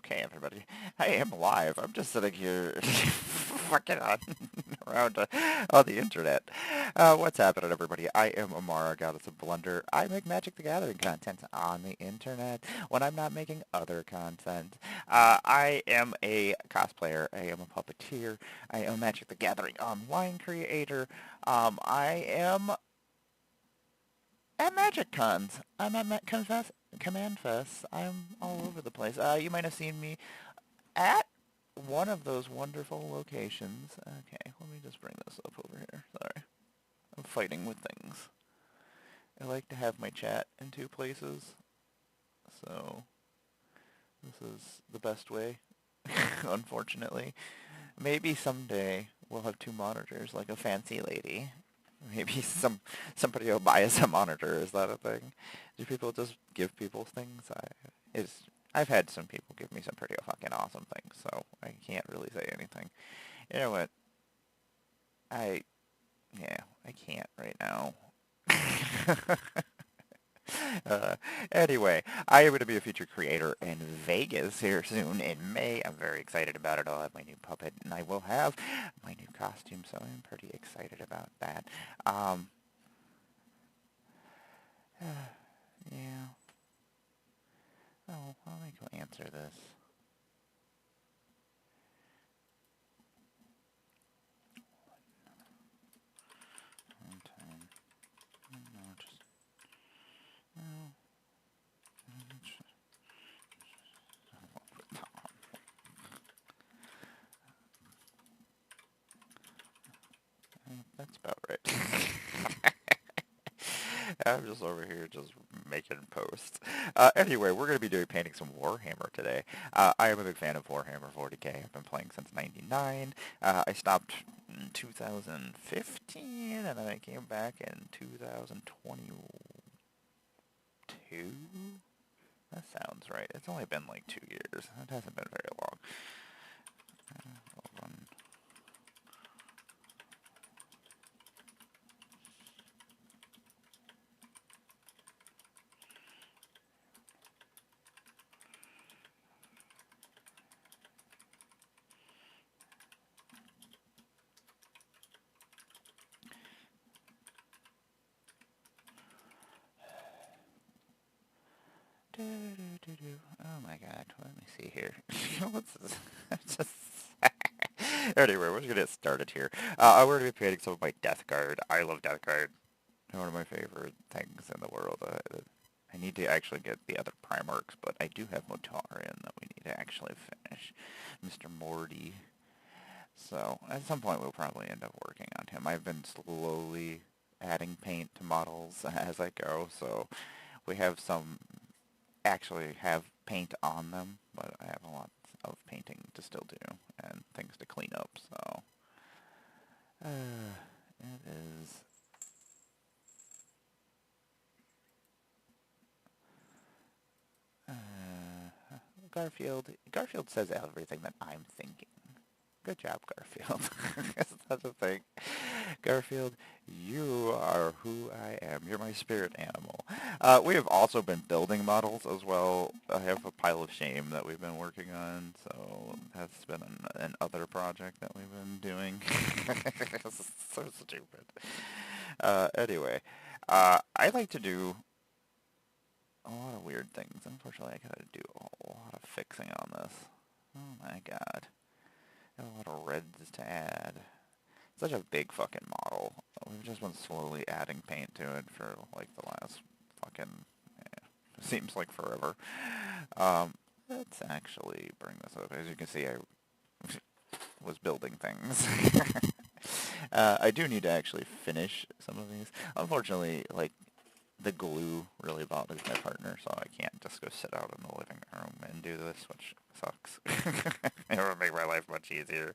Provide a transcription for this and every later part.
Okay, everybody, I am live. I'm just sitting here fucking on around on the internet. What's happening, everybody? I am Amara, Goddess of Blunder. I make Magic the Gathering content on the internet when I'm not making other content. I am a cosplayer. I am a puppeteer. I am a Magic the Gathering online creator. I am at Magic Cons. I'm at Command Fest. I'm all over the place. You might have seen me at one of those wonderful locations. Okay, let me just bring this up over here. Sorry. I'm fighting with things. I like to have my chat in two places. So, this is the best way, unfortunately. Maybe someday we'll have two monitors like a fancy lady. Maybe somebody will buy us a monitor. Is that a thing? Do people just give people things? I've had some people give me some pretty fucking awesome things, so I can't really say anything. You know what? I can't right now. Anyway, I am going to be a featured creator in Vegas here soon in May. I'm very excited about it. I'll have my new puppet, and I will have my new costume, so I'm pretty excited about that. Yeah. Oh, let me go answer this. One time. No, just... No. That's about right. I'm just over here just making posts. Anyway, we're going to be painting some Warhammer today. I am a big fan of Warhammer 40k. I've been playing since '99. I stopped in 2015, and then I came back in 2022. That sounds right. It's only been like 2 years. It hasn't been very long. Hold on. Oh my god, let me see here. What's this? Just anyway, we're just gonna get started here. I'm going to be painting some of my Death Guard. I love Death Guard. One of my favorite things in the world. I need to actually get the other Primarchs, but I do have Motarian that we need to actually finish. Mr. Morty. So, at some point we'll probably end up working on him. I've been slowly adding paint to models as I go, so we have some actually have paint on them, but I have a lot of painting to still do and things to clean up, so it is Garfield says everything that I'm thinking. Good job, Garfield. That's a thing. Garfield, you are who I am. You're my spirit animal. We have also been building models as well. I have a pile of shame that we've been working on, so that's been an other project that we've been doing. It's so stupid. Anyway, I like to do a lot of weird things. Unfortunately, I gotta do a lot of fixing on this. Oh my god. Got a lot of reds to add. Such a big fucking model. We've just been slowly adding paint to it for like the last fucking, seems like forever. Let's actually bring this up. As you can see, I was building things. I do need to actually finish some of these. Unfortunately, like, the glue really bothers my partner, so I can't just go sit out in the living room and do this, which sucks. It would make my life much easier.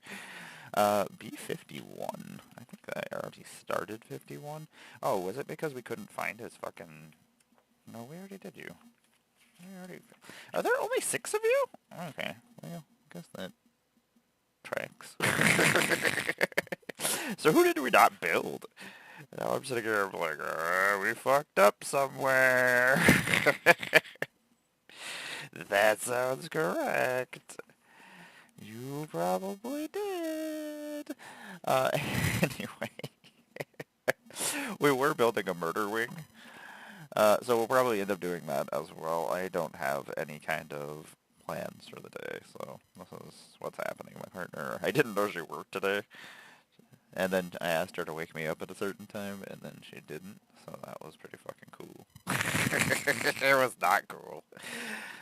B51. I think I already started 51. Oh, was it because we couldn't find his fucking... No, we already did you. Are there only 6 of you? Okay, well, I guess that tracks. So who did we not build? Now I'm sitting here, I'm like, we fucked up somewhere. That sounds correct. You probably did. Uh, anyway, we were building a murder wing, so we'll probably end up doing that as well. I don't have any kind of plans for the day, so this is what's happening. My partner, I didn't know she worked today, and then I asked her to wake me up at a certain time, and then she didn't, so that was pretty fucking cool. It was not cool.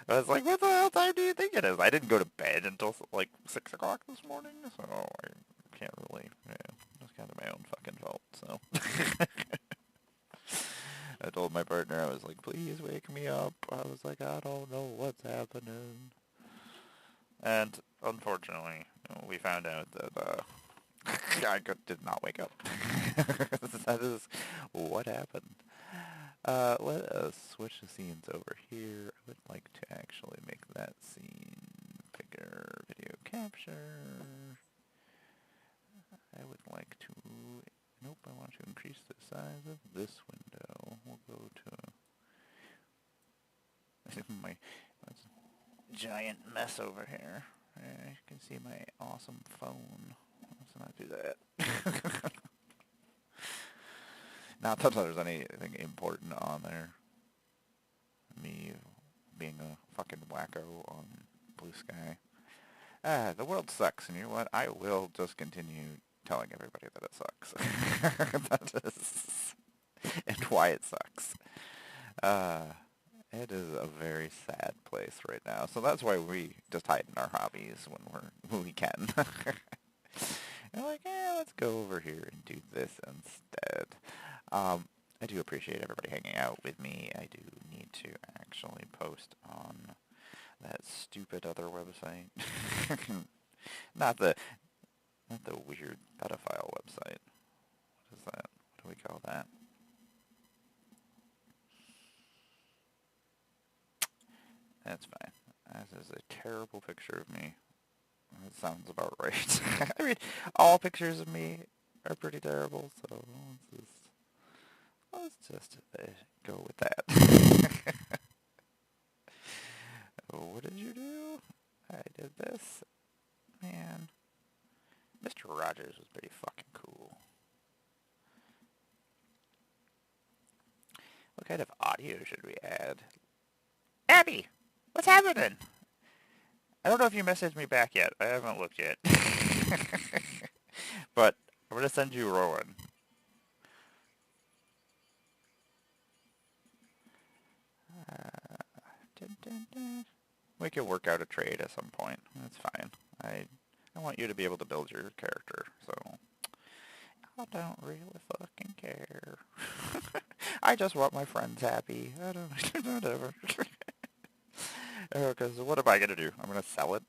I was like, what the hell time do you think it is? I didn't go to bed until like 6 o'clock this morning, so I can't really, it's kind of my own fucking fault, so. I told my partner, I was like, please wake me up. I was like, I don't know what's happening. And unfortunately, we found out that did not wake up. That is what happened. Let us switch the scenes over here. I would like to actually make that scene bigger. Video capture. I would like to... Nope, I want to increase the size of this window. We'll go to... my giant mess over here. You can see my awesome phone. Let's not do that. Not that there's anything important on there. Me being a fucking wacko on Blue Sky. The world sucks, and you know what? I will just continue telling everybody that it sucks. That is... and why it sucks. It is a very sad place right now. So that's why we just hide in our hobbies when we can. We're like, let's go over here and do this instead. I do appreciate everybody hanging out with me. I do need to actually post on that stupid other website. Not the weird pedophile website. What is that? What do we call that? That's fine. This is a terrible picture of me. That sounds about right. I mean, all pictures of me are pretty terrible, so let's just go with that. What did you do? I did this. Man. Mr. Rogers was pretty fucking cool. What kind of audio should we add? Abby! What's happening? I don't know if you messaged me back yet. I haven't looked yet. But I'm going to send you Rowan. We can work out a trade at some point. That's fine. I want you to be able to build your character, so I don't really fucking care. I just want my friends happy. I don't, whatever. Because what am I going to do? I'm going to sell it?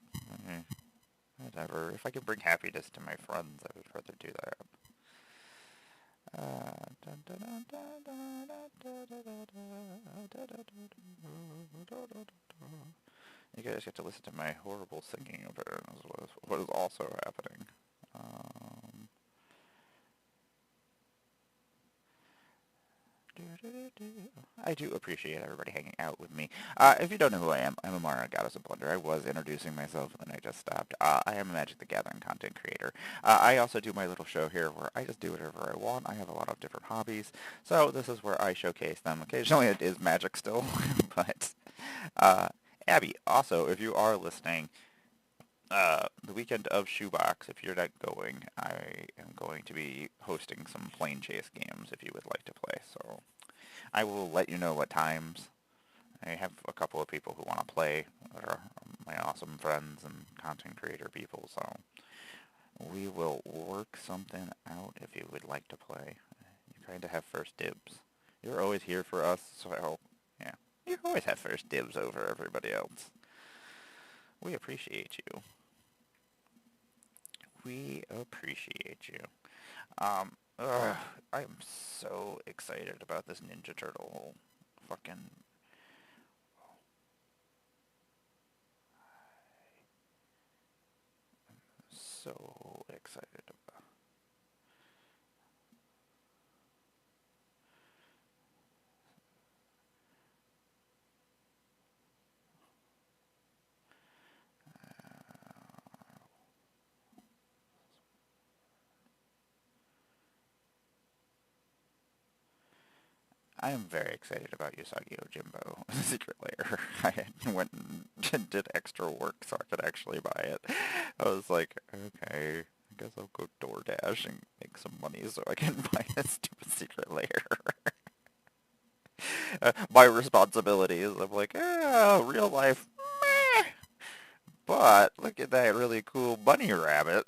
Whatever. If I can bring happiness to my friends, I would rather do that. You guys get to listen to my horrible singing of it, as what is also happening. I do appreciate everybody hanging out with me. If you don't know who I am, I'm Amara, Goddess of Blunder. I was introducing myself, and then I just stopped. I am a Magic the Gathering content creator. I also do my little show here where I just do whatever I want. I have a lot of different hobbies, so this is where I showcase them. Occasionally it is Magic still, but Abby, also, if you are listening, the weekend of Shoebox, if you're not going, I am going to be hosting some plane chase games if you would like to play, so I will let you know what times. I have a couple of people who want to play that are my awesome friends and content creator people, so we will work something out if you would like to play. You kind of have first dibs. You're always here for us, so yeah, you always have first dibs over everybody else. We appreciate you. We appreciate you. I am so excited about this Ninja Turtle fucking... I'm so excited about... I am very excited about Usagi Yojimbo, Secret Lair. I went and did extra work so I could actually buy it. I was like, okay, I guess I'll go DoorDash and make some money so I can buy a stupid Secret Lair. My responsibilities, I'm like, real life, meh. But look at that really cool bunny rabbit.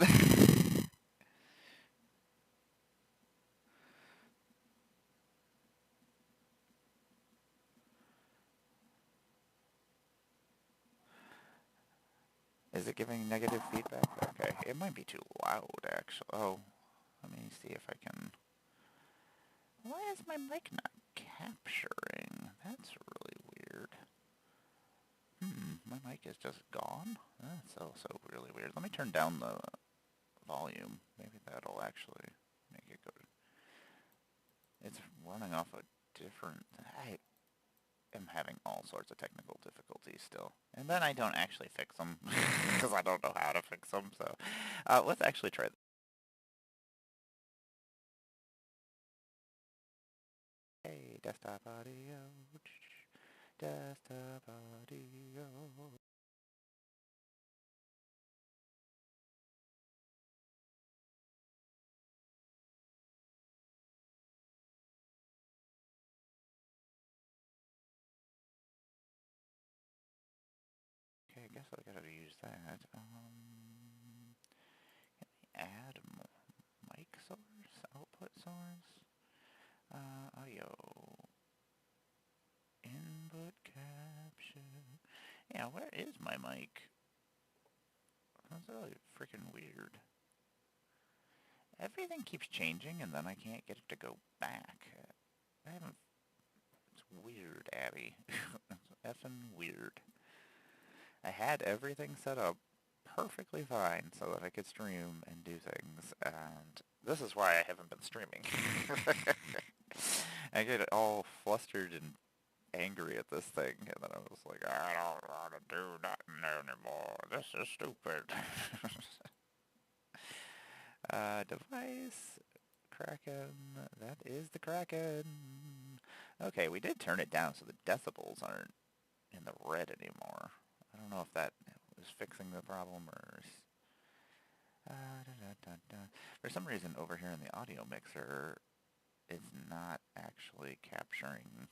Is it giving negative feedback? Okay, it might be too loud, actually. Oh, let me see if I can... Why is my mic not capturing? That's really weird. My mic is just gone? That's also really weird. Let me turn down the volume. Maybe that'll actually make it go... It's running off a different... I am having all sorts of technical difficulties still. And then I don't actually fix them, because I don't know how to fix them, so... let's actually try this. Hey, desktop audio. Desktop audio. Okay, I guess I gotta use that. Can we add mic source? Output source? Audio. Input capture. Yeah, where is my mic? That's really freaking weird. Everything keeps changing and then I can't get it to go back. I haven't... It's weird, Abby. It's effing weird. I had everything set up perfectly fine so that I could stream and do things, and this is why I haven't been streaming. I get all flustered and angry at this thing, and then I was like, I don't want to do nothing anymore. This is stupid. Device, Kraken, that is the Kraken. Okay, we did turn it down so the decibels aren't in the red anymore. I don't know if that was fixing the problem or... For some reason over here in the audio mixer, it's not actually capturing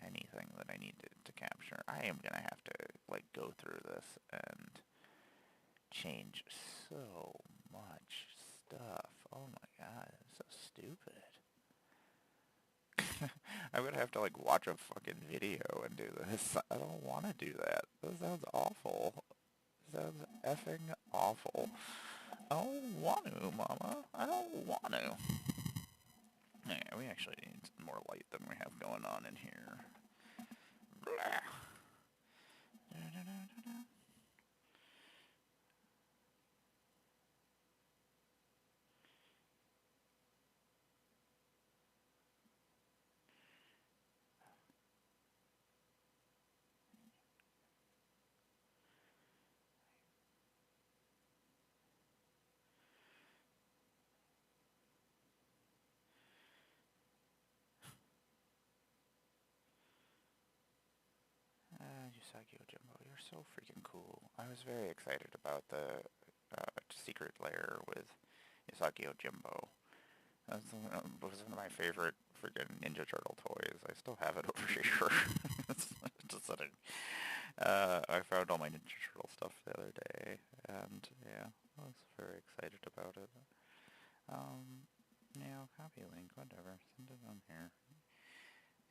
anything that I need to capture. I am going to have to like go through this and change so much stuff. Oh my god, it's so stupid. I'm going to have to like watch a fucking video and do this. I don't want to do that. That sounds awful. Sounds effing awful. I don't want to, Mama. I don't want to. Yeah, we actually need more light than we have going on in here. Blah. Usagi Yojimbo, you're so freaking cool. I was very excited about the secret lair with Usagi Yojimbo. That was one of my favorite freaking Ninja Turtle toys. I still have it over here. It's just sitting. I found all my Ninja Turtle stuff the other day, and yeah, I was very excited about it. Yeah, copy link, whatever. Send it on here.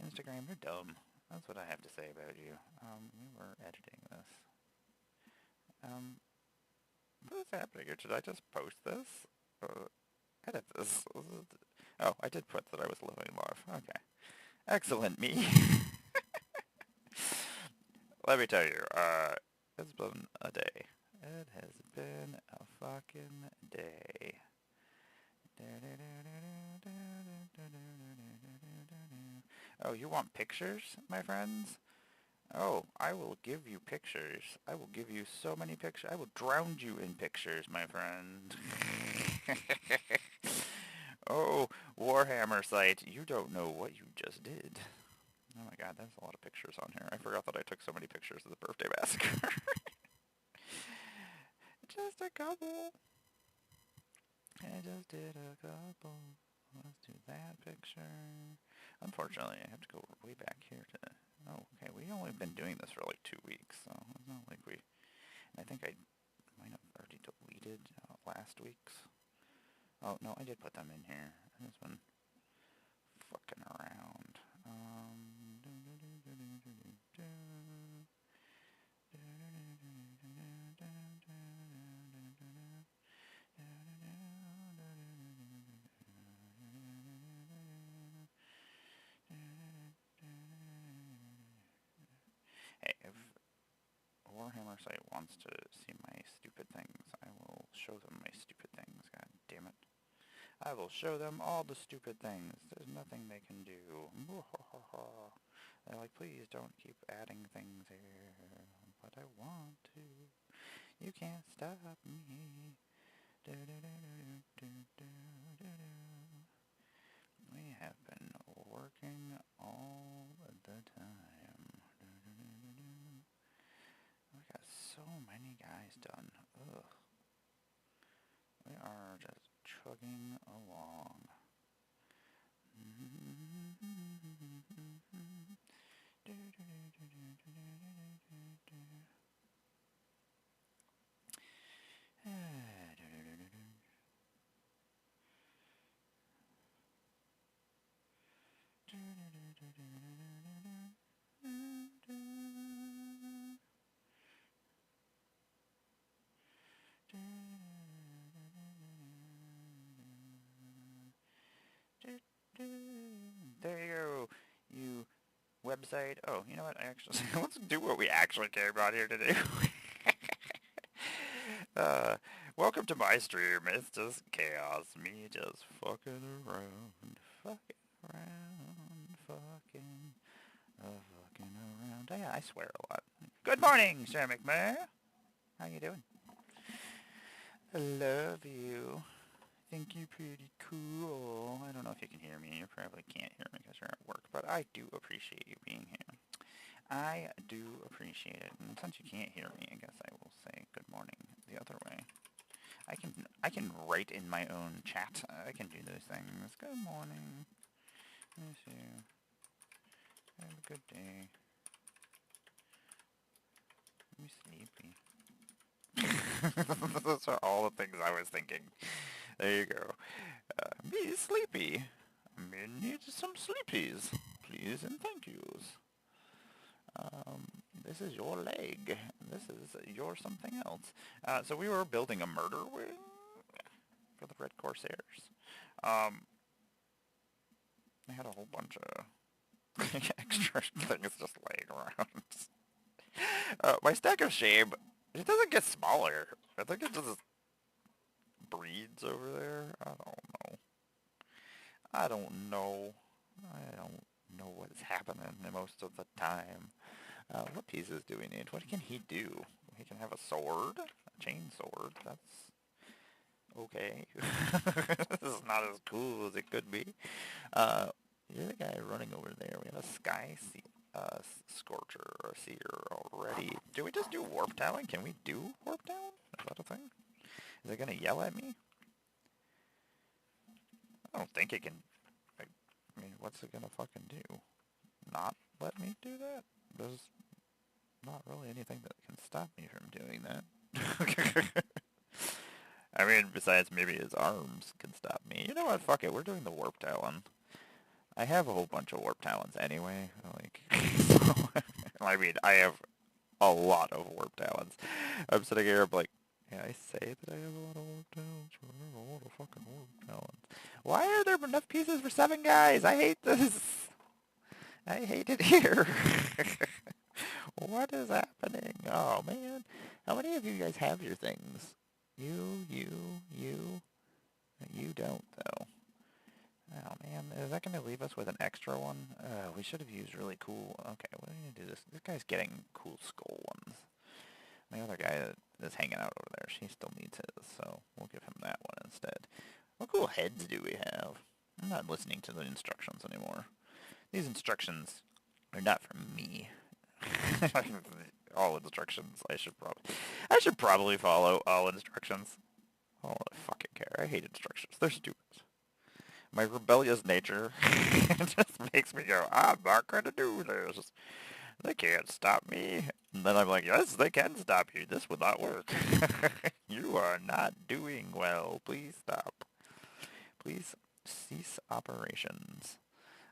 Instagram, you're dumb. That's what I have to say about you. We were editing this. What is happening here? Should I just post this? Edit this? Oh, I did put that I was living live. Okay. Excellent, me. Let me tell you, it's been a day. It has been a fucking day. Oh, you want pictures, my friends? Oh, I will give you pictures. I will give you so many pictures. I will drown you in pictures, my friend. Oh, Warhammer site, you don't know what you just did. Oh my god, there's a lot of pictures on here. I forgot that I took so many pictures of the birthday massacre. Just a couple. I just did a couple. Let's do that picture. Unfortunately, I have to go way back here to... Oh, okay, we've only been doing this for like 2 weeks, so it's not like we... And I think I might have already deleted last week's. Oh, no, I did put them in here. This one fucking around. Hey, if Warhammer site wants to see my stupid things, I will show them my stupid things, god damn it. I will show them all the stupid things. There's nothing they can do. They're like, please don't keep adding things here, but I want to. You can't stop me. We have been working all the time. We got so many guys done. Ugh. We are just chugging along. There you go, you website. Oh, you know what? Let's do what we actually came out here to do. Welcome to my stream. It's just chaos. Me just fucking around. Fucking around. Yeah, I swear a lot. Good morning, Sir McMurray. How you doing? I love you. Think you're pretty cool. I don't know if you can hear me. You probably can't hear me because you're at work, but I do appreciate you being here. I do appreciate it. And since you can't hear me, I guess I will say good morning the other way. I can write in my own chat. I can do those things. Good morning. Miss you. Have a good day. I'm sleepy. Those are all the things I was thinking. There you go. Me sleepy. Me need some sleepies, please and thank yous. This is your leg. This is your something else. So we were building a murder wing for the Red Corsairs. They had a whole bunch of extra things just laying around. My stack of shame, it doesn't get smaller. I think it just breeds over there. I don't know what is happening most of the time. What pieces do we need? What can he do? He can have a sword, a chain sword. That's okay. This is not as cool as it could be. You're the guy running over there. We have a sky scorcher or seer already. Do we just do warp town? Can we do warp town? Is that a thing? Is it gonna yell at me? I don't think it can. I mean, what's it gonna fucking do? Not let me do that? There's not really anything that can stop me from doing that. I mean, besides maybe his arms can stop me. You know what? Fuck it. We're doing the warp talon. I have a whole bunch of warp talons anyway. Like, so, I mean, I have a lot of warp talons. I'm sitting here, I'm like, yeah, I say that I have a lot of warp talons. I have a lot of fucking warp talons. Why are there enough pieces for 7 guys? I hate this. I hate it here. What is happening? Oh, man. How many of you guys have your things? You. You don't, though. Oh, man. Is that going to leave us with an extra one? We should have used really cool... Okay, we're going to do this. This guy's getting cool skull ones. The other guy that's hanging out over there, she still needs his, so we'll give him that one instead. What cool heads do we have? I'm not listening to the instructions anymore. These instructions Or not from me. All instructions. I should probably follow all instructions. I don't fucking care. I hate instructions. They're stupid. My rebellious nature just makes me go, I'm not going to do this. They can't stop me. And then I'm like, yes, they can stop you. This will not work. You are not doing well. Please stop. Please cease operations.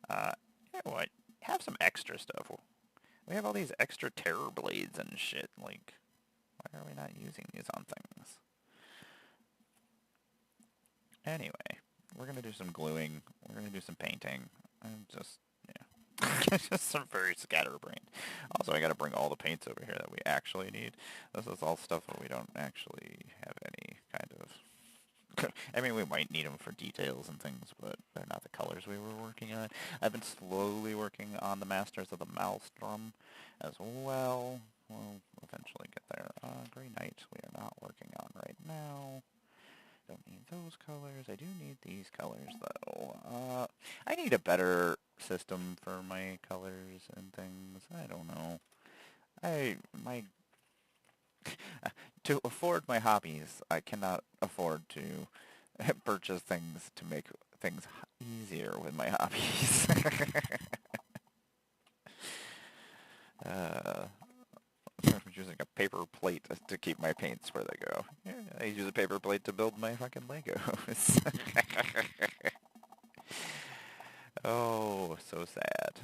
You know what? Have some extra stuff. We have all these extra terror blades and shit. Like, why are we not using these on things? Anyway, we're going to do some gluing. We're going to do some painting. I'm just, yeah. Just some very scatterbrained. Also, I got to bring all the paints over here that we actually need. This is all stuff that we don't actually have any kind of... I mean, we might need them for details and things, but they're not the colors we were working on. I've been slowly working on the Masters of the Maelstrom as well. We'll eventually get there. Grey Knight we are not working on right now. Don't need those colors. I do need these colors, though. I need a better system for my colors and things. I don't know. To afford my hobbies, I cannot afford to purchase things to make things easier with my hobbies. I'm using a paper plate to keep my paints where they go. Yeah, I use a paper plate to build my fucking Legos. Oh, so sad.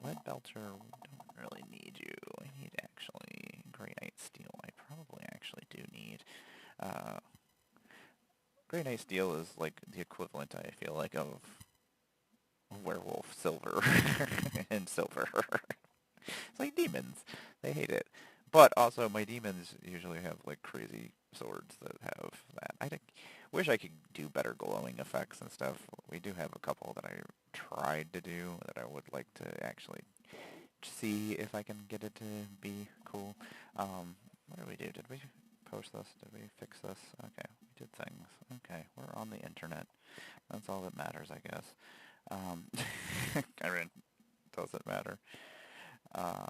Lead Belcher, we don't really need you. I need actually Grey Knight Steel. I probably actually do need. Grey Knight Steel is like the equivalent, I feel like, of werewolf silver and silver. It's like demons. They hate it. But also, my demons usually have like crazy swords that have that. Wish I could do better glowing effects and stuff. We do have a couple that I tried to do that I would like to actually see if I can get it to be cool. What did we do? Did we post this? Did we fix this? Okay, we did things. Okay, we're on the internet. That's all that matters, I guess. I mean, doesn't matter. Are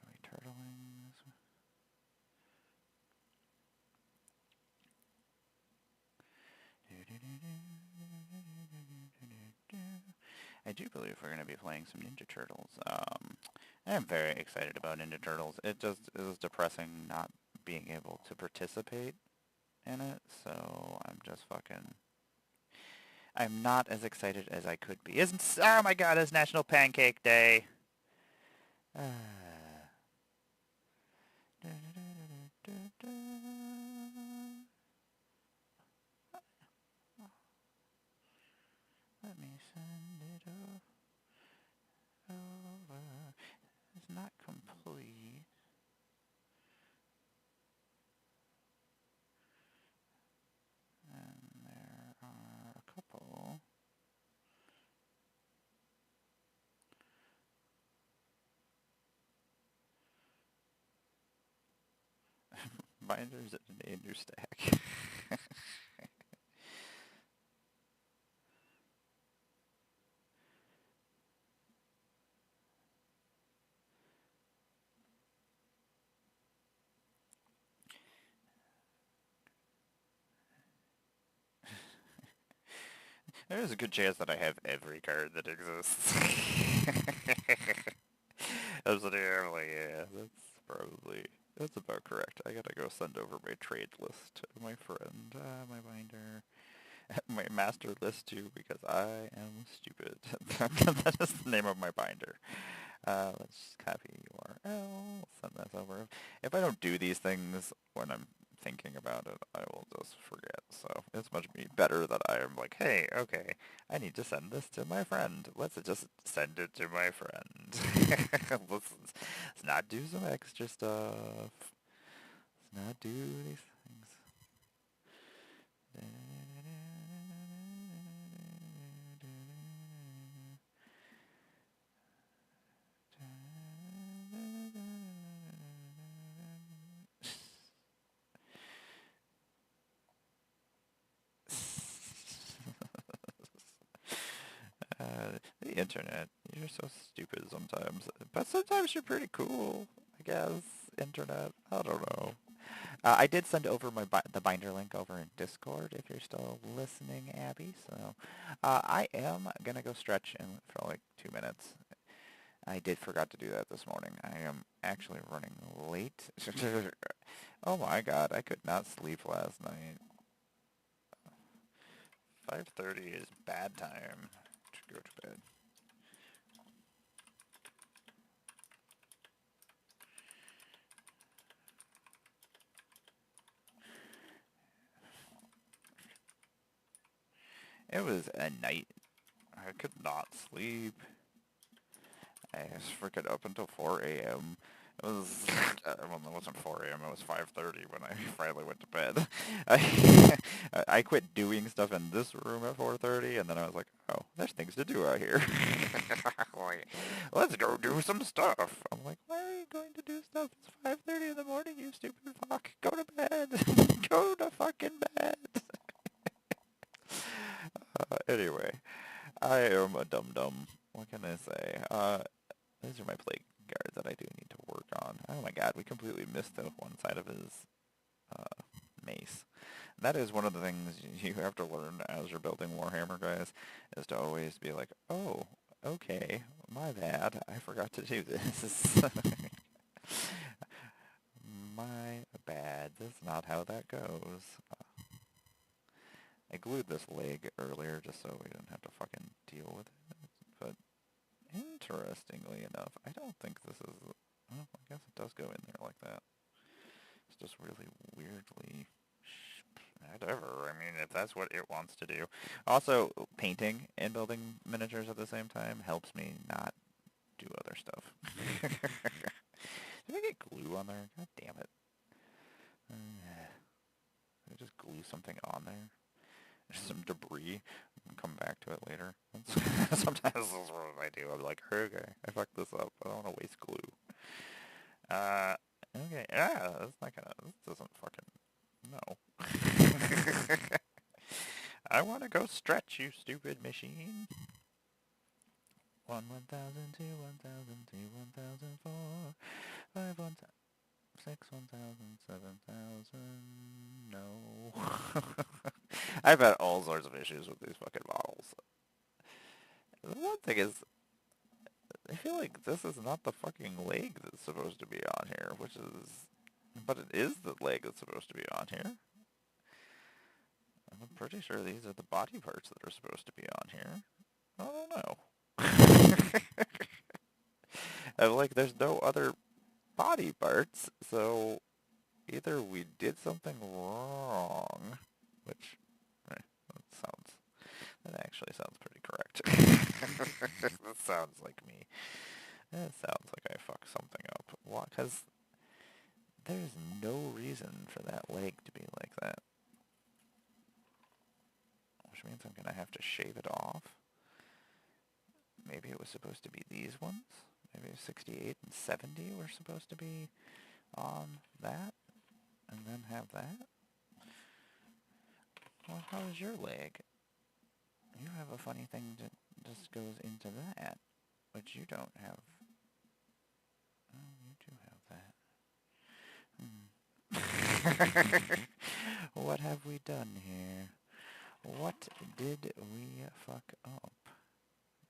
we turtling this one? I do believe we're going to be playing some Ninja Turtles. I am very excited about Ninja Turtles. It was depressing not being able to participate in it, so I'm not as excited as I could be. Oh my god, it's National Pancake Day! Let me send it over. It's not complete. And there are a couple. Binders in your stack. There's a good chance that I have every card that exists. I was sitting here, I'm like, yeah, that's about correct. I gotta go send over my trade list to my friend, my binder, my master list too, because I am stupid. That is the name of my binder. Let's copy URL, send that over. If I don't do these things when I'm thinking about it, I will just forget. So it's much better that I am like, hey, okay, I need to send this to my friend. Let's just send it to my friend. Let's not do some extra stuff. Let's not do these things. the internet. You're so stupid sometimes. But sometimes you're pretty cool, I guess. Internet. I don't know. I did send over the binder link over in Discord if you're still listening, Abby. So I am going to go stretch for like 2 minutes. I did forgot to do that this morning. I am actually running late. Oh my god, I could not sleep last night. 5:30 is bad time to go to bed. It was a night. I could not sleep. I was freaking up until 4 a.m. It was, well, it wasn't 4 a.m., it was 5:30 when I finally went to bed. I quit doing stuff in this room at 4:30, and then I was like, oh, there's things to do out here. Like, let's go do some stuff. I'm like, why are you going to do stuff? It's 5:30 in the morning, you stupid fuck. Go to bed. Go to fucking bed. Anyway, I am a dum-dum. What can I say? These are my plague guards that I do need to work on. Oh my god, we completely missed the one side of his mace. And that is one of the things you have to learn as you're building Warhammer, guys, is to always be like, oh, okay, my bad, I forgot to do this. My bad, that's not how that goes. I glued this leg earlier just so we didn't have to fucking deal with it, but interestingly enough, I don't think this is... Well, I guess it does go in there like that. It's just really weirdly... Whatever, I mean, if that's what it wants to do. Also, painting and building miniatures at the same time helps me not do other stuff. Did I get glue on there? God damn it. Did I just glue something on there? There's some debris. I'll come back to it later. Sometimes this is what I do. I'm like, okay, I fucked this up. I don't want to waste glue. Okay, that's not gonna... This doesn't fucking... No. I want to go stretch, you stupid machine. 1, 1,000, 2, 1,000, 3, 1,004, 5, 1,000, 6, 1,000, 7,000, no. I've had all sorts of issues with these fucking models. The one thing is, I feel like this is not the fucking leg that's supposed to be on here, which is... But it is the leg that's supposed to be on here. I'm pretty sure these are the body parts that are supposed to be on here. I don't know. I'm like, there's no other body parts, so either we did something wrong, which, that actually sounds pretty correct. That sounds like me. That sounds like I fucked something up. Why? Because there's no reason for that leg to be like that. Which means I'm going to have to shave it off. Maybe it was supposed to be these ones. Maybe 68 and 70 were supposed to be on that. And then have that. Well, how is your leg? You have a funny thing that just goes into that, but you don't have... Oh, you do have that. What have we done here? What did we fuck up?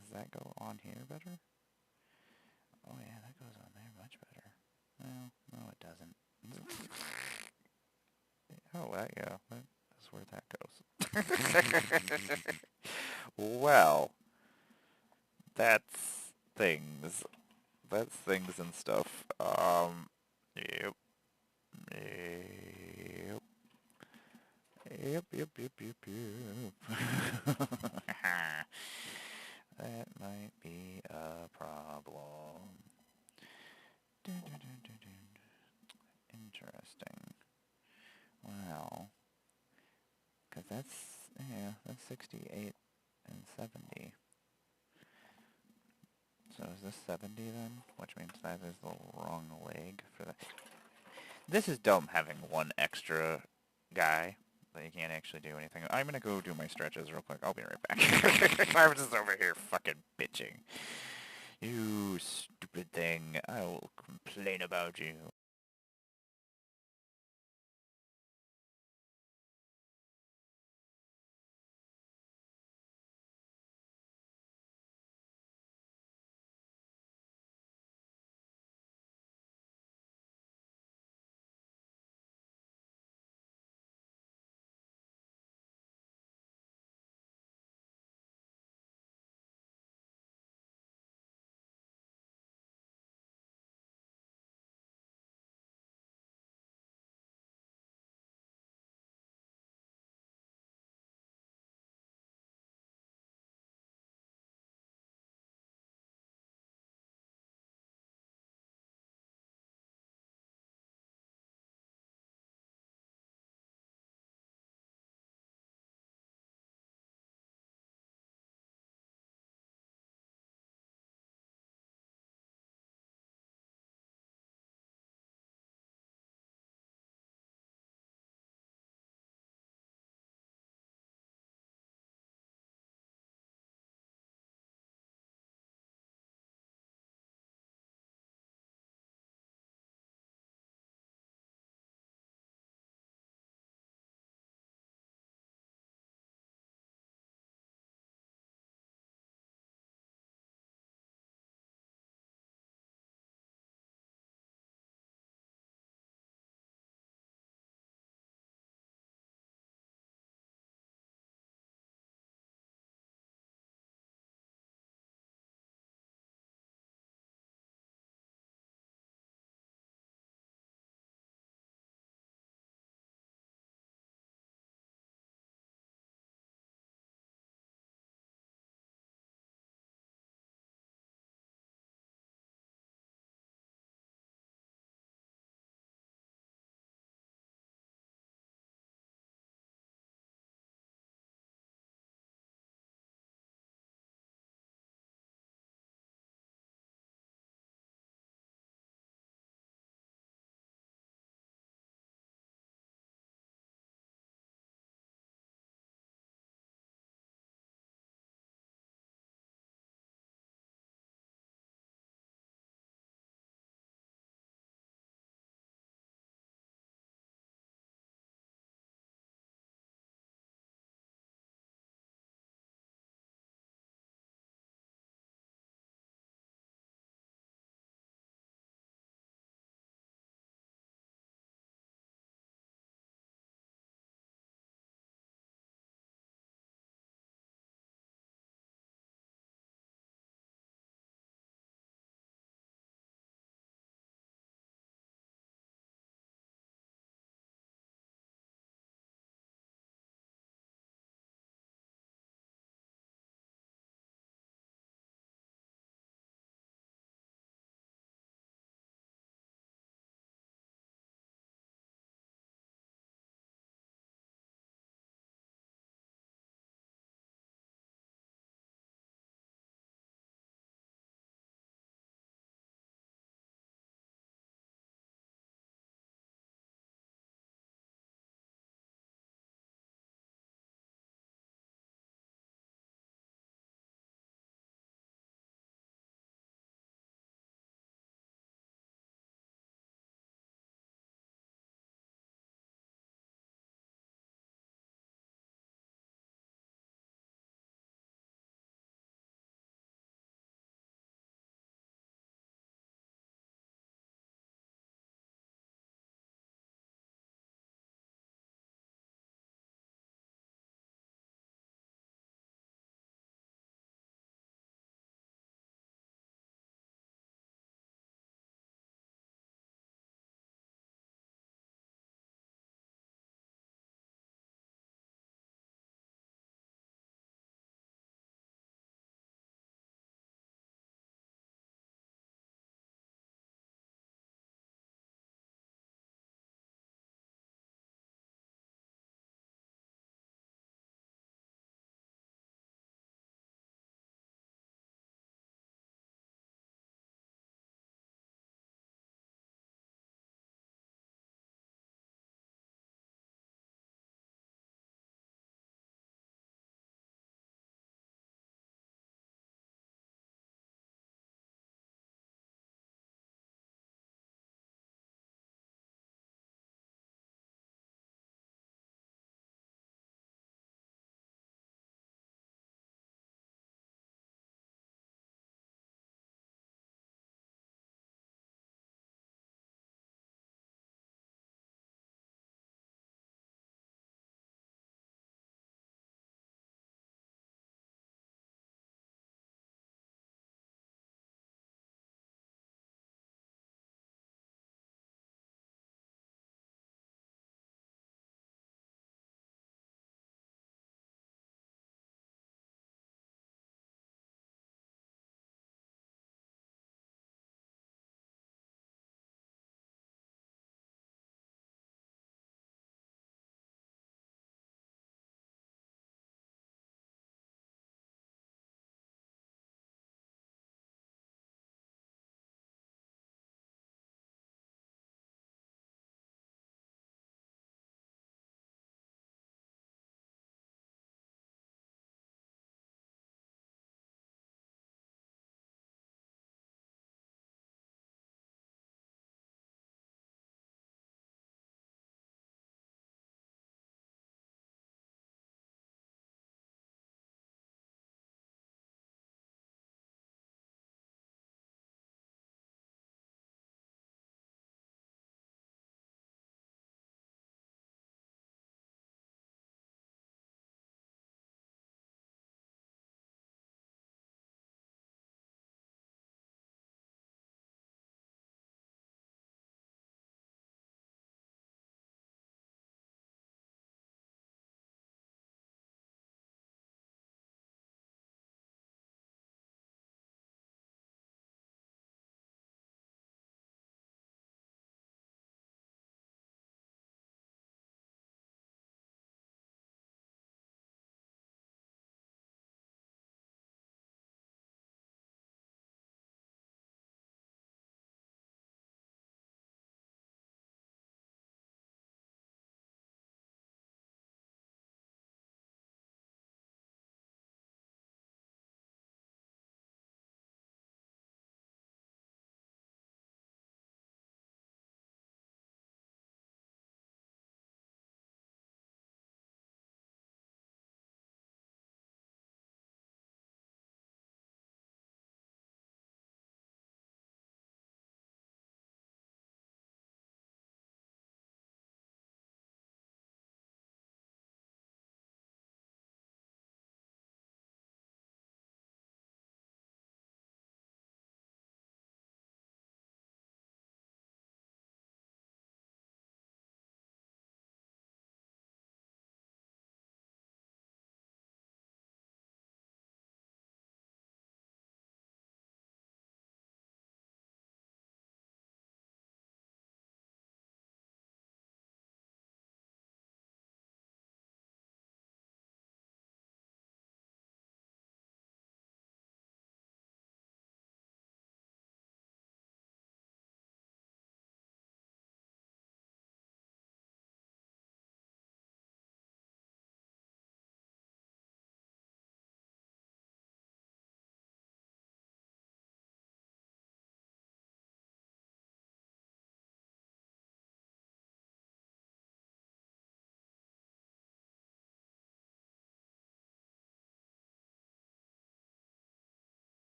Does that go on here better? Oh yeah, that goes on there much better. Well, no it doesn't. Oh, yeah, that's where that goes. Well, that's things. That's things and stuff. Yep. Yep. That might be a problem. Interesting. Wow. Because that's 68 and 70. So is this 70 then? Which means that is the wrong leg for that. This is dumb having one extra guy that you can't actually do anything. I'm gonna go do my stretches real quick. I'll be right back. I'm just over here fucking bitching. You stupid thing. I will complain about you.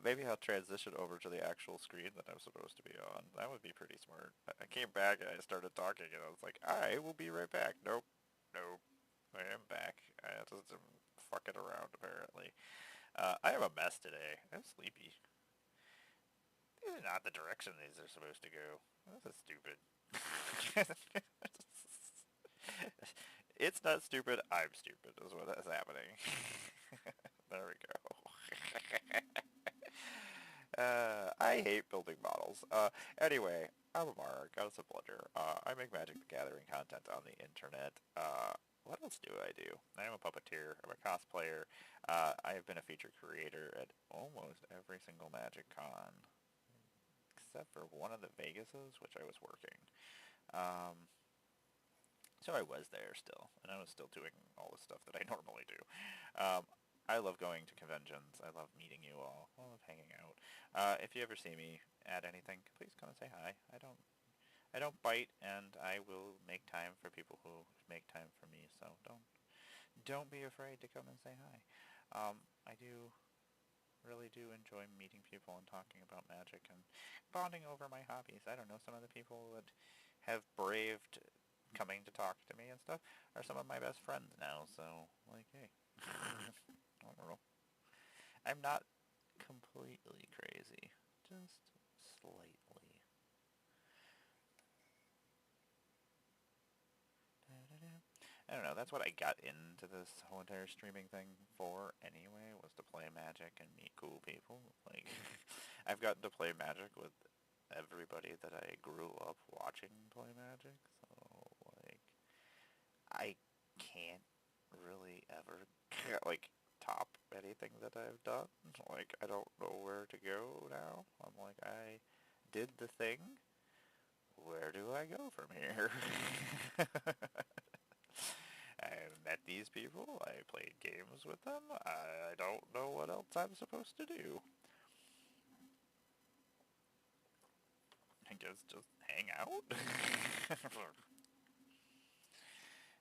Maybe I'll transition over to the actual screen that I'm supposed to be on. That would be pretty smart. I came back and I started talking and I was like, I will be right back. Nope. Nope. I am back. I just am fucking around apparently. I am a mess today. I'm sleepy. These are not the direction these are supposed to go. This is stupid. It's not stupid, I'm stupid is what is happening. There we go. I hate building models. Anyway, I'm Amara, Goddess of Blunder. I make Magic the Gathering content on the internet. What else do I do? I am a puppeteer, I'm a cosplayer. I have been a feature creator at almost every single Magic Con, except for one of the Vegases, which I was working. So I was there still, and I was still doing all the stuff that I normally do. I love going to conventions. I love meeting you all. I love hanging out. If you ever see me at anything, please come and say hi. I don't bite, and I will make time for people who make time for me. So don't be afraid to come and say hi. I really do enjoy meeting people and talking about Magic and bonding over my hobbies. I don't know, some of the people that have braved coming to talk to me and stuff are some of my best friends now, so, like, hey. I don't know. I'm not completely crazy, just slightly. I don't know, that's what I got into this whole entire streaming thing for anyway, was to play Magic and meet cool people. Like, I've gotten to play Magic with everybody that I grew up watching play Magic, so, like, I can't really ever, like, top anything that I've done. Like, I don't know where to go now. I'm like, I did the thing. Where do I go from here? I met these people. I played games with them. I don't know what else I'm supposed to do. I guess just hang out?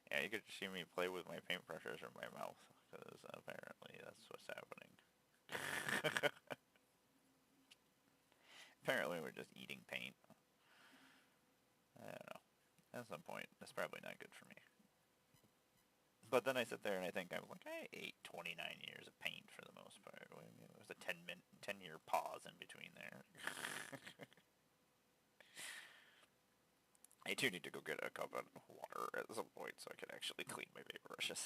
Yeah, you could see me play with my paintbrushes in my mouth, because apparently that's what's happening. Apparently we're just eating paint. I don't know. At some point, that's probably not good for me. But then I sit there and I think, I'm like, I ate 29 years of paint for the most part. I mean, there was a 10-year pause in between there. I do need to go get a cup of water at some point so I can actually clean my paintbrushes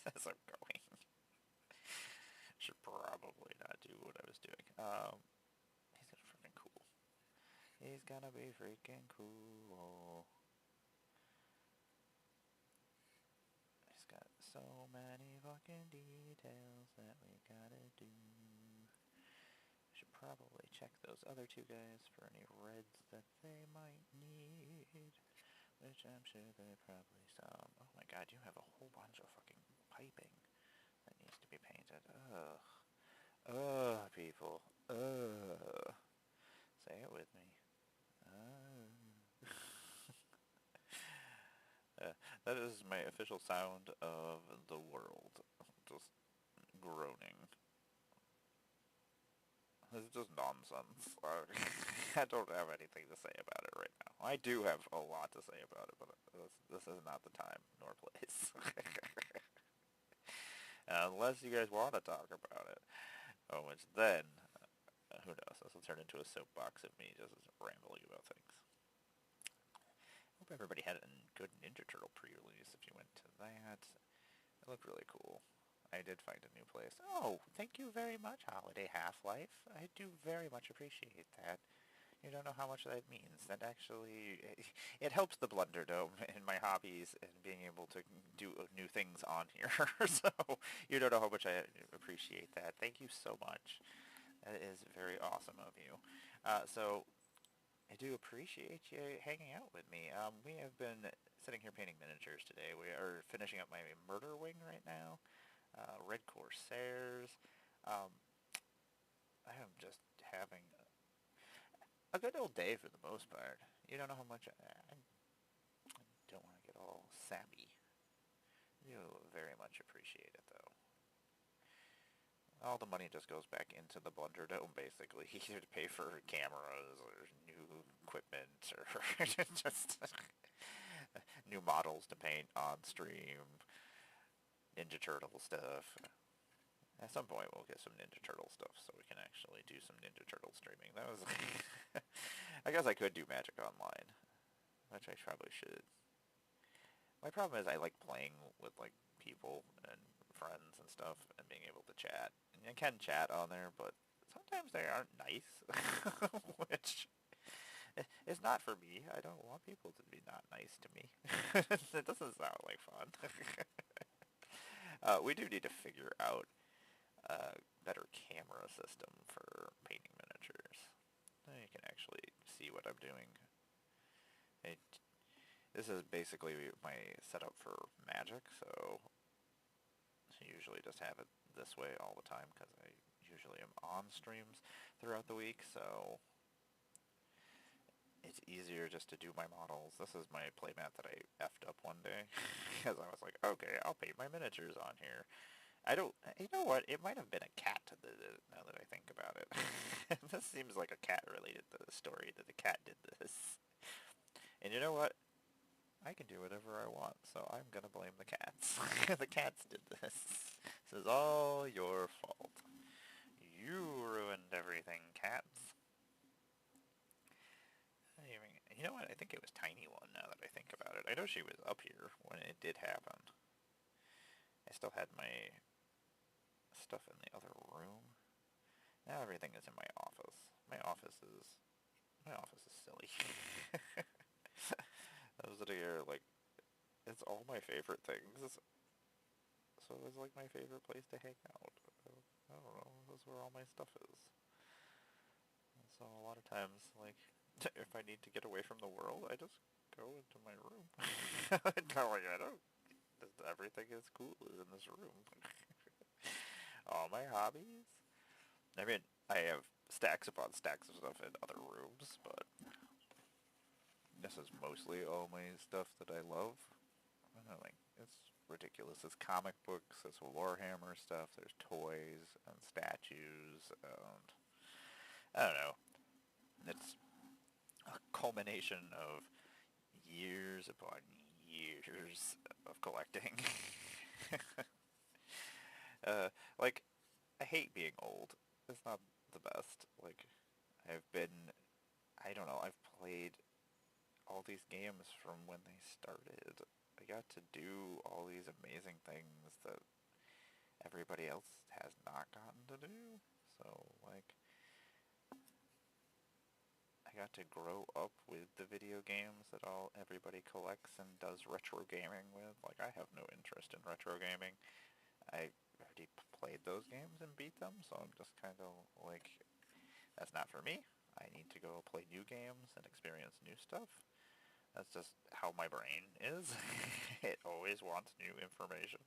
as I'm going. Should probably not do what I was doing. He's gonna freaking cool. He's gonna be freaking cool. He's got so many fucking details that we gotta do. Should probably check those other two guys for any reds that they might need. Which I'm sure they probably some. Oh my god, you have a whole bunch of fucking piping that needs to be painted. Ugh. Ugh, people. Ugh. Say it with me. That is my official sound of the world. Just groaning. This is just nonsense. I don't have anything to say about it right now. I do have a lot to say about it, but this is not the time nor place. Unless you guys want to talk about it. Oh, which then, who knows, this will turn into a soapbox of me just rambling about things. Hope everybody had a good Ninja Turtle pre-release if you went to that. It looked really cool. I did find a new place. Oh, thank you very much, Holiday Half-Life. I do very much appreciate that. You don't know how much that means. That actually, it helps the BlunderDome in my hobbies and being able to do new things on here. So, you don't know how much I appreciate that. Thank you so much. That is very awesome of you. So, I do appreciate you hanging out with me. We have been sitting here painting miniatures today. We are finishing up my Murder Wing right now. Red Corsairs. I am just having a good old day for the most part. You don't know how much I don't want to get all sappy. I do very much appreciate it, though. all the money just goes back into the BlunderDome, basically, either to pay for cameras or new equipment or just new models to paint on stream, Ninja Turtle stuff. At some point, we'll get some Ninja Turtle stuff so we can actually do some Ninja Turtle streaming. That was, I guess I could do Magic Online, which I probably should. My problem is I like playing with like people and friends and stuff and being able to chat. And I can chat on there, but sometimes they aren't nice, which is not for me. I don't want people to be not nice to me. It doesn't sound like fun. We do need to figure out a better camera system for painting miniatures. Now you can actually see what I'm doing. This is basically my setup for Magic, so I usually just have it this way all the time because I usually am on streams throughout the week, so it's easier just to do my models. This is my playmat that I effed up one day because I was like, okay, I'll paint my miniatures on here. I don't, you know what, it might have been a cat that did it, now that I think about it. This seems like a cat-related story, that the cat did this. And you know what? I can do whatever I want, so I'm gonna blame the cats. The cats did this. This is all your fault. You ruined everything, cats. You know what? I think it was Tiny One, now that I think about it. I know she was up here when it did happen. I still had my stuff in the other room. Now everything is in my office. My office is silly. I was sitting here like, it's all my favorite things. So it's like my favorite place to hang out. I don't know, that's where all my stuff is. And so a lot of times, like, if I need to get away from the world, I just go into my room. I don't, everything is cool in this room. All my hobbies. I mean, I have stacks upon stacks of stuff in other rooms, but this is mostly all my stuff that I love. I don't know, like, it's ridiculous. It's comic books, it's Warhammer stuff, there's toys and statues, and I don't know. It's a culmination of years upon years of collecting. Like, I hate being old. It's not the best. Like, I've been, I don't know, I've played all these games from when they started. I got to do all these amazing things that everybody else has not gotten to do. So, like, I got to grow up with the video games that everybody collects and does retro gaming with. Like, I have no interest in retro gaming. I already played those games and beat them, so I'm just kind of like, that's not for me. I need to go play new games and experience new stuff. That's just how my brain is. It always wants new information.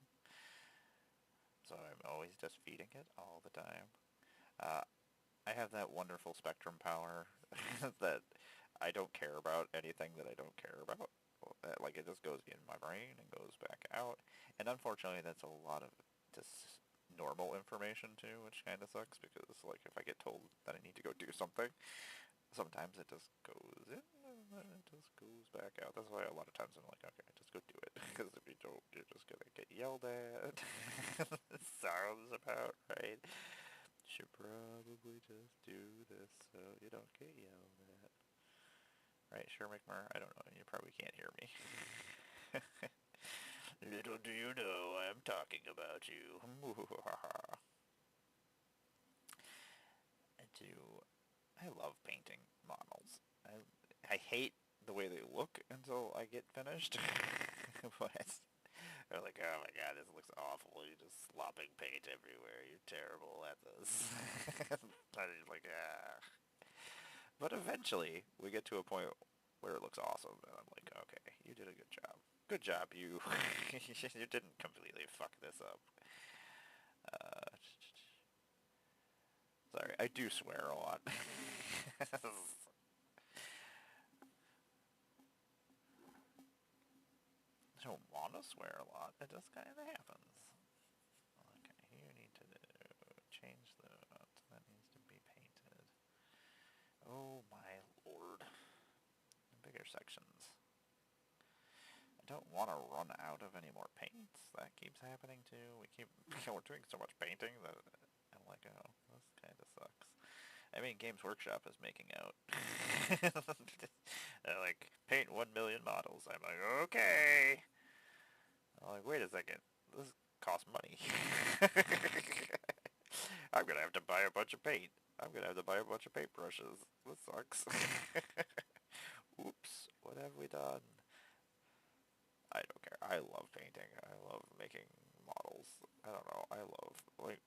So I'm always just feeding it all the time. I have that wonderful spectrum power that I don't care about anything that I don't care about. Like, it just goes in my brain and goes back out. And unfortunately, that's a lot of just normal information too, which kind of sucks because, like, if I get told that I need to go do something, sometimes it just goes in and then it just goes back out. That's why a lot of times I'm like, okay, just go do it. Because if you don't, you're just going to get yelled at. Sounds about right. Should probably just do this so you don't get yelled at. Right, sure, McMurray? I don't know. You probably can't hear me. Little do you know, I'm talking about you. I love painting models. I hate the way they look until I get finished. But they're like, oh my god, this looks awful. You're just slopping paint everywhere. You're terrible at this. I'm like, ah. But eventually, we get to a point where it looks awesome, and I'm like, okay, you did a good job. Good job, you. You didn't completely fuck this up. Uh, Sorry, I do swear a lot. I don't want to swear a lot. It just kind of happens. Okay, you need to change that? That needs to be painted. Oh my lord. Bigger sections. I don't want to run out of any more paints. That keeps happening too. We're doing so much painting that I'm like, oh, this kind of sucks. I mean, Games Workshop is making out. They're like, paint 1 million models. I'm like, okay. I'm like, wait a second. This costs money. I'm going to have to buy a bunch of paint. I'm going to have to buy a bunch of paintbrushes. This sucks. Oops, what have we done? I don't care. I love painting. I love making models. I don't know. I love, like,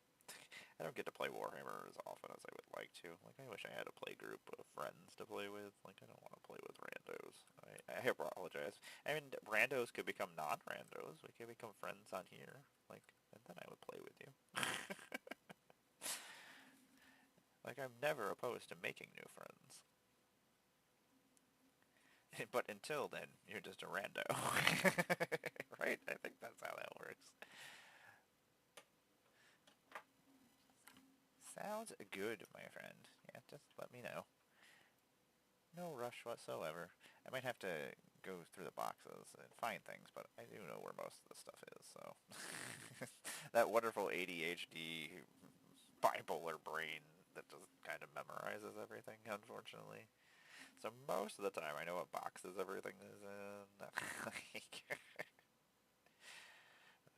I don't get to play Warhammer as often as I would like to. Like, I wish I had a play group of friends to play with. Like, I don't want to play with randos. I apologize. I mean, randos could become non-randos. We could become friends on here. Like, and then I would play with you. Like, I'm never opposed to making new friends. But until then, you're just a rando. Right? I think that's how that works. Sounds good, my friend. Yeah, just let me know. No rush whatsoever. I might have to go through the boxes and find things, but I do know where most of the stuff is, so... That wonderful ADHD bipolar brain that just kind of memorizes everything, unfortunately. So most of the time I know what boxes everything is in.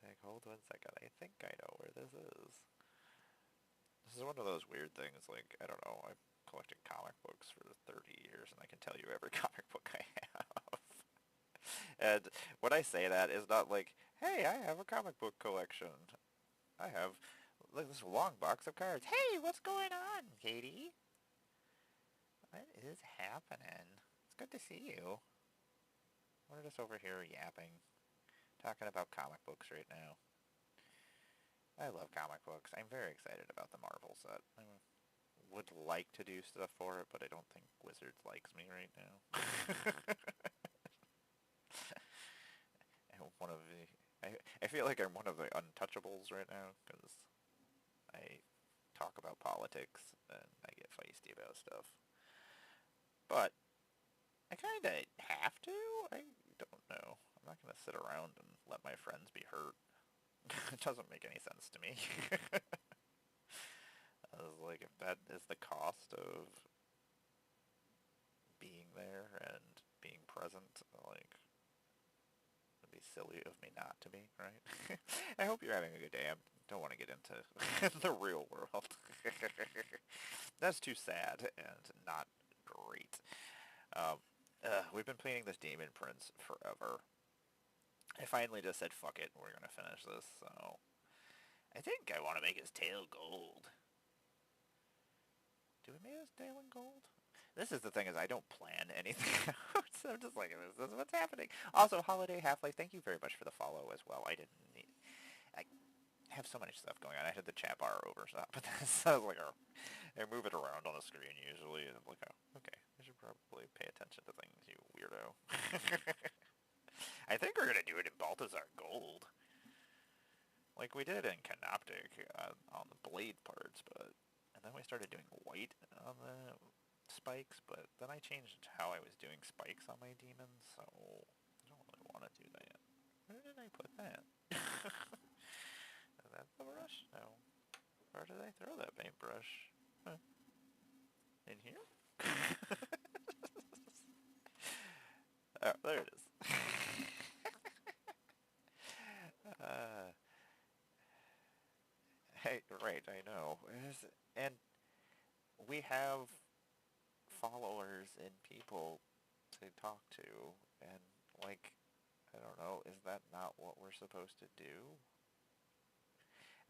Like, hold 1 second, I think I know where this is. This is one of those weird things, like, I don't know, I've collected comic books for 30 years, and I can tell you every comic book I have. And when I say that, it's not like, hey, I have a comic book collection. I have, like, this long box of cards. Hey, what's going on, Katie? What is happening? It's good to see you. We're just over here yapping, talking about comic books right now. I love comic books. I'm very excited about the Marvel set. I would like to do stuff for it, but I don't think Wizards likes me right now. I feel like I'm one of the untouchables right now, because I talk about politics, and I get feisty about stuff. But I kind of have to? I don't know. I'm not going to sit around and let my friends be hurt. It doesn't make any sense to me. I was like, if that is the cost of being there and being present, like, it'd be silly of me not to be, right? I hope you're having a good day. I don't want to get into the real world. That's too sad and not great. We've been painting this Demon Prince forever. I finally just said, fuck it, we're going to finish this, so... I think I want to make his tail gold. Do we make his tail in gold? This is the thing, is I don't plan anything out, so I'm just like, this is what's happening. Also, Holiday Half-Life, thank you very much for the follow as well. I have so much stuff going on. I had the chat bar overstop, but this, I was like, oh, I move it around on the screen usually, and I'm like, oh, okay, I should probably pay attention to things, you weirdo. I think we're going to do it in Balthazar Gold. Like we did in Canoptic on the blade parts, but... And then we started doing white on the spikes, but then I changed how I was doing spikes on my demons, so I don't really want to do that. Where did I put that? Is that the brush? No. Where did I throw that paintbrush? Huh. In here? Oh, there it is. Hey, right, I know. And we have followers and people to talk to, and, like, I don't know, is that not what we're supposed to do?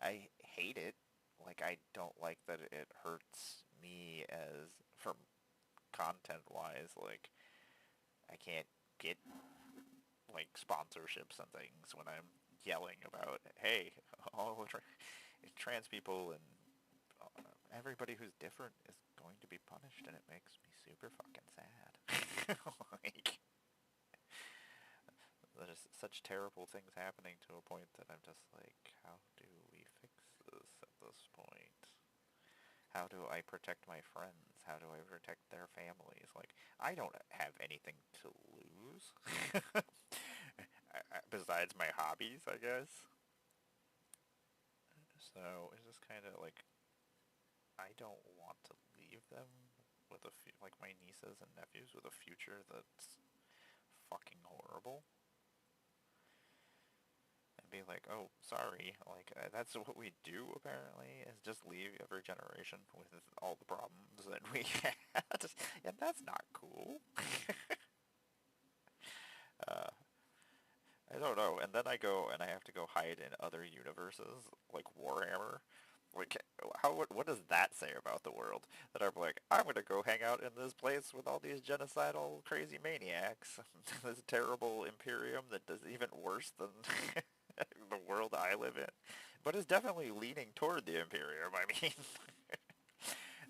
I hate it. Like, I don't like that it hurts me as, from content-wise, like, I can't get, like, sponsorships and things when I'm yelling about, hey, all trans people and everybody who's different is going to be punished, and it makes me super fucking sad. Like, there's such terrible things happening to a point that I'm just like, how do we fix this at this point? how do I protect my friends? How do I protect their families? Like, I don't have anything to lose. Besides my hobbies, I guess. So it's just kind of like, I don't want to leave them with like my nieces and nephews with a future that's fucking horrible. And be like, oh, sorry, like, that's what we do, apparently, is just leave every generation with all the problems that we had. And that's not cool. uh, I don't know. And then I go and I have to go hide in other universes, like Warhammer. Like, what does that say about the world? That I'm like, I'm gonna go hang out in this place with all these genocidal crazy maniacs. This terrible Imperium that does even worse than the world I live in. But is definitely leaning toward the Imperium, I mean.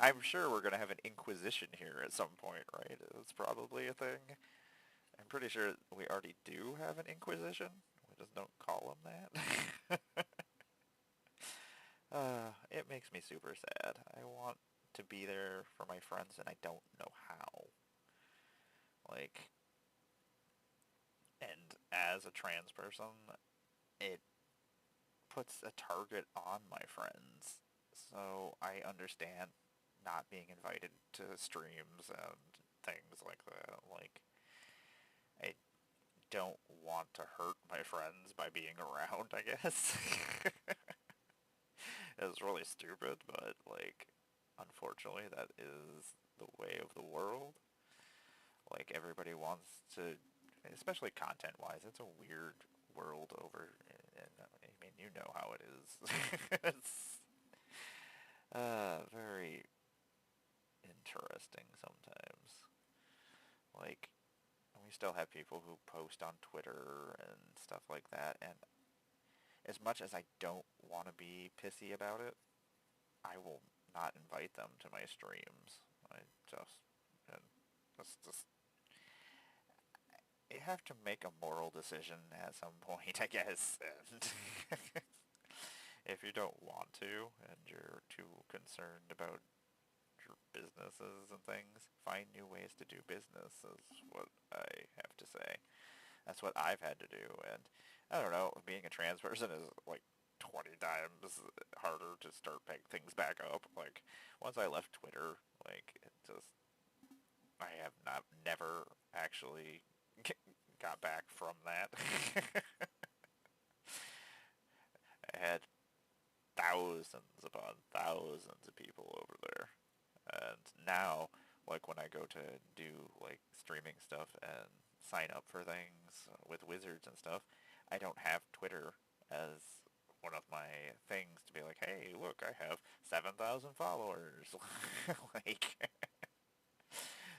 I'm sure we're gonna have an Inquisition here at some point, right? It's probably a thing. I'm pretty sure we already do have an Inquisition. We just don't call them that. It makes me super sad. I want to be there for my friends and I don't know how. Like, and as a trans person, it puts a target on my friends. So I understand not being invited to streams and things like that. Like, I don't want to hurt my friends by being around, I guess. It's really stupid, but, like, unfortunately, that is the way of the world. Like, everybody wants to, especially content-wise, it's a weird world over, and I mean, you know how it is. It's very interesting sometimes. Like, we still have people who post on Twitter and stuff like that, and as much as I don't want to be pissy about it, I will not invite them to my streams. I just, and that's just, you have to make a moral decision at some point, I guess. And if you don't want to, and you're too concerned about your businesses and things, find new ways to do business is what I have to say. That's what I've had to do, and I don't know, being a trans person is like 20 times harder to start things back up. Like, once I left Twitter, like, it just, I have never actually got back from that. I had thousands upon thousands of people over there. And now, like, when I go to do, like, streaming stuff and sign up for things with wizards and stuff, I don't have Twitter as one of my things to be like, hey, look, I have 7,000 followers. Like,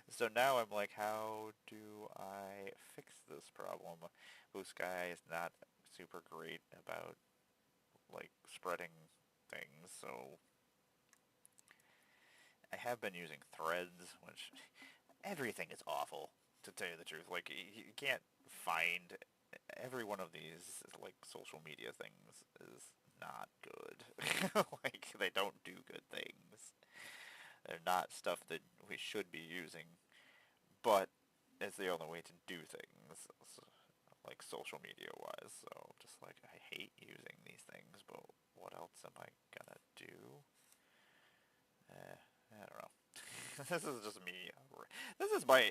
so now I'm like, how do I fix this problem? Blue Sky is not super great about, like, spreading things, so I have been using Threads, which everything is awful, to tell you the truth. Like, you can't find every one of these, like, social media things is not good. Like, they don't do good things. They're not stuff that we should be using, but it's the only way to do things, so, like, social media-wise. So, just like, I hate using these things, but what else am I gonna do? I don't know. This is just me. This is my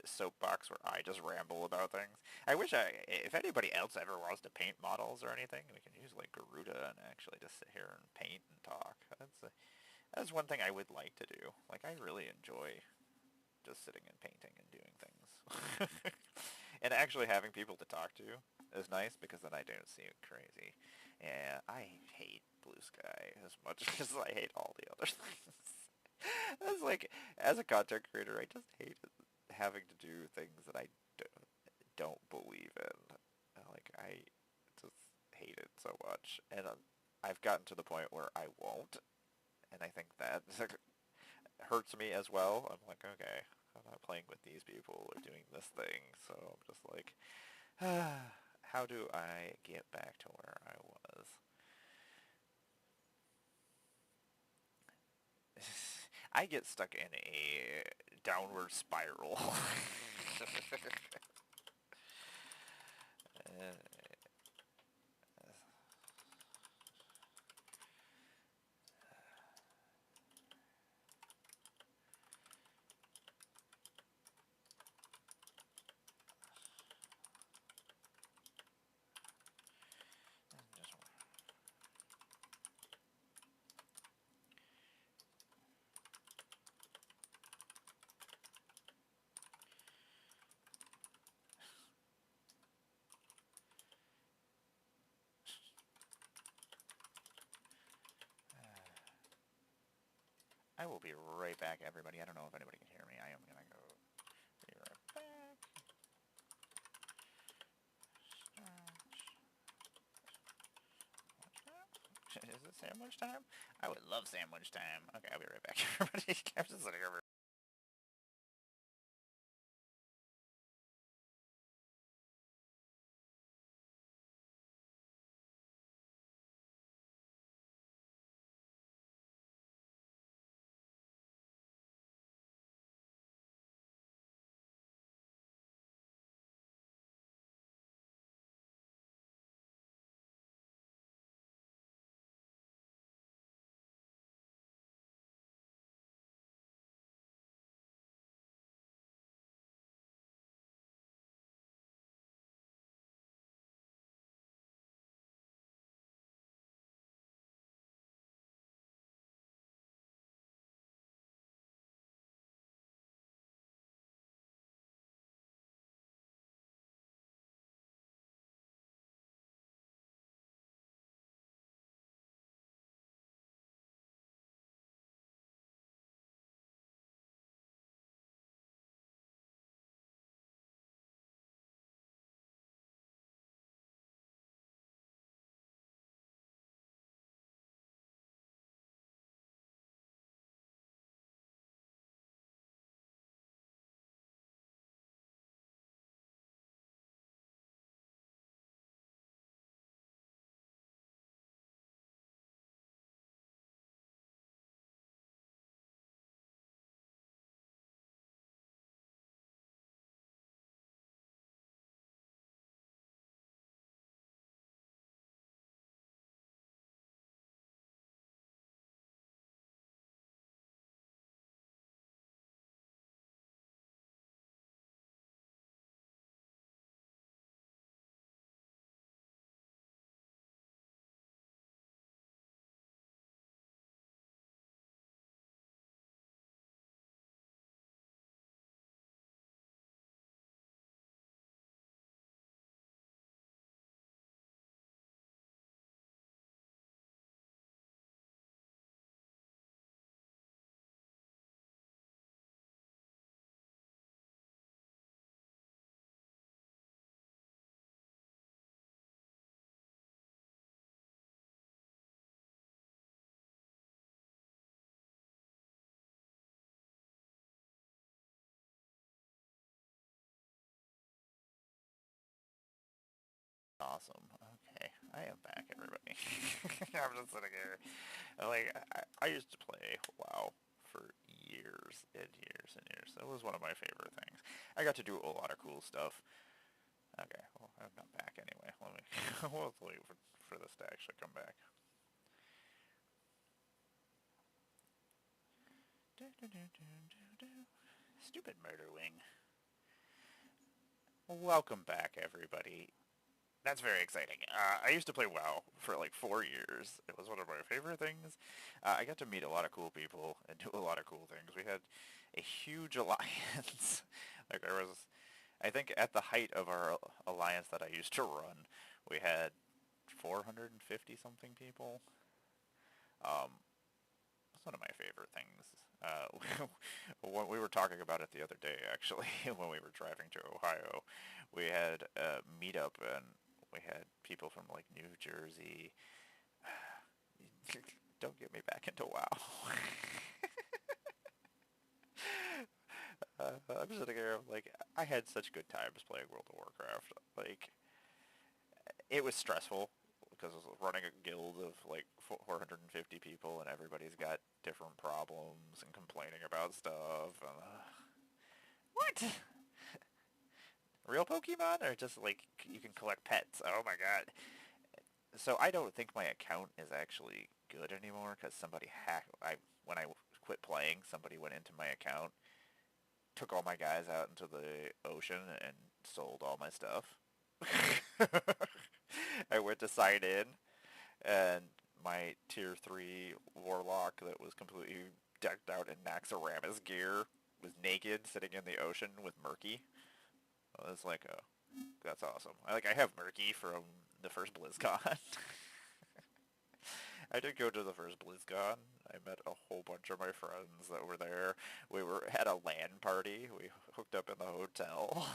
soapbox where I just ramble about things. I wish if anybody else ever wants to paint models or anything, we can use, like, Garuda and actually just sit here and paint and talk. That's one thing I would like to do. Like, I really enjoy just sitting and painting and doing things. And actually having people to talk to is nice because then I don't seem crazy. Yeah, I hate Blue Sky as much as I hate all the other things. It's like, as a content creator, I just hate having to do things that I don't believe in. Like, I just hate it so much. And I've gotten to the point where I won't. And I think that hurts me as well. I'm like, okay, I'm not playing with these people or doing this thing. So I'm just like, how do I get back to where I was? I get stuck in a downward spiral. uh, just, I will be right back, everybody. I don't know if anybody can hear me. I am gonna go be right back. Is it sandwich time? I would love sandwich time. Okay, I'll be right back, everybody. I'm just sitting over. Awesome. Okay, I am back, everybody. I'm just sitting here. Like, I used to play WoW for years and years and years. It was one of my favorite things. I got to do a lot of cool stuff. Okay, well, I'm not back anyway. Let me. We'll wait for this to actually come back. Stupid murder wing. Welcome back, everybody. That's very exciting. I used to play WoW for like 4 years. It was one of my favorite things. I got to meet a lot of cool people and do a lot of cool things. We had a huge alliance. Like there was, I think at the height of our alliance that I used to run, we had 450 something people. It's one of my favorite things. When we were talking about it the other day, actually, when we were driving to Ohio, we had a meetup and we had people from like New Jersey. Don't get me back into WoW. I'm sitting here like I had such good times playing World of Warcraft. Like it was stressful because running a guild of like 450 people and everybody's got different problems and complaining about stuff. What? Real Pokemon or just like you can collect pets? Oh my god. So I don't think my account is actually good anymore because somebody hacked. When I quit playing, somebody went into my account, took all my guys out into the ocean, and sold all my stuff. I went to sign in, and my tier 3 warlock that was completely decked out in Naxxramas gear was naked, sitting in the ocean with Murky. I was like, oh, that's awesome. I have Murky from the first BlizzCon. I did go to the first BlizzCon. I met a whole bunch of my friends that were there. We had a LAN party. We hooked up in the hotel.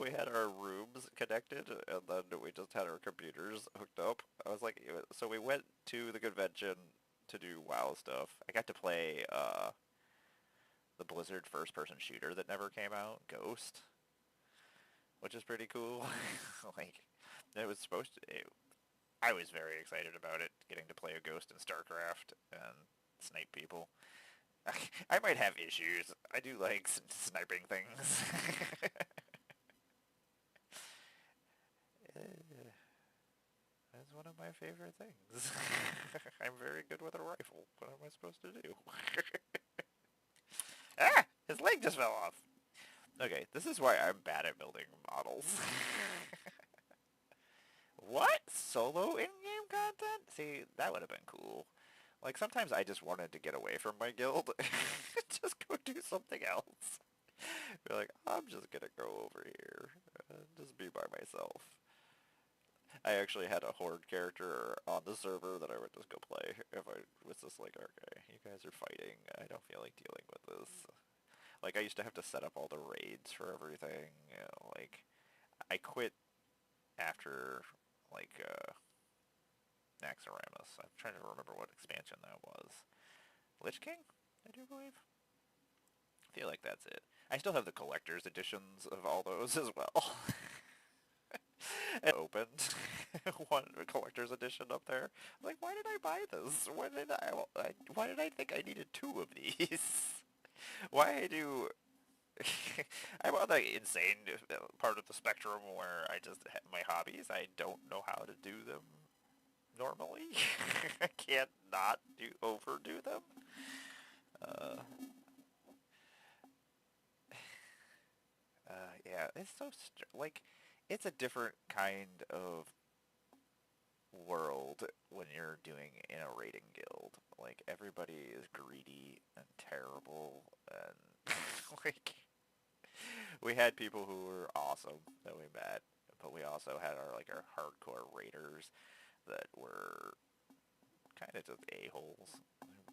We had our rooms connected, and then we just had our computers hooked up. I was like, so we went to the convention to do WoW stuff. I got to play the Blizzard first-person shooter that never came out, Ghost, which is pretty cool. Like, it was supposed to... I was very excited about it, getting to play a Ghost in StarCraft and snipe people. I might have issues. I do like sniping things. That's one of my favorite things. I'm very good with a rifle. What am I supposed to do? Ah! His leg just fell off! Okay, this is why I'm bad at building models. What? Solo in-game content? See, that would have been cool. Like, sometimes I just wanted to get away from my guild. Just go do something else. Be like, I'm just gonna go over here and just be by myself. I actually had a horde character on the server that I would just go play if I was just like, okay, you guys are fighting. I don't feel like dealing with this. Like, I used to have to set up all the raids for everything. You know, like, I quit after, like, Naxxramas. I'm trying to remember what expansion that was. Lich King, I do believe. I feel like that's it. I still have the collector's editions of all those as well. And opened one collector's edition up there. I'm like, why did I buy this? Why did I think I needed 2 of these? Why do... I'm on the insane part of the spectrum where I just have my hobbies. I don't know how to do them normally. I can't not overdo them. Yeah, it's so like it's a different kind of world when you're doing in a raiding guild. Like, everybody is greedy and terrible, and like, we had people who were awesome that we met, but we also had our hardcore raiders that were kind of just a-holes.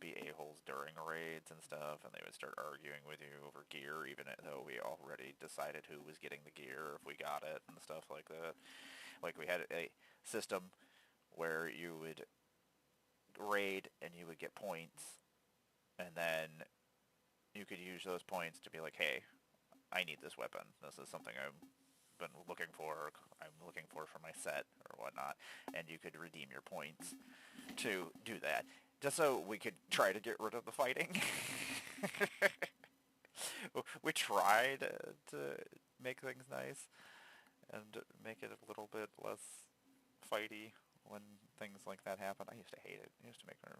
Be a-holes during raids and stuff, and they would start arguing with you over gear, even though we already decided who was getting the gear, if we got it, and stuff like that. Like, we had a system where you would raid and you would get points, and then you could use those points to be like, hey, I need this weapon. This is something I've been looking for. I'm looking for my set or whatnot, and you could redeem your points to do that, just so we could try to get rid of the fighting. We tried to make things nice and make it a little bit less fighty when things like that happen. I used to hate it. It used to make me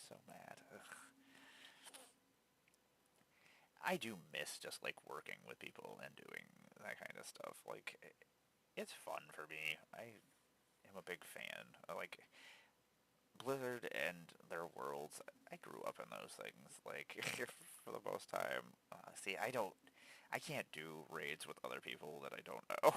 so mad. Ugh. I do miss just, like, working with people and doing that kind of stuff. Like, it's fun for me. I am a big fan. Like, Blizzard and their worlds, I grew up in those things, like, for the most time. See, I can't do raids with other people that I don't know.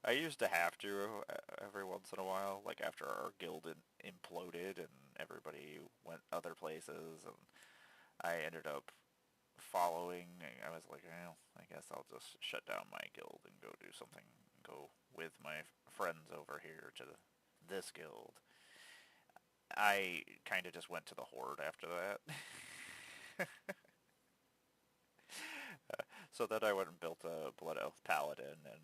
I used to have to every once in a while, like after our guild imploded and everybody went other places, and I ended up following. I was like, well, I guess I'll just shut down my guild and go do something, go with my friends over here to this guild. I kind of just went to the Horde after that. So then I went and built a Blood Elf Paladin, and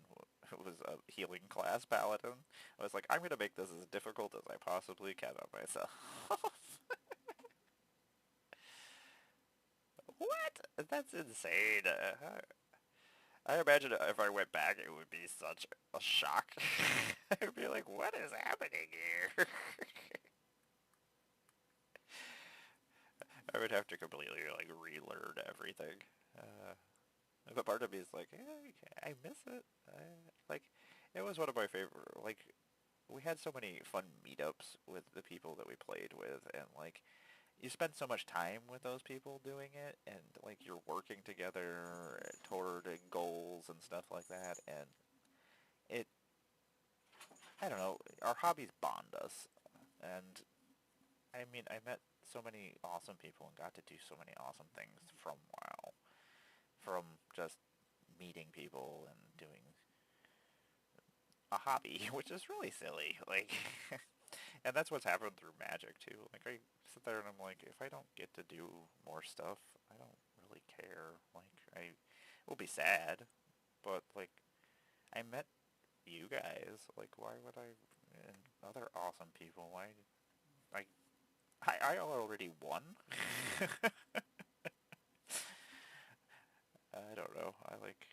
it was a healing class Paladin. I was like, I'm going to make this as difficult as I possibly can on myself. What? That's insane. I imagine if I went back, it would be such a shock. I'd be like, what is happening here? I would have to completely, like, relearn everything. Uh, but part of me is like, I miss it. Like, it was one of my favorite, like, we had so many fun meetups with the people that we played with, and, like, you spend so much time with those people doing it, and, like, you're working together toward goals and stuff like that, and it, I don't know, our hobbies bond us, and, I mean, I met so many awesome people and got to do so many awesome things from WoW, from just meeting people and doing a hobby, which is really silly, like, and that's what's happened through Magic, too. Like, I sit there and I'm like, if I don't get to do more stuff, I don't really care. Like, I will be sad, but, like, I met you guys. Like, why would I, and other awesome people, why, I, I already won. I don't know. I, like,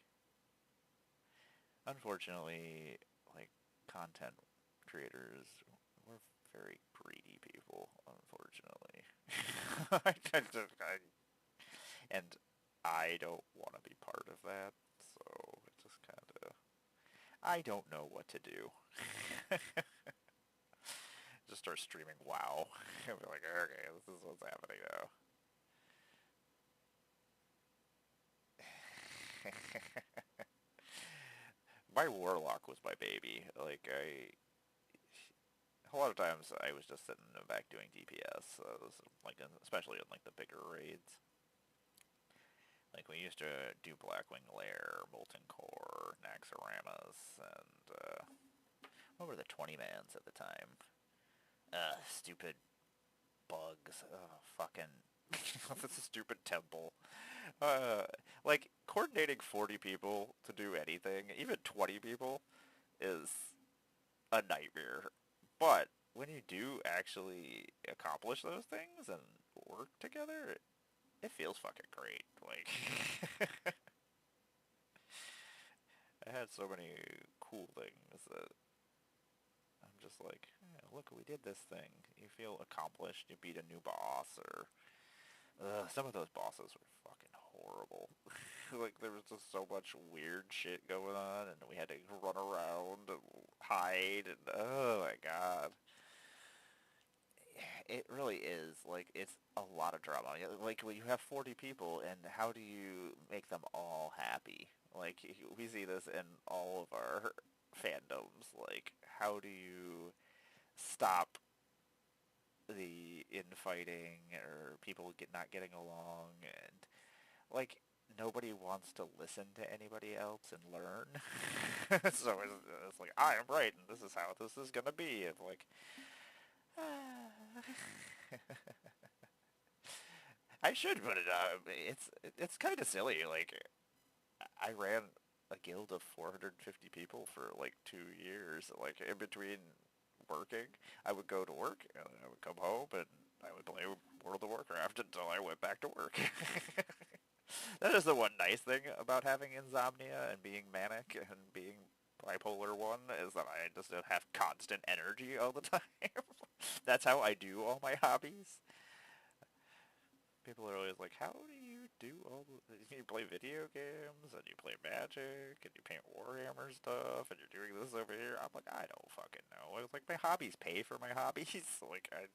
unfortunately, like, content creators, we're very greedy people, unfortunately. And I don't want to be part of that, so it just kind of, I don't know what to do. Just start streaming WoW. And be like, okay, this is what's happening now. My Warlock was my baby. Like, a lot of times I was just sitting in the back doing DPS, so it was, like, especially in, like, the bigger raids. Like, we used to do Blackwing Lair, Molten Core, Naxxramas, and, what were the 20-mans at the time? Stupid bugs. Fucking... This stupid temple. Uh, like, coordinating 40 people to do anything, even 20 people, is a nightmare. But when you do actually accomplish those things and work together, it feels fucking great. Like, I had so many cool things that I'm just like, look, we did this thing. You feel accomplished. You beat a new boss, or some of those bosses were fucking horrible. Like, there was just so much weird shit going on, and we had to run around and hide, and oh my god. It really is, like, it's a lot of drama. Like, when you have 40 people, and how do you make them all happy? Like, we see this in all of our fandoms. Like, how do you stop the infighting, or people not getting along, and, like, nobody wants to listen to anybody else and learn. So it's like, I am right, and this is how this is gonna be, and, like, I should put it up. It's kind of silly. Like, I ran a guild of 450 people for like 2 years. Like, in between working, I would go to work and I would come home and I would play World of Warcraft until I went back to work. That is the one nice thing about having insomnia and being manic and being bipolar one, is that I just have constant energy all the time. That's how I do all my hobbies. People are always like, how do you do all the... You play video games, and you play Magic, and you paint Warhammer stuff, and you're doing this over here. I'm like, I don't fucking know. It's like, my hobbies pay for my hobbies. Like, I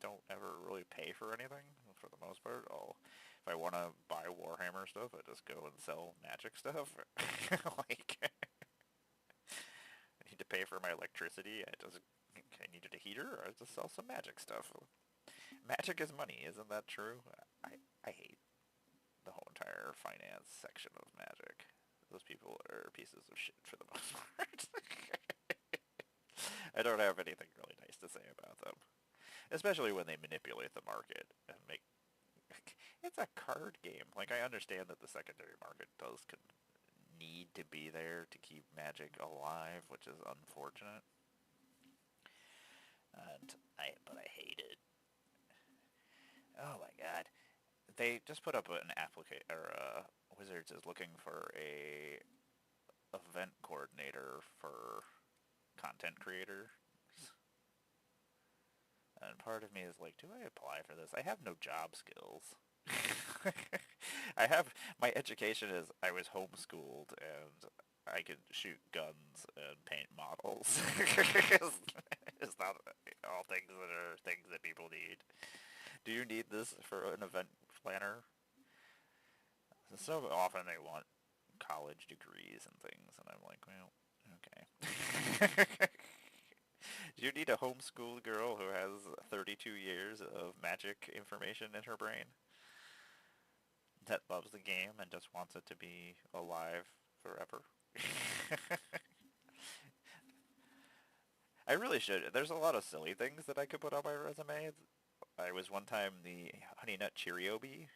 don't ever really pay for anything, for the most part. If I want to buy Warhammer stuff, I just go and sell Magic stuff. Like, I need to pay for my electricity. I needed a heater, I just sell some Magic stuff. Magic is money, isn't that true? I hate the whole entire finance section of Magic. Those people are pieces of shit for the most part. I don't have anything really nice to say about them. Especially when they manipulate the market and make... it's a card game. Like, I understand that the secondary market does need to be there to keep Magic alive, which is unfortunate. But I hate it. Oh my god. They just put up an application, or Wizards is looking for a event coordinator for content creators. And part of me is like, do I apply for this? I have no job skills. My education is, I was homeschooled and I can shoot guns and paint models. It's not all things that are things that people need. Do you need this for an event planner? So often they want college degrees and things, and I'm like, well, okay. Do you need a homeschool girl who has 32 years of Magic information in her brain that loves the game and just wants it to be alive forever? I really should. There's a lot of silly things that I could put on my resume. I was one time the Honey Nut Cheerio Bee.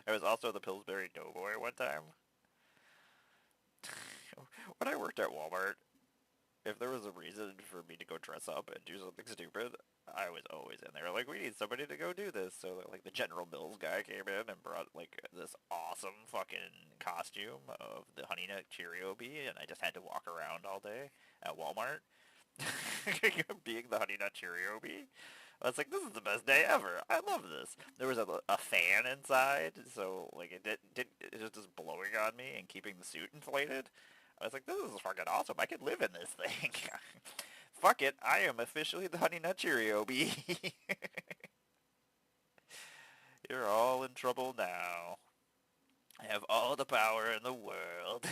I was also the Pillsbury Doughboy one time. When I worked at Walmart, if there was a reason for me to go dress up and do something stupid, I was always in there. Like, we need somebody to go do this. So, like, the General Mills guy came in and brought, like, this awesome fucking costume of the Honey Nut Cheerio Bee, and I just had to walk around all day at Walmart being the Honey Nut Cheerio Bee. I was like, this is the best day ever. I love this. There was a fan inside, so, like, it was just blowing on me and keeping the suit inflated. I was like, this is fucking awesome. I could live in this thing. Fuck it. I am officially the Honey Nut Cheerio Bee. You're all in trouble now. I have all the power in the world.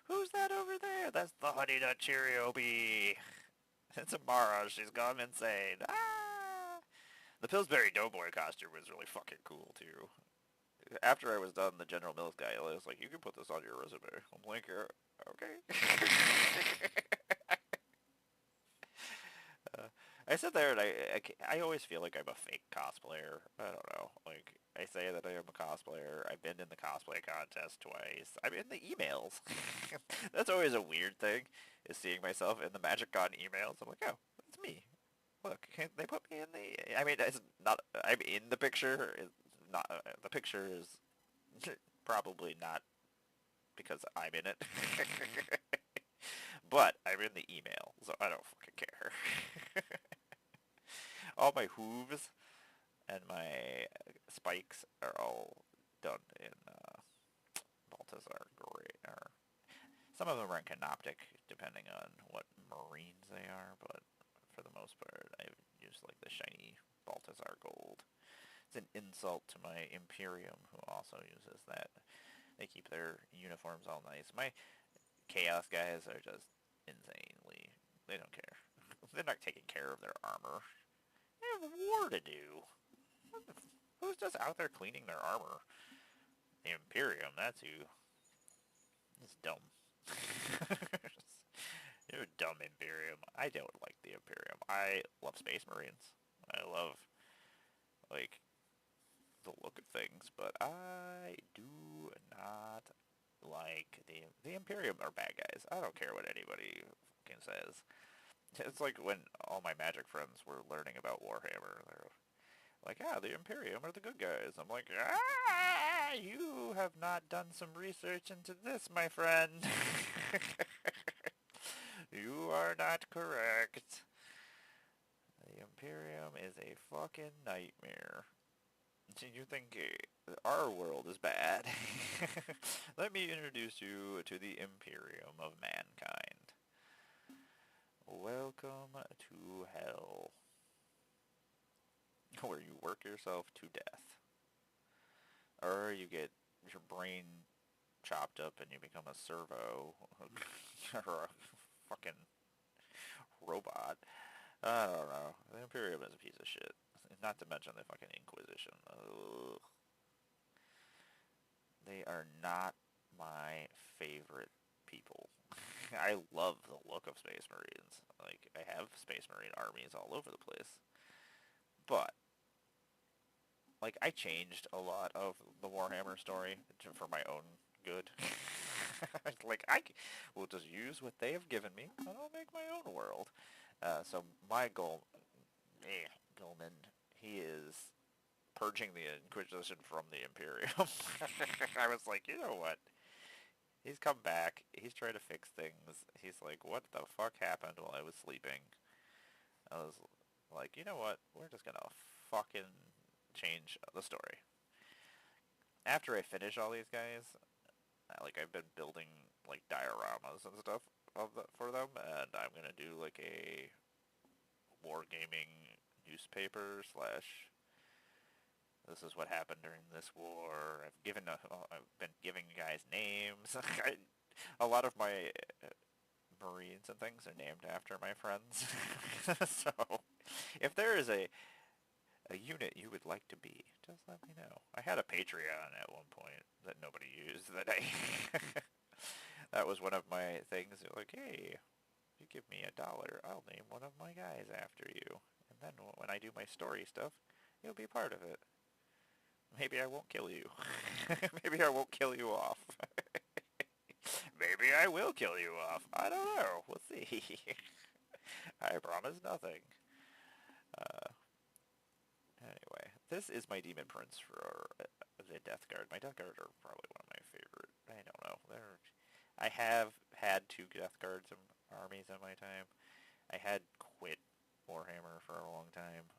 Who's that over there? That's the Honey Nut Cheerio Bee. It's Amara. She's gone insane. Ah! The Pillsbury Doughboy costume was really fucking cool, too. After I was done, the General Mills guy was like, you can put this on your resume. I'm like, okay. I sit there and I always feel like I'm a fake cosplayer. I don't know. Like, I say that I am a cosplayer. I've been in the cosplay contest twice. I'm in the emails. That's always a weird thing, is seeing myself in the MagicCon emails. I'm like, oh, that's me. Look, they put me in the... I mean, it's not... I'm in the picture. It's not... the picture is probably not because I'm in it. But I'm in the email, so I don't fucking care. All my hooves and my spikes are all done in Baltazar Gray. Or some of them are in Canoptic, depending on what marines they are, but for the most part, I've used like the shiny Baltazar Gold. It's an insult to my Imperium, who also uses that. They keep their uniforms all nice. My Chaos guys are just insanely... They don't care. They're not taking care of their armor. They have war to do. Who's just out there cleaning their armor? The Imperium, that's who. It's dumb. You're a dumb Imperium. I don't like the Imperium. I love Space Marines. I love, like, the look of things, but I do not like the Imperium are bad guys. I don't care what anybody fucking says. It's like when all my Magic friends were learning about Warhammer. They're like, ah, the Imperium are the good guys. I'm like, ah, you have not done some research into this, my friend. You are not correct. The Imperium is a fucking nightmare. You think our world is bad? Let me introduce you to the Imperium of mankind. Welcome to hell, where you work yourself to death. Or you get your brain chopped up and you become a servo, or a fucking robot. I don't know. The Imperium is a piece of shit. Not to mention the fucking Inquisition. Ugh. They are not my favorite people. I love the look of Space Marines. Like, I have Space Marine armies all over the place. But like, I changed a lot of the Warhammer story for my own good. Like, I will just use what they have given me, and I'll make my own world. So my goal, Gilman, he is purging the Inquisition from the Imperium. I was like, you know what? He's come back. He's trying to fix things. He's like, what the fuck happened while I was sleeping? I was like, you know what? We're just gonna fucking change the story. After I finish all these guys, like, I've been building like dioramas and stuff for them, and I'm gonna do like a wargaming newspaper slash. This is what happened during this war. I've been giving guys names. A lot of my Marines and things are named after my friends. So, if there is a unit you would like to be, just let me know. I had a Patreon at one point that nobody used. That was one of my things. Like, hey, if you give me $1, I'll name one of my guys after you. And then when I do my story stuff, you'll be part of it. Maybe I won't kill you. Maybe I won't kill you off. Maybe I will kill you off. I don't know. We'll see. I promise nothing. Anyway, this is my Demon Prince for the Death Guard. My Death Guard are probably one of my favorite. I don't know. I have had 2 Death Guards in armies in my time. I had quit Warhammer for a long time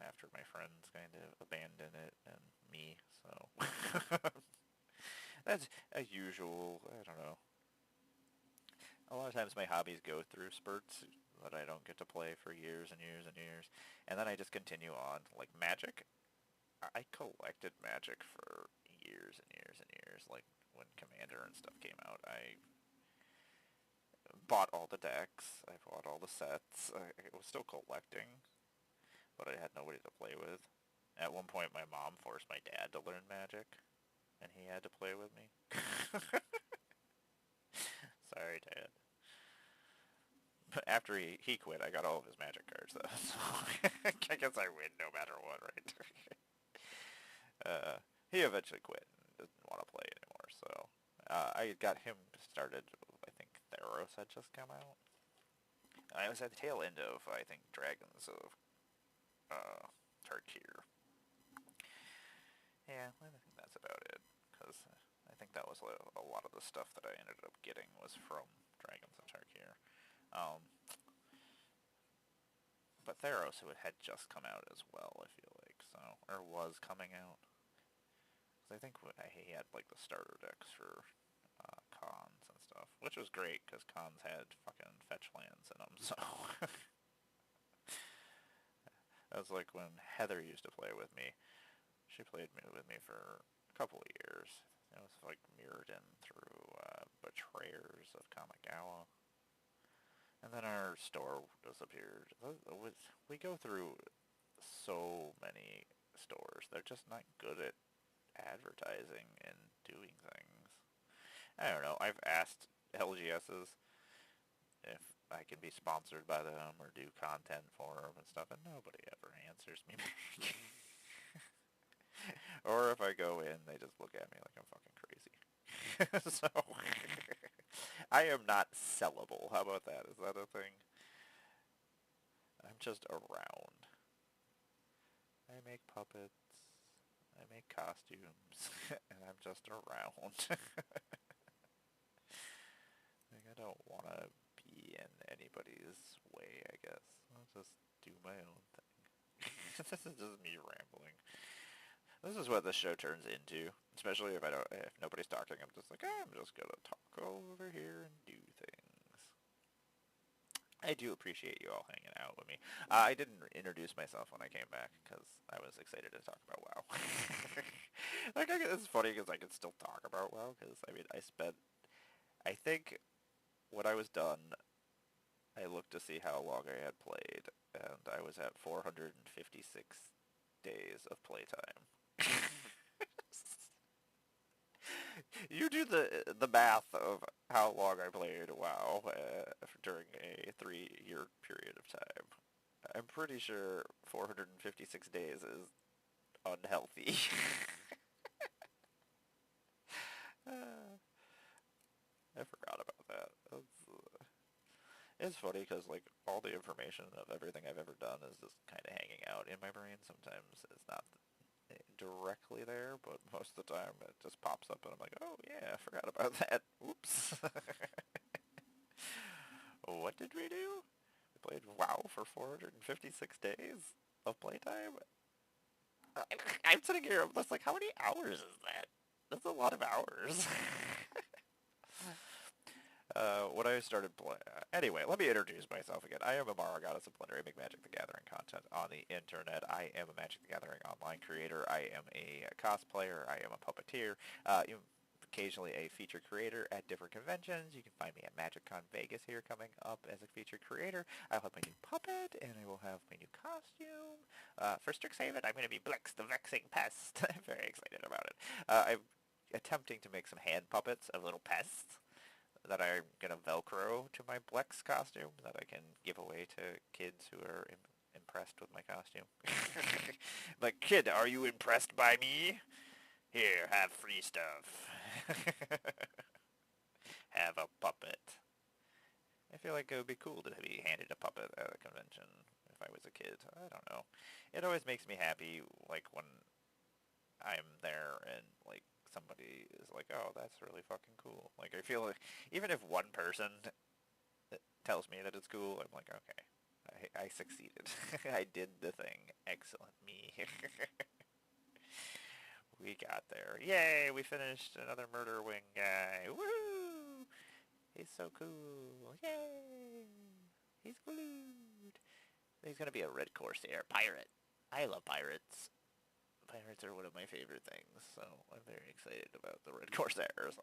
after my friends kind of abandoned it and me, so that's a usual, I don't know. A lot of times my hobbies go through spurts that I don't get to play for years and years and years, and then I just continue on. Like Magic, I collected Magic for years and years and years. Like when Commander and stuff came out, I bought all the decks, I bought all the sets. I was still collecting, but I had nobody to play with. At one point, my mom forced my dad to learn Magic, and he had to play with me. Sorry, Dad. But after he quit, I got all of his Magic cards, though, so I guess I win no matter what, right? He eventually quit and didn't want to play anymore, so I got him started. I think Theros had just come out. I was at the tail end of, I think, Dragons of Tarkir. Yeah, I think that's about it, because I think that was a lot of the stuff that I ended up getting was from Dragons of Tarkir. Um, but Theros had just come out as well, I feel like, so, or was coming out. Because I think he had, like, the starter decks for Khans and stuff, which was great, because Khans had fucking fetch lands in them, so... That was like when Heather used to play with me. She played with me for a couple of years. It was like mirrored in through Betrayers of Kamigawa. And then our store disappeared. We go through so many stores. They're just not good at advertising and doing things. I don't know. I've asked LGS's if I can be sponsored by them or do content for them and stuff, and nobody ever answers me back. Or if I go in, they just look at me like I'm fucking crazy. So, I am not sellable. How about that? Is that a thing? I'm just around. I make puppets. I make costumes. And I'm just around. Like, I don't want to be in anybody's way, I guess. I'll just do my own thing. This is just me rambling. This is what this show turns into. Especially if nobody's talking, I'm just like, I'm just gonna talk over here and do things. I do appreciate you all hanging out with me. I didn't introduce myself when I came back because I was excited to talk about WoW. Like, it's funny because I can still talk about WoW because, I mean, I think when I was done, I looked to see how long I had played, and I was at 456 days of playtime. You do the math of how long I played WoW during a 3-year period of time. I'm pretty sure 456 days is unhealthy. I forgot about that. It's funny because like all the information of everything I've ever done is just kind of hanging out in my brain. Sometimes it's not directly there, but most of the time it just pops up and I'm like, oh yeah, I forgot about that. Oops. What did we do? We played WoW for 456 days of playtime? I'm sitting here, I'm just like, how many hours is that? That's a lot of hours. When I started playing... Anyway, let me introduce myself again. I am Amara, Goddess of Plunder. I make Magic the Gathering content on the internet. I am a Magic the Gathering online creator. I am a cosplayer. I am a puppeteer. Occasionally a featured creator at different conventions. You can find me at MagicCon Vegas here coming up as a featured creator. I'll have my new puppet, and I will have my new costume. For Strixhaven, I'm going to be Blex the Vexing Pest. I'm very excited about it. I'm attempting to make some hand puppets of little pests that I'm going to Velcro to my Blex costume that I can give away to kids who are impressed with my costume. Like, kid, are you impressed by me? Here, have free stuff. Have a puppet. I feel like it would be cool to be handed a puppet at a convention if I was a kid. I don't know. It always makes me happy, like, when I'm there and, like, somebody is like, oh, that's really fucking cool. Like, I feel like, even if one person tells me that it's cool, I'm like, okay, I succeeded. I did the thing. Excellent, me. We got there. Yay, we finished another Murder Wing guy. Woo! He's so cool. Yay! He's glued. He's gonna be a Red Corsair pirate. I love pirates. Pirates are one of my favorite things, so I'm very excited about the Red Corsairs.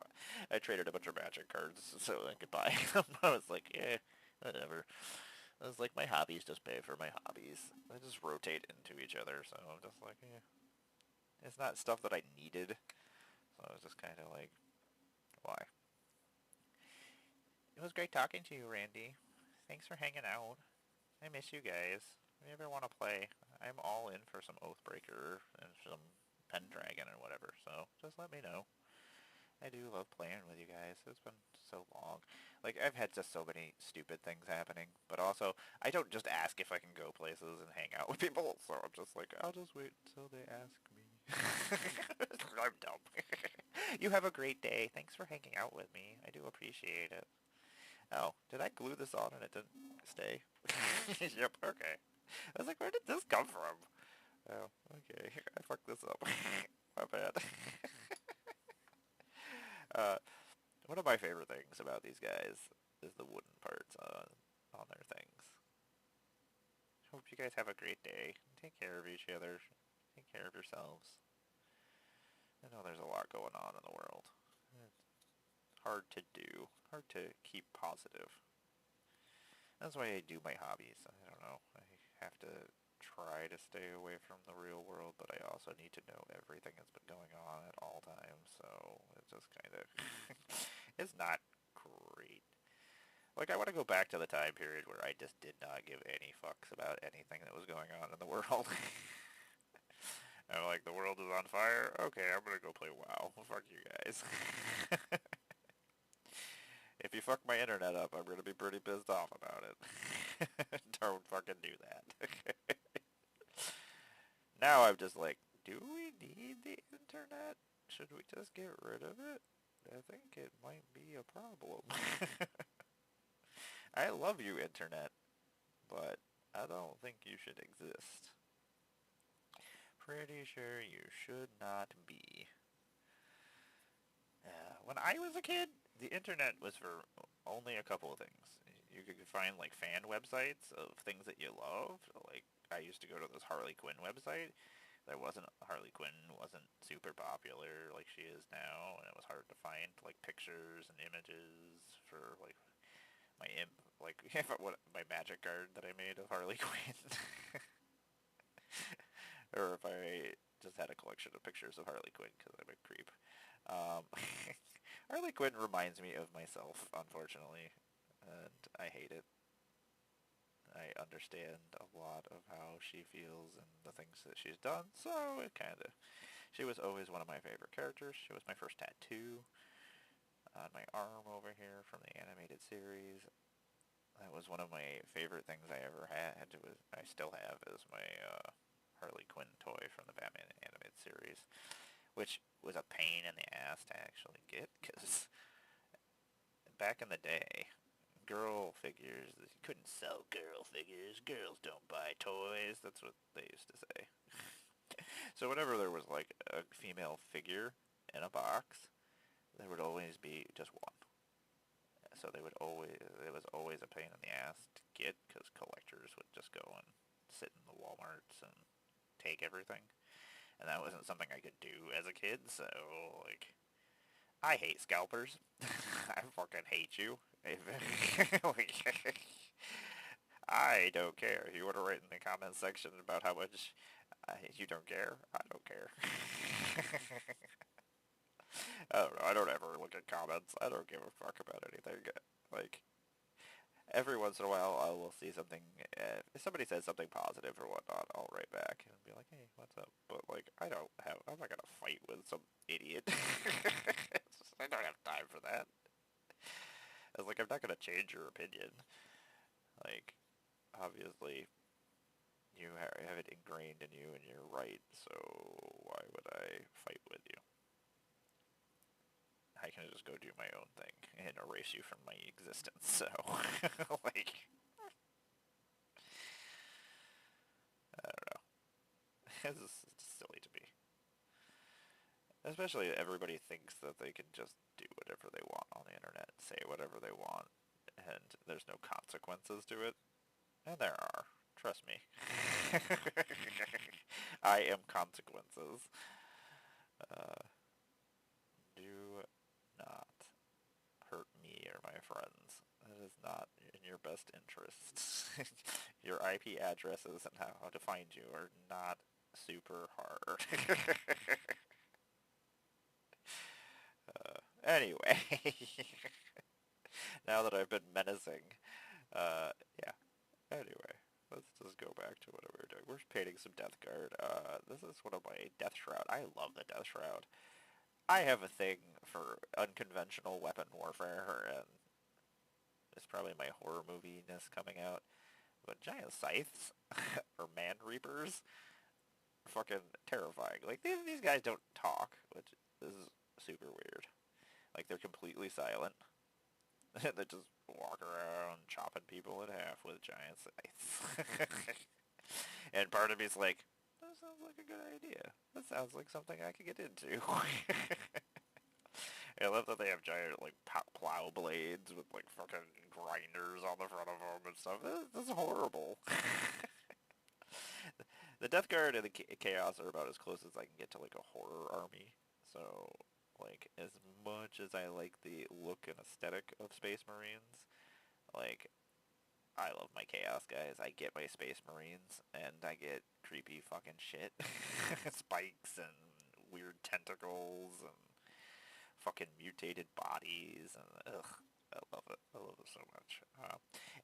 I traded a bunch of Magic cards so I could buy them. I was like, yeah, whatever. I was like, my hobbies just pay for my hobbies. They just rotate into each other, so I'm just like, yeah. It's not stuff that I needed, so I was just kind of like, why? It was great talking to you, Randy. Thanks for hanging out. I miss you guys. If you ever want to play, I'm all in for some Oathbreaker and some Pendragon and whatever, so just let me know. I do love playing with you guys. It's been so long. Like, I've had just so many stupid things happening, but also, I don't just ask if I can go places and hang out with people, so I'm just like, I'll just wait until they ask me. I'm dumb. You have a great day. Thanks for hanging out with me. I do appreciate it. Oh, did I glue this on and it didn't stay? Yep, okay. I was like, where did this come from? Oh, okay. I fucked this up. My bad. uh, One of my favorite things about these guys is the wooden parts on their things. Hope you guys have a great day. Take care of each other. Take care of yourselves. I know there's a lot going on in the world. It's hard to do. Hard to keep positive. That's why I do my hobbies. I don't know. I have to try to stay away from the real world, but I also need to know everything that's been going on at all times, so it's just kind of... it's not great. Like, I want to go back to the time period where I just did not give any fucks about anything that was going on in the world. I'm like, the world is on fire? Okay, I'm gonna go play WoW. Fuck you guys. If you fuck my internet up, I'm gonna be pretty pissed off about it. Don't fucking do that. Now I'm just like, do we need the internet? Should we just get rid of it? I think it might be a problem. I love you, internet, but I don't think you should exist. Pretty sure you should not be. When I was a kid, the internet was for only a couple of things. You could find, like, fan websites of things that you loved. Like, I used to go to this Harley Quinn website. Harley Quinn wasn't super popular like she is now, and it was hard to find, like, pictures and images for, like, my magic card that I made of Harley Quinn. Or if I just had a collection of pictures of Harley Quinn because I'm a creep. Um, Harley Quinn reminds me of myself, unfortunately, and I hate it. I understand a lot of how she feels and the things that she's done, so it kind of... She was always one of my favorite characters. She was my first tattoo on my arm over here from the animated series. That was one of my favorite things I ever had. I still have, is my Harley Quinn toy from the Batman animated series, which was a pain in the ass to actually get, because back in the day, girl figures, you couldn't sell girl figures. Girls don't buy toys. That's what they used to say. So whenever there was like a female figure in a box, there would always be just one. So it was always a pain in the ass to get, because collectors would just go and sit in the Walmarts and take everything. And that wasn't something I could do as a kid, so, like, I hate scalpers. I fucking hate you. I don't care. If you want to write in the comments section about how much you don't care, I don't care. I don't know. I don't ever look at comments. I don't give a fuck about anything. Like, every once in a while, I will see something. If somebody says something positive or whatnot, I'll write back and be like, "Hey, what's up?" But like, I'm not gonna fight with some idiot. I don't have time for that. It's like, I'm not gonna change your opinion. Like, obviously, you have it ingrained in you, and you're right. So why would I fight with you? I can just go do my own thing and erase you from my existence. So, like, I don't know. It's silly to me. Especially everybody thinks that they can just do whatever they want on the internet, say whatever they want, and there's no consequences to it. And there are. Trust me. I am consequences. Uh, do not hurt me or my friends. That is not in your best interests. Your IP addresses and how to find you are not super hard. Anyway, now that I've been menacing, yeah. Anyway, let's just go back to what we were doing. We're painting some Death Guard. This is one of my Death Shroud. I love the Death Shroud. I have a thing for unconventional weapon warfare, and it's probably my horror movie-ness coming out. But giant scythes, or man reapers, are fucking terrifying. Like, these guys don't talk, which is super weird. Like, they're completely silent. They just walk around chopping people in half with giant scythes. And part of me's like, that sounds like a good idea. That sounds like something I could get into. I love that they have giant, like, plow blades with, like, fucking grinders on the front of them and stuff. This is horrible. The Death Guard and the Chaos are about as close as I can get to, like, a horror army. So, like, as much as I like the look and aesthetic of Space Marines, like, I love my Chaos guys. I get my Space Marines, and I get creepy fucking shit. Spikes and weird tentacles and fucking mutated bodies, and ugh, I love it. I love it so much.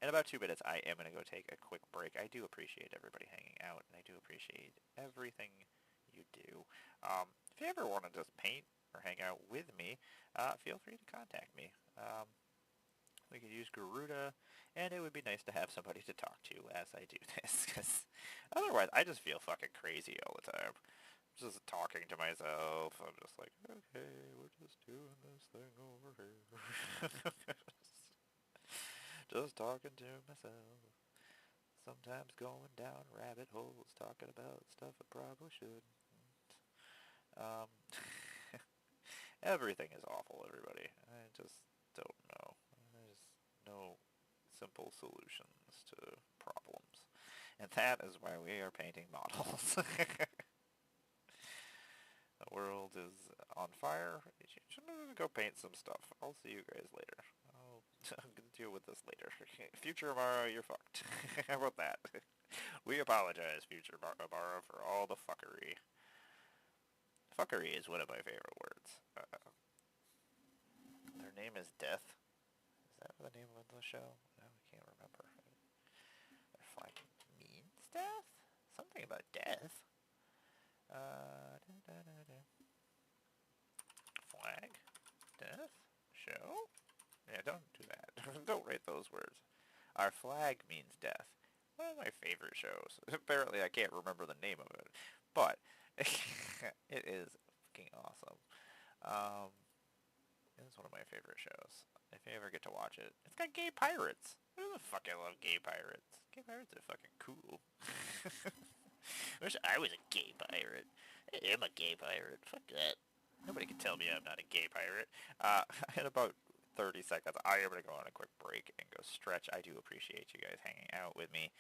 In about 2 minutes, I am going to go take a quick break. I do appreciate everybody hanging out, and I do appreciate everything you do. If you ever want to just paint or hang out with me, feel free to contact me. We could use Garuda, and it would be nice to have somebody to talk to as I do this, because otherwise I just feel fucking crazy all the time. Just talking to myself. I'm just like, okay, we're just doing this thing over here. Just talking to myself. Sometimes going down rabbit holes, talking about stuff I probably shouldn't. Um, Everything is awful, everybody. I just don't know. There's no simple solutions to problems. And that is why we are painting models. The world is on fire. I'm gonna go paint some stuff. I'll see you guys later. I'm gonna deal with this later. Future Amara, you're fucked. How about that? We apologize, Future Amara, for all the fuckery. Fuckery is one of my favorite words. Their name is Death. Is that the name of the show? No, I can't remember. death? Something about death. Da, da, da, da. Flag? Death? Show? Yeah, don't do that. Don't write those words. Our flag means death. One of my favorite shows. Apparently I can't remember the name of it, but it is fucking awesome. Um, it's one of my favorite shows. If you ever get to watch it, it's got gay pirates. Who the fuck I love gay pirates? Gay pirates are fucking cool. Wish I was a gay pirate. I am a gay pirate. Fuck that. Nobody can tell me I'm not a gay pirate. In about 30 seconds, I am going to go on a quick break and go stretch. I do appreciate you guys hanging out with me.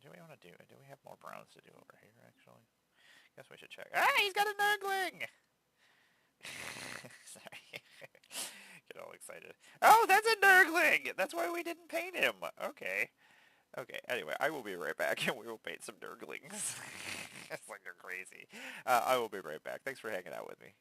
Do we want to do we have more browns to do over here, actually? Guess we should check. Ah, he's got a nurgling! Sorry. Get all excited. Oh, that's a nurgling! That's why we didn't paint him. Okay. Okay, anyway, I will be right back, and we will paint some nurglings. It's like they're crazy. I will be right back. Thanks for hanging out with me.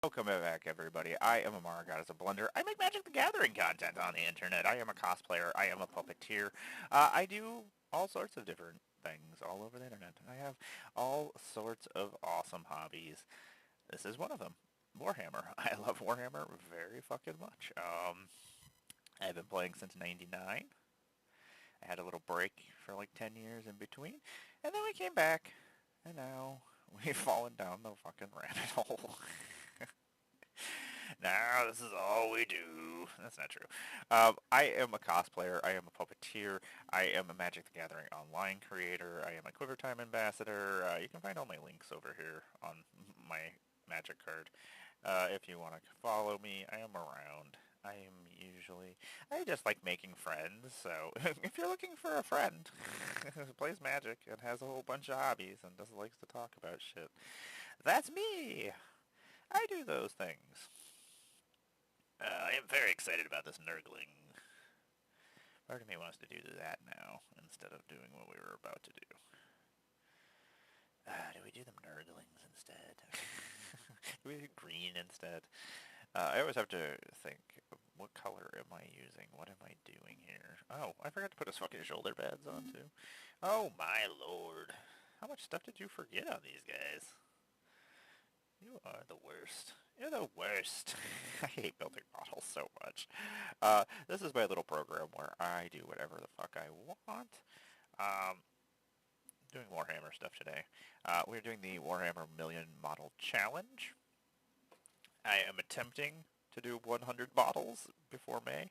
Welcome back, everybody. I am Amara, Goddess of Blunder. I make Magic the Gathering content on the internet. I am a cosplayer. I am a puppeteer. I do all sorts of different things all over the internet. I have all sorts of awesome hobbies. This is one of them. Warhammer. I love Warhammer very fucking much. I've been playing since '99. I had a little break for like 10 years in between, and then we came back, and now we've fallen down the fucking rabbit hole. Now this is all we do. That's not true. I am a cosplayer. I am a puppeteer. I am a Magic the Gathering online creator. I am a QuiverTime ambassador. You can find all my links over here on my Magic card. If you want to follow me, I am around. I just like making friends, so if you're looking for a friend who plays Magic and has a whole bunch of hobbies and just likes to talk about shit, that's me. I do those things. I am very excited about this nurgling. Part of me wants to do that now instead of doing what we were about to do. Do we do the nurglings instead? Do we do green instead? I always have to think, what color am I using? What am I doing here? Oh, I forgot to put his fucking shoulder pads on too. Oh my lord. How much stuff did you forget on these guys? You are the worst. You're the worst. I hate building models so much. This is my little program where I do whatever the fuck I want. Doing Warhammer stuff today. We're doing the Warhammer Million Model Challenge. I am attempting to do 100 models before May.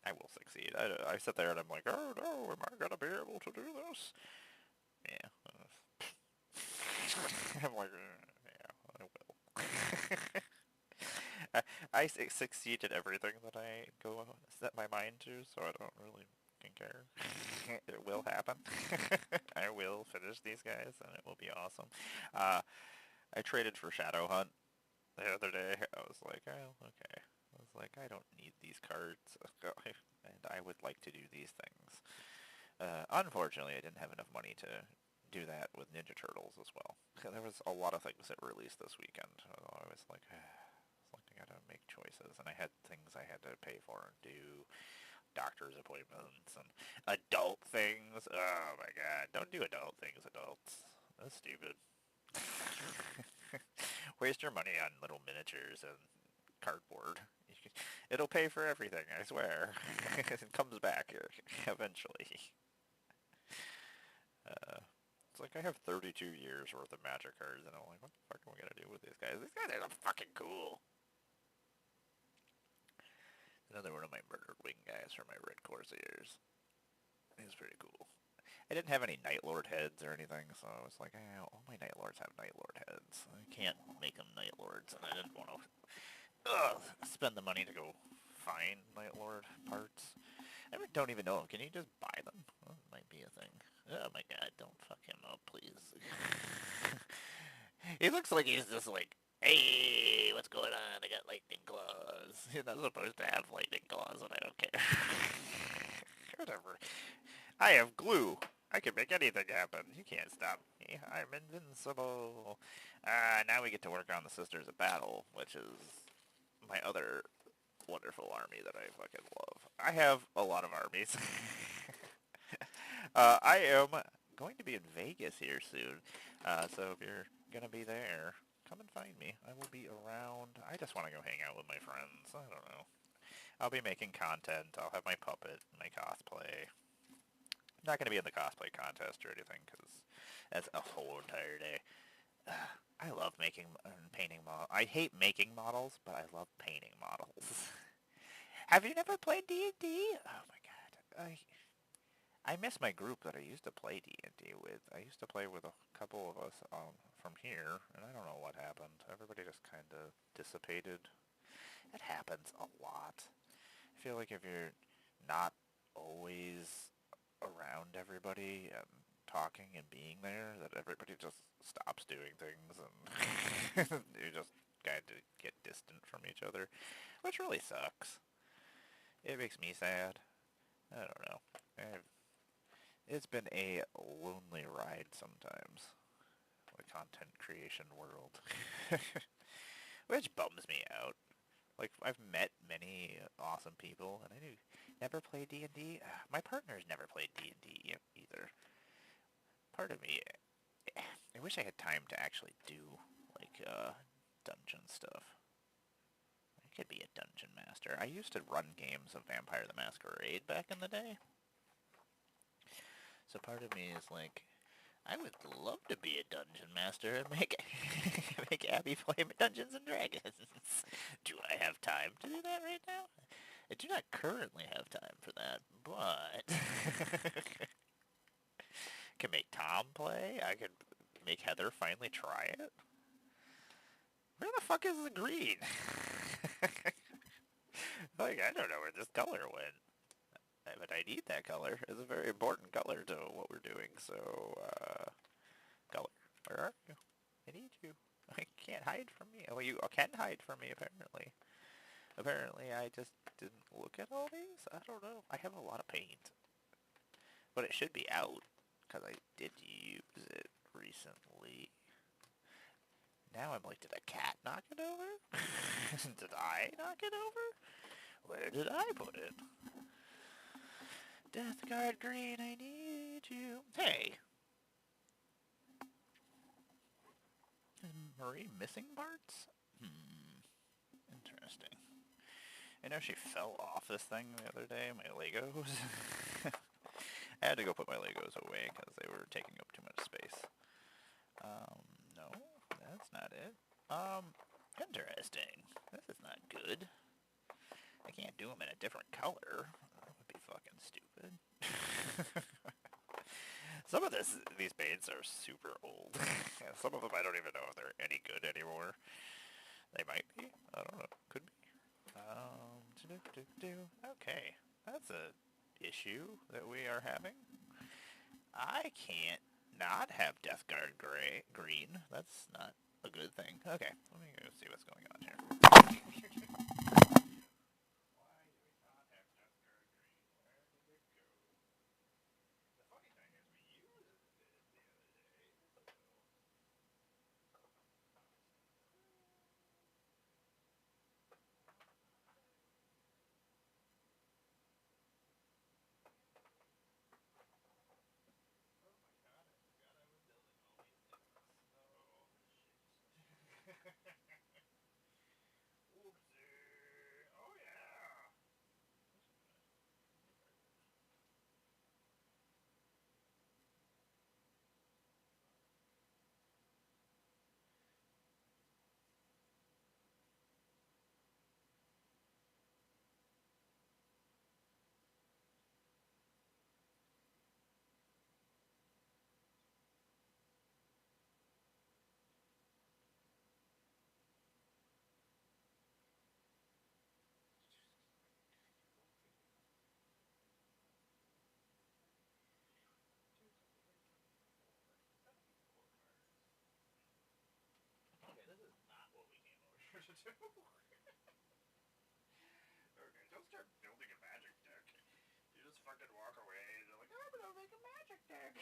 I will succeed. I sit there and I'm like, oh no, am I going to be able to do this? Yeah. I'm like, I will. I succeed at everything that I set my mind to, so I don't really care. It will happen. I will finish these guys, and it will be awesome. I traded for Shadow Hunt the other day. I was like, oh, okay. I was like, I don't need these cards, and I would like to do these things. Unfortunately, I didn't have enough money to do that with Ninja Turtles as well. There was a lot of things that released this weekend. I was like, I gotta make choices, and I had things I had to pay for and do, doctor's appointments and adult things. Oh my god, don't do adult things, adults. That's stupid. Waste your money on little miniatures and cardboard. It'll pay for everything, I swear. It comes back eventually. It's like I have 32 years worth of Magic cards, and I'm like, what the fuck am I gonna do with these guys? These guys are fucking cool. Another one of my murdered wing guys from my Red Corsairs. He's pretty cool. I didn't have any Night Lord heads or anything, so I was like, all my Night Lords have Night Lord heads. I can't make them Night Lords, and I didn't want to spend the money to go find Night Lord parts. I don't even know him. Can you just buy them? Well, that might be a thing. Oh my god, don't fuck him up, please. He looks like he's just like, hey, what's going on? I got lightning claws. You're not supposed to have lightning claws, and I don't care. Whatever. I have glue. I can make anything happen. You can't stop me. I'm invincible. Now we get to work on the Sisters of Battle, which is my other wonderful army that I fucking love. I have a lot of armies. I am going to be in Vegas here soon, so if you're going to be there, come and find me. I will be around. I just want to go hang out with my friends. I don't know. I'll be making content. I'll have my puppet, my cosplay. I'm not going to be in the cosplay contest or anything, because that's a whole entire day. I love making and painting models. I hate making models, but I love painting models. Have you never played D&D? Oh my god. I miss my group that I used to play D&D with. I used to play with a couple of us from here, and I don't know what happened. Everybody just kind of dissipated. It happens a lot. I feel like if you're not always around everybody and talking and being there, that everybody just stops doing things and you just kind of get distant from each other, which really sucks. It makes me sad. I don't know. It's been a lonely ride sometimes, the content creation world. which bums me out. Like, I've met many awesome people, and I do never play D&D. My partner's never played D&D either. Part of me, I wish I had time to actually do, like, dungeon stuff. I could be a dungeon master. I used to run games of Vampire the Masquerade back in the day. So part of me is like, I would love to be a dungeon master and make make Abby play Dungeons and Dragons. Do I have time to do that right now? I do not currently have time for that, but can make Tom play. I could make Heather finally try it. Where the fuck is the green? Like, I don't know where this color went. But I need that color. It's a very important color to what we're doing, so, color. Where are you? I need you. I can't hide from me. Oh, you can hide from me, apparently. Apparently, I just didn't look at all these? I don't know. I have a lot of paint. But it should be out, because I did use it recently. Now I'm like, did a cat knock it over? Did I knock it over? Where did I put it? Death Guard Green, I need you. Hey! Is Marie missing parts? Interesting. I know she fell off this thing the other day, my Legos. I had to go put my Legos away because they were taking up too much space. No, that's not it. Interesting. This is not good. I can't do them in a different color. That would be fucking stupid. Some of these paints are super old. Some of them I don't even know if they're any good anymore. They might be. I don't know. Could be. Okay. That's a issue that we are having. I can't not have Death Guard green. That's not a good thing. Okay. Let me go see what's going on here. Okay, this is not what we came over here to do. Okay, don't start building a magic deck. You just fucking walk away and you're like, I'm gonna make a magic deck.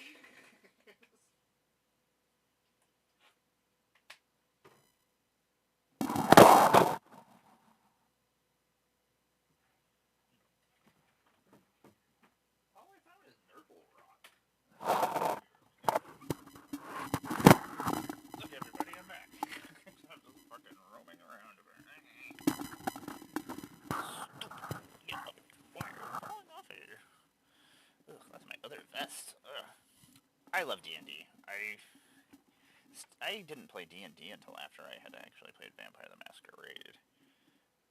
All I found is Nurgle Rock. Look, everybody, I'm back. I'm just fucking roaming around. Get up. Why are you falling off here? Ugh, that's my other vest. Ugh. I love D&D. I didn't play D&D until after I had actually played Vampire the Masquerade.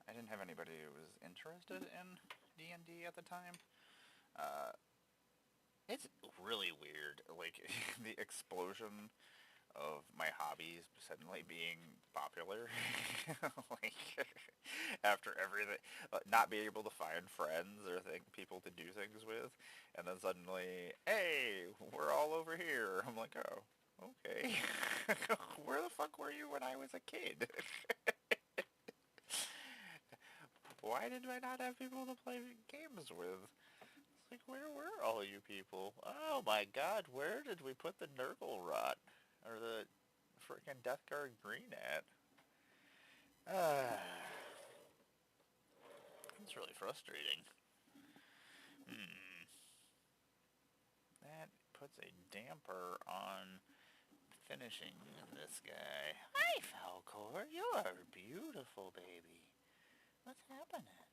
I didn't have anybody who was interested in D&D at the time. It's really weird, like, the explosion of my hobbies suddenly being popular. Like, after everything, not being able to find friends or people to do things with, and then suddenly, hey, we're all over here. I'm like, oh, okay. Where the fuck were you when I was a kid? Why did I not have people to play games with? It's like, where were all you people? Oh my god, where did we put the Nurgle Rot? Or the freaking Death Guard Green at? Uh, it's really frustrating. Hmm. That puts a damper on finishing this guy. Hi, Falcor. You are beautiful, baby. What's happening?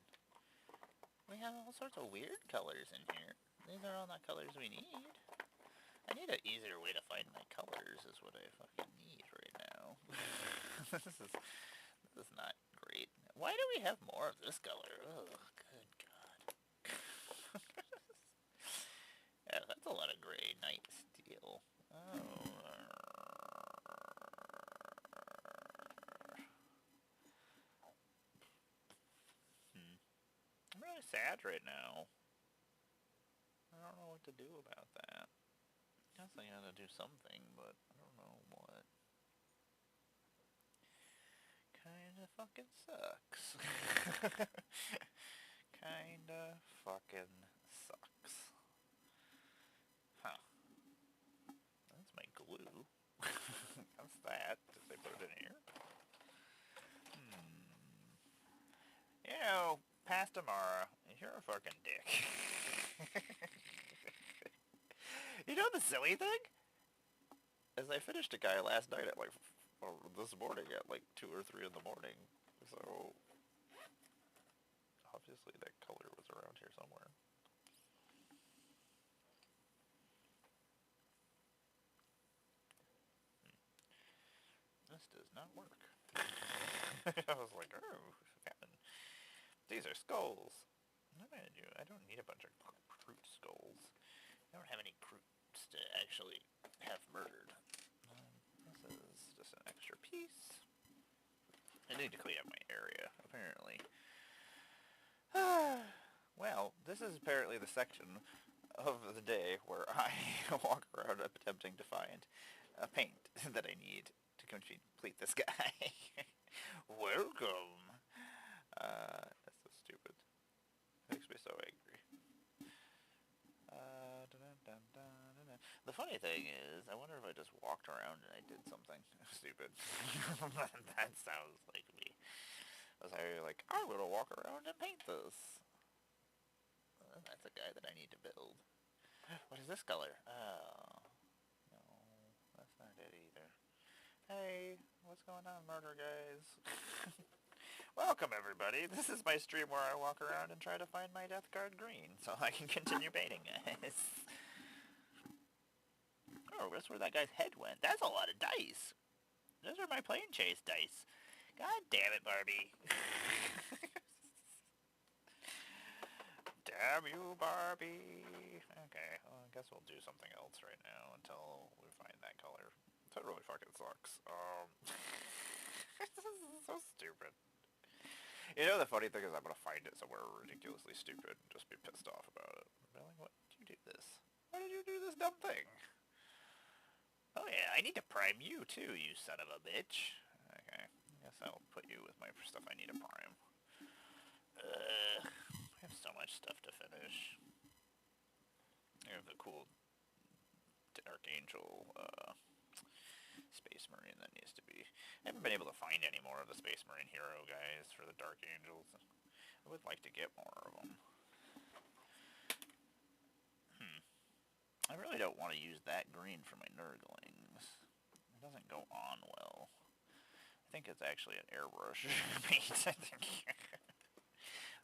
We have all sorts of weird colors in here. These are all not colors we need. I need an easier way to find my colors is what I fucking need right now. this is not great. Why do we have more of this color? Oh, good God. Yeah, that's a lot of gray. Night steel. Oh. I'm really sad right now. I don't know what to do about that. I guess I gotta do something, but I don't know what. Kinda fucking sucks. Kinda fucking sucks. Huh. That's my glue. What's that? Did they put it in here? You know, Pastamara, you're a fucking dick. You know the silly thing? As I finished a guy last night at like, or this morning at like 2 or 3 in the morning, so obviously that color was around here somewhere. This does not work. I was like, oh, these are skulls. I don't need a bunch of Kroot skulls. I don't have any Kroots to actually have murdered. This is just an extra piece. I need to clean up my area, apparently. Well, this is apparently the section of the day where I walk around attempting to find a paint that I need to complete this guy. Welcome! That's so stupid. It makes me so angry. The funny thing is, I wonder if I just walked around and I did something stupid. That sounds like me. I was like, I'm gonna walk around and paint this. That's a guy that I need to build. What is this color? Oh, no, that's not it either. Hey, what's going on, murder guys? Welcome, everybody. This is my stream where I walk around and try to find my death card green so I can continue baiting guys. Oh, that's where that guy's head went. That's a lot of dice. Those are my plane chase dice. God damn it, Barbie. Damn you, Barbie. Okay, well, I guess we'll do something else right now until we find that color. That really fucking sucks. This is so stupid. You know, the funny thing is I'm going to find it somewhere ridiculously stupid and just be pissed off about it. I'm like, what did you do this? Why did you do this dumb thing? Oh yeah, I need to prime you too, you son of a bitch. Okay, I guess I'll put you with my stuff I need to prime. I have so much stuff to finish. I have the cool Dark Angel Space Marine that needs to be... I haven't been able to find any more of the Space Marine hero guys for the Dark Angels. I would like to get more of them. I really don't want to use that green for my Nurglings. It doesn't go on well. I think it's actually an airbrush paint, I think.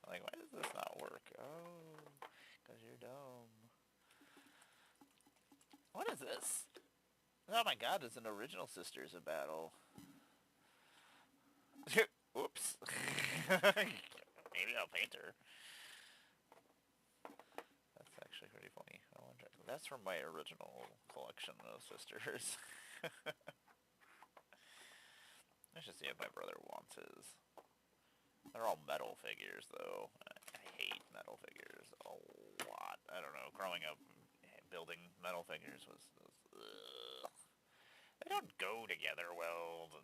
Like, why does this not work? Oh, because you're dumb. What is this? Oh my god, it's an original Sisters of Battle. Whoops. Maybe I'll paint her. That's actually pretty funny. I wonder. That's from my original collection of Sisters. I should see if my brother wants his. They're all metal figures, though. I hate metal figures a lot. I don't know. Growing up, building metal figures was ugh. They don't go together well.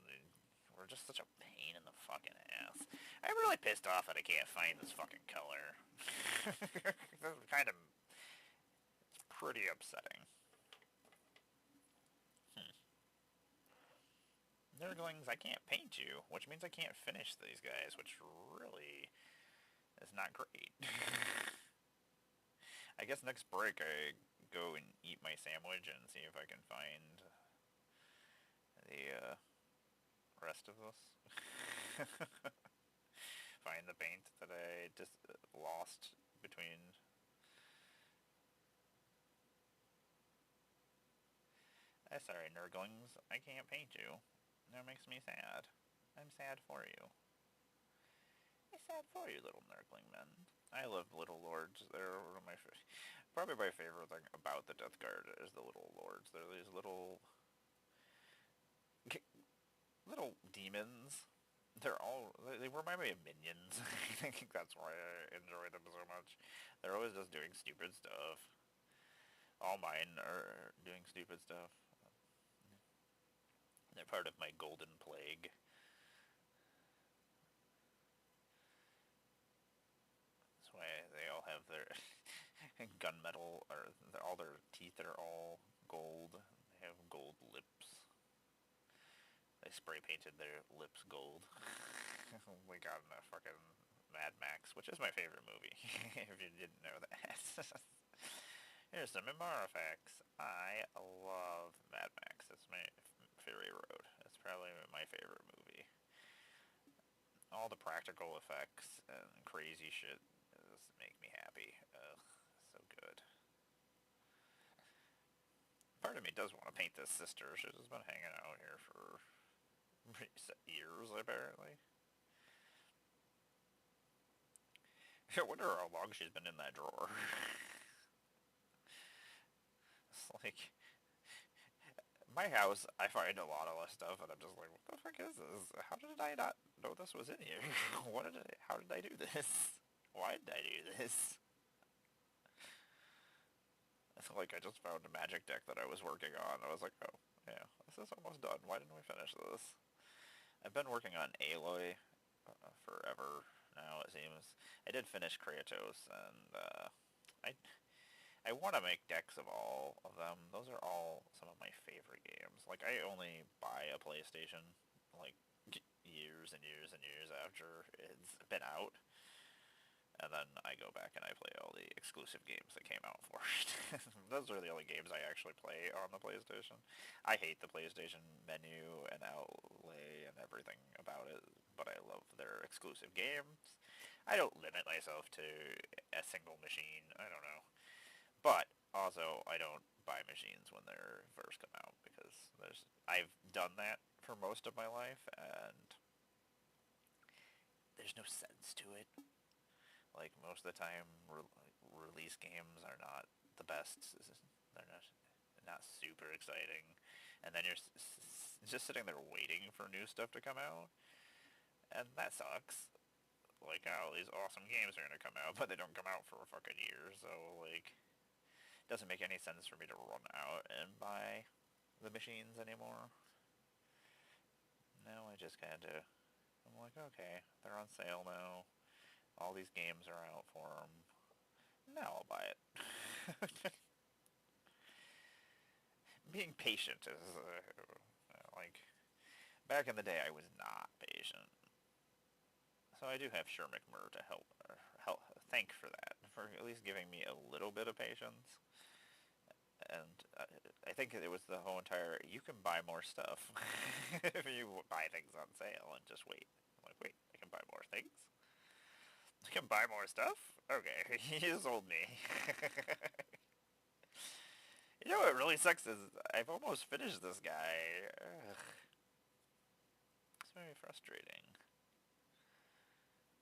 We're just such a pain in the fucking ass. I'm really pissed off that I can't find this fucking color. It's kind of... It's pretty upsetting. Nurglings, I can't paint you, which means I can't finish these guys, which really is not great. I guess next break I go and eat my sandwich and see if I can find the rest of this. Find the paint that I just lost between... sorry, Nurglings, I can't paint you. That makes me sad. I'm sad for you. I'm sad for you, little Nurgling men. I love Little Lords. They're one of my... Probably my favorite thing about the Death Guard is the Little Lords. They're these little... little demons. They're all... They remind me of minions. I think that's why I enjoy them so much. They're always just doing stupid stuff. All mine are doing stupid stuff. They're part of my golden plague. That's why they all have their gunmetal, or all their teeth are all gold. They have gold lips. They spray painted their lips gold. We got in a fucking Mad Max, which is my favorite movie, if you didn't know that. Here's some Imara facts. I love Mad Max. It's my Fury Road. It's probably my favorite movie. All the practical effects and crazy shit just make me happy. Ugh, so good. Part of me does want to paint this sister. She's just been hanging out here for years, apparently. I wonder how long she's been in that drawer. It's like... My house, I find a lot of stuff, and I'm just like, what the fuck is this? How did I not know this was in here? How did I do this? Why did I do this? I feel like I just found a magic deck that I was working on. I was like, oh, yeah, this is almost done. Why didn't we finish this? I've been working on Aloy forever now, it seems. I did finish Kratos, and I I want to make decks of all of them. Those are all some of my favorite games. Like, I only buy a PlayStation, like, years and years and years after it's been out. And then I go back and I play all the exclusive games that came out for it. Those are the only games I actually play on the PlayStation. I hate the PlayStation menu and outlay and everything about it, but I love their exclusive games. I don't limit myself to a single machine. I don't know. But also, I don't buy machines when they're first come out, because I've done that for most of my life, and there's no sense to it. Like, most of the time, release games are not the best. They're not super exciting, and then you're just sitting there waiting for new stuff to come out, and that sucks. Like, all these awesome games are gonna come out, but they don't come out for a fucking year, so, like... Doesn't make any sense for me to run out and buy the machines anymore. Now I just kind of... I'm like, okay, they're on sale now. All these games are out for them. Now I'll buy it. Being patient is, like... Back in the day, I was not patient. So I do have Sher McMurr to thank for that, for at least giving me a little bit of patience. And I think it was the whole entire, you can buy more stuff if you buy things on sale and just wait. I'm like, wait, I can buy more things? I can buy more stuff? Okay, you sold me. You know what really sucks is I've almost finished this guy. Ugh. It's very frustrating.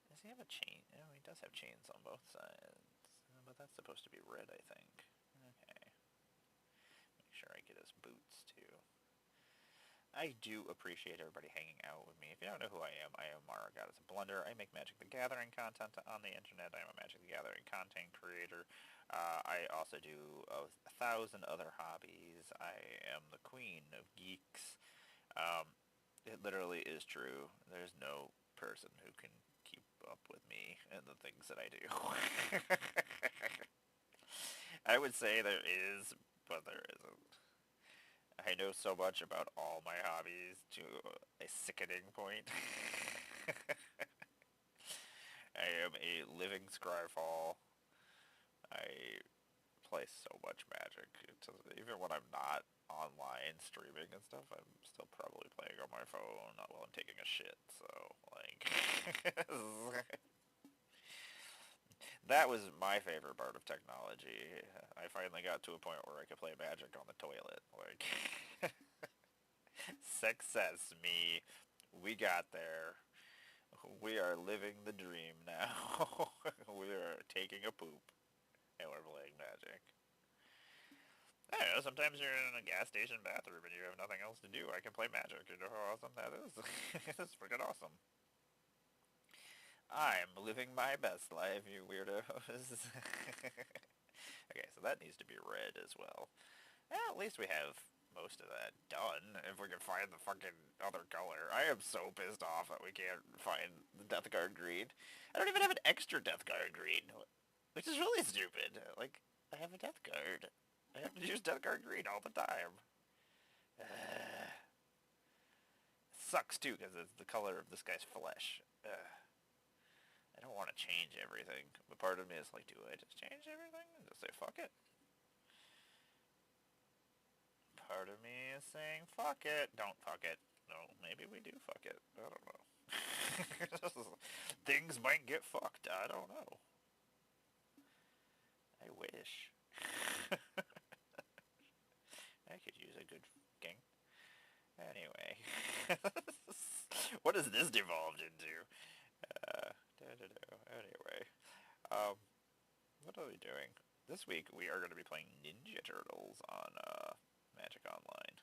Does he have a chain? No, he does have chains on both sides. But that's supposed to be red, I think. Okay. Make sure I get his boots, too. I do appreciate everybody hanging out with me. If you don't know who I am Mara Goddess of Blunder. I make Magic the Gathering content on the internet. I'm a Magic the Gathering content creator. I also do 1,000 other hobbies. I am the queen of geeks. It literally is true. There's no person who can keep up with me and the things that I do. I would say there is, but there isn't. I I know so much about all my hobbies to a sickening point. I am a living Scryfall. I play so much Magic. Even when I'm not online streaming and stuff, I'm still probably playing on my phone while I'm taking a shit. So, like, that was my favorite part of technology. I finally got to a point where I could play Magic on the toilet. Like, success, me. We got there. We are living the dream now. We are taking a poop, and we're playing Magic. I don't know, sometimes you're in a gas station bathroom and you have nothing else to do. I can play Magic. You know how awesome that is? It's freaking awesome. I'm living my best life, you weirdos. Okay, so that needs to be red as well. At least we have most of that done, if we can find the fucking other color. I am so pissed off that we can't find the Death Guard green. I don't even have an extra Death Guard green, which is really stupid. Like, I have a Death Guard. I have to use Death Guard green all the time. Sucks too, because it's the color of this guy's flesh. I don't want to change everything, but part of me is like, do I just change everything and just say fuck it? Part of me is saying fuck it. Don't fuck it. No, maybe we do fuck it. I don't know. Things might get fucked. I don't know. I wish. I could use a good fucking. Anyway. What has this devolved into? Anyway. What are we doing? This week we are going to be playing Ninja Turtles on Magic Online.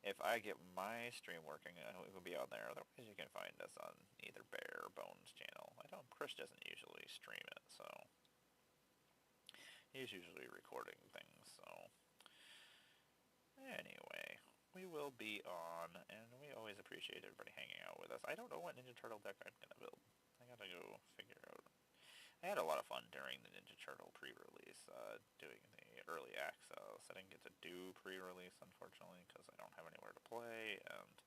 If I get my stream working, we will be on there. Otherwise you can find us on either Bear or Bones channel. I don't, Chris doesn't usually stream it, so he's usually recording things, so anyway, we will be on, and we always appreciate everybody hanging out with us. I don't know what Ninja Turtle deck I'm going to build. I gotta go figure out. I had a lot of fun during the Ninja Turtle pre-release, doing the early access. I didn't get to do pre-release, unfortunately, because I don't have anywhere to play, and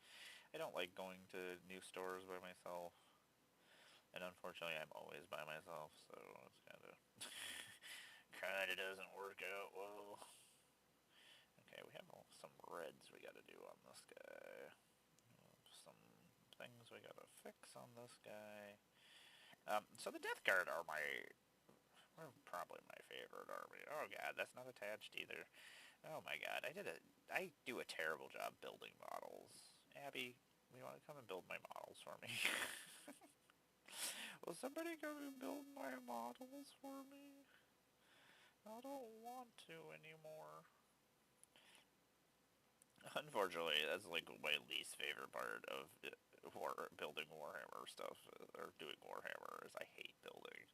I don't like going to new stores by myself. And unfortunately, I'm always by myself, so it's kinda doesn't work out well. Okay, we have some reds we gotta do on this guy. Some things we gotta fix on this guy. So the Death Guard are probably my favorite army. Oh god, that's not attached either. Oh my god, I do a terrible job building models. Abby, you want to come and build my models for me? Will somebody come and build my models for me? I don't want to anymore. Unfortunately, that's like my least favorite part of building Warhammer stuff, or doing Warhammer, is I hate building.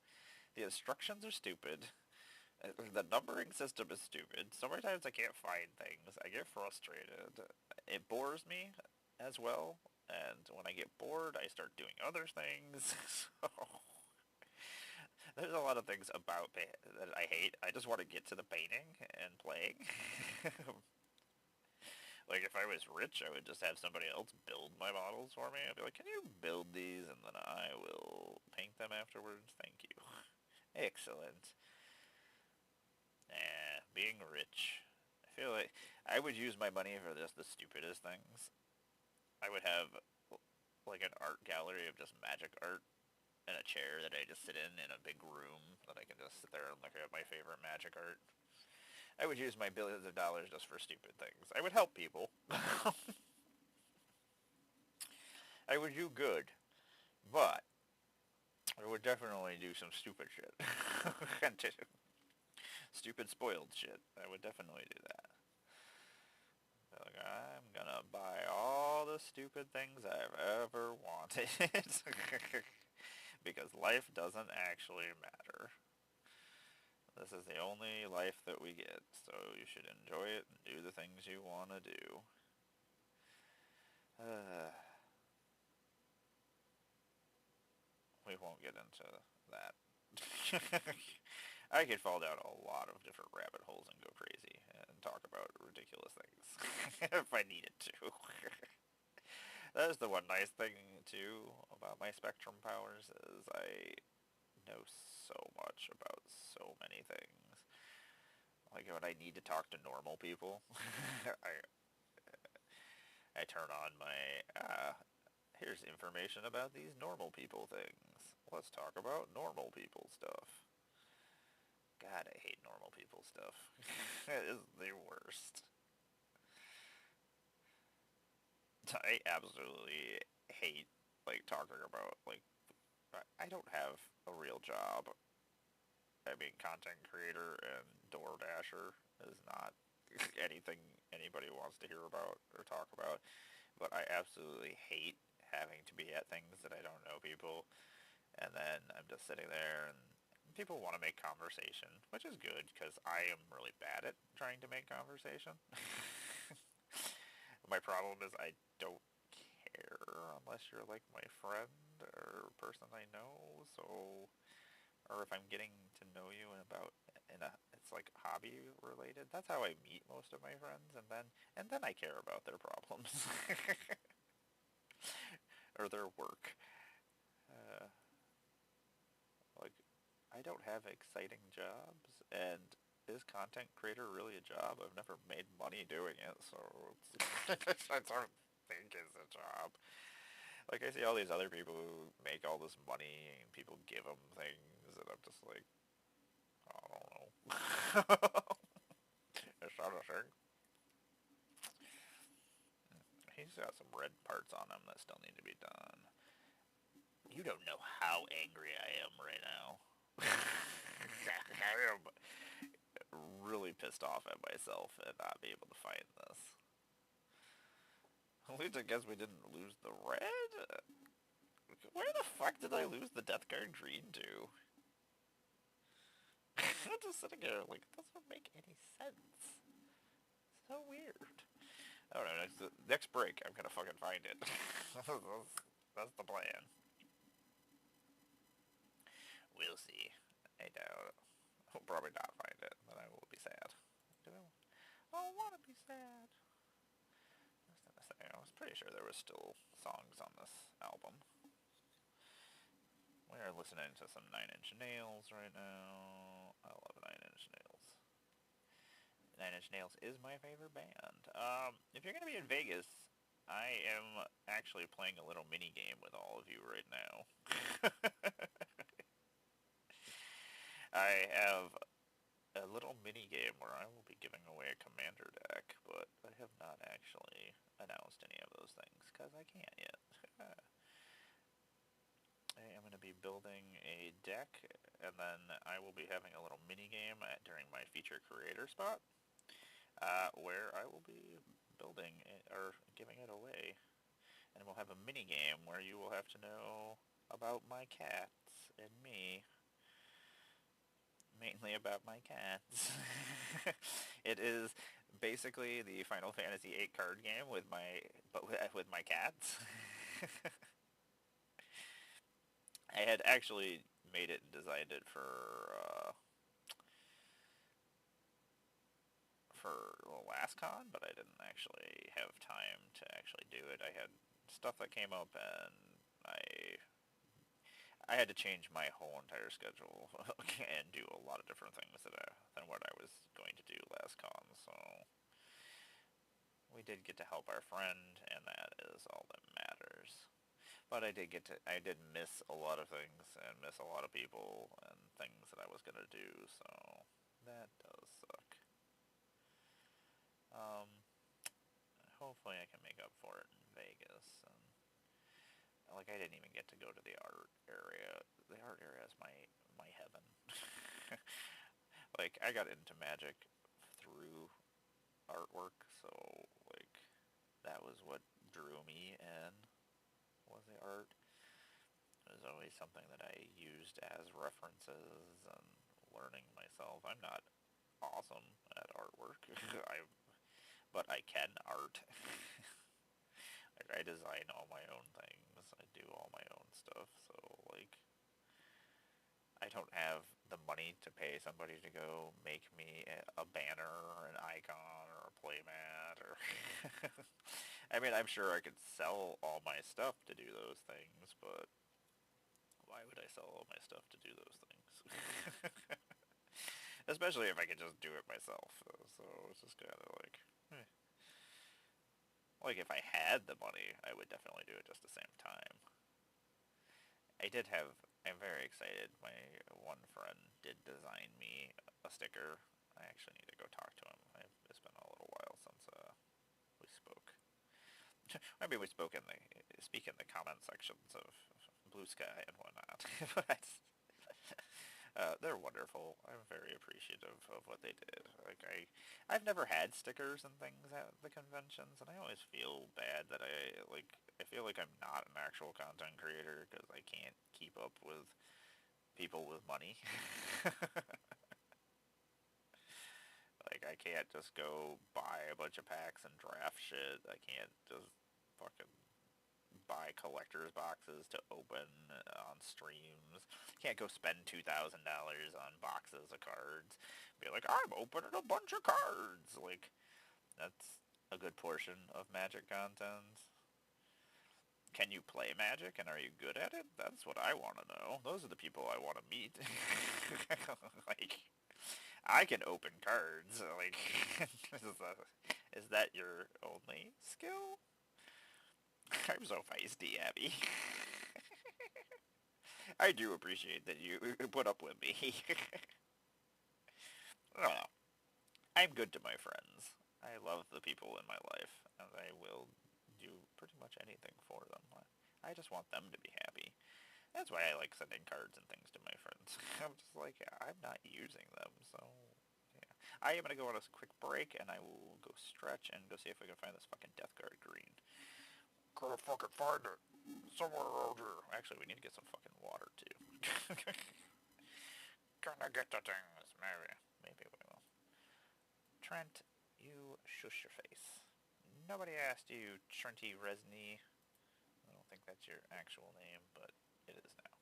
The instructions are stupid. The numbering system is stupid. So many times I can't find things. I get frustrated. It bores me as well. And when I get bored, I start doing other things. So there's a lot of things about that I hate. I just want to get to the painting and playing. Like, if I was rich, I would just have somebody else build my models for me. I'd be like, can you build these, and then I will paint them afterwards? Thank you. Excellent. Being rich. I feel like I would use my money for just the stupidest things. I would have, like, an art gallery of just magic art, and a chair that I just sit in a big room that I can just sit there and look at my favorite magic art. I would use my billions of dollars just for stupid things. I would help people. I would do good, but I would definitely do some stupid shit. Stupid spoiled shit. I would definitely do that. Like, I'm gonna buy all the stupid things I've ever wanted. Because life doesn't actually matter. This is the only life that we get, so you should enjoy it and do the things you want to do. We won't get into that. I could fall down a lot of different rabbit holes and go crazy and talk about ridiculous those things if I needed to. That is the one nice thing too about my spectrum powers is I know so much about so many things. Like when I need to talk to normal people, I turn on my here's information about these normal people things. Let's talk about normal people stuff. God, I hate normal people stuff. It is the worst. I absolutely hate like talking about like I don't have a real job. I mean, content creator and DoorDasher is not anything anybody wants to hear about or talk about. But I absolutely hate having to be at things that I don't know people, and then I'm just sitting there and people want to make conversation, which is good because I am really bad at trying to make conversation. My problem is I don't care unless you're like my friend or person I know. So, or if I'm getting to know you in about in a it's like hobby related. That's how I meet most of my friends, and then I care about their problems or their work. Uh, like I don't have exciting jobs, and is content creator really a job? I've never made money doing it, so I don't think it's a job. Like I see all these other people who make all this money, and people give them things, and I'm just like, I don't know. It's not a thing. He's got some red parts on him that still need to be done. You don't know how angry I am right now. I am really pissed off at myself and not be able to find this. At least I guess we didn't lose the red? Where the fuck did I lose the Death Guard green to? I'm just sitting here like, it doesn't make any sense. So weird. I don't know, next break I'm gonna fucking find it. That's the plan. We'll see. I doubt it. I'll probably not find it, but I will be sad. I don't want to be sad. I was gonna say, I was pretty sure there was still songs on this album. We are listening to some Nine Inch Nails right now. I love Nine Inch Nails. Nine Inch Nails is my favorite band. If you're gonna be in Vegas, I am actually playing a little mini game with all of you right now. I have a little mini game where I will be giving away a commander deck, but I have not actually announced any of those things because I can't yet. I am going to be building a deck, and then I will be having a little mini game during my feature creator spot, where I will be building it, or giving it away, and we'll have a mini game where you will have to know about my cats and me. Mainly about my cats. It is basically the Final Fantasy VIII card game with my cats. I had actually made it and designed it for the last con, but I didn't actually have time to actually do it. I had stuff that came up, and I had to change my whole entire schedule and do a lot of different things than what I was going to do last con. So we did get to help our friend, and that is all that matters. But I did miss a lot of things and miss a lot of people and things that I was gonna do. So that does suck. Um, Hopefully I can make up for it in Vegas. And like I didn't even get to go to the art area. The art area is my heaven. Like I got into Magic through artwork, so like that was what drew me in, was the art. It was always something that I used as references and learning myself. I'm not awesome at artwork. But I can art. Like I design all my own things. I do all my own stuff. So like I don't have the money to pay somebody to go make me a banner or an icon or a playmat I mean, I'm sure I could sell all my stuff to do those things, but why would I sell all my stuff to do those things? Especially if I could just do it myself. So it's just kind of like, eh. Like if I had the money, I would definitely do it just the same time. I did have. I'm very excited. My one friend did design me a sticker. I actually need to go talk to him. It's been a little while since we spoke. Maybe we spoke in the speak in the comment sections of Blue Sky and whatnot. But they're wonderful. I'm very appreciative of what they did. Like I've never had stickers and things at the conventions, and I always feel bad that I feel like I'm not an actual content creator because I can't keep up with people with money. Like I can't just go buy a bunch of packs and draft shit. I can't just fucking buy collector's boxes to open on streams. Can't go spend $2,000 on boxes of cards. Be like, I'm opening a bunch of cards. Like, that's a good portion of Magic content. Can you play Magic and are you good at it? That's what I want to know. Those are the people I want to meet. Like, I can open cards. Like, is that your only skill? I'm so feisty, Abby. I do appreciate that you put up with me. I don't know. I'm good to my friends. I love the people in my life, and I will do pretty much anything for them. I just want them to be happy. That's why I like sending cards and things to my friends. I'm just like, I'm not using them, so yeah. I am going to go on a quick break, and I will go stretch and go see if I can find this fucking Death Guard green. Gotta fucking find it. Somewhere around here. Actually, we need to get some fucking water, too. Gonna get the things, maybe. Maybe we will. Trent, you shush your face. Nobody asked you, Trenty Resney. I don't think that's your actual name, but it is now.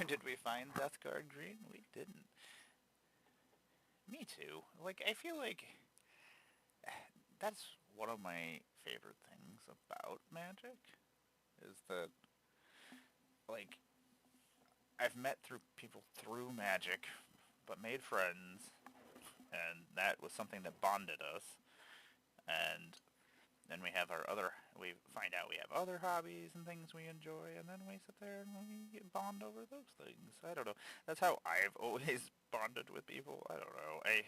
Did we find Death Guard Green? We didn't. Me too. Like, I feel like that's one of my favorite things about Magic, is that, like, I've met through people through Magic, but made friends, and that was something that bonded us, and then we find out we have other hobbies and things we enjoy, and then we sit there and we bond over those things. I don't know. That's how I've always bonded with people. I don't know. I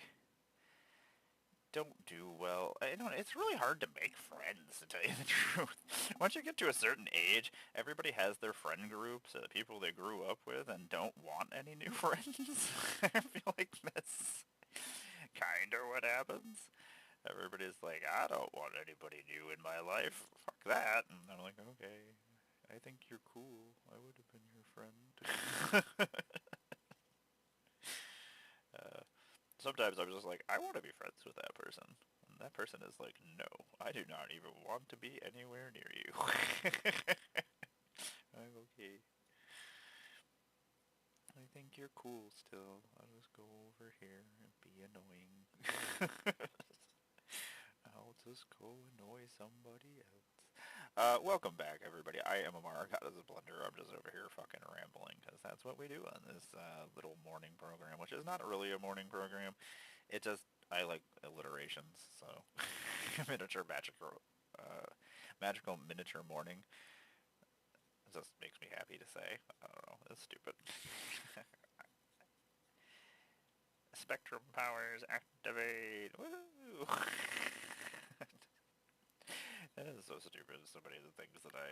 don't do well. I don't. It's really hard to make friends, to tell you the truth. Once you get to a certain age, everybody has their friend groups, people they grew up with, and don't want any new friends. I feel like that's kind of what happens. Everybody's like, I don't want anybody new in my life. Fuck that. And I'm like, okay, I think you're cool. I would have been your friend. Sometimes I'm just like, I want to be friends with that person. And that person is like, no, I do not even want to be anywhere near you. I'm okay. I think you're cool still. I'll just go over here and be annoying. I'll just go annoy somebody else. Welcome back, everybody. I am Amara, God is a Blunder. I'm just over here fucking rambling, because that's what we do on this little morning program, which is not really a morning program. It just, I like alliterations, so miniature magical miniature morning. It just makes me happy to say. I don't know, it's stupid. Spectrum powers activate! Woo! That is so stupid. So many of the things that I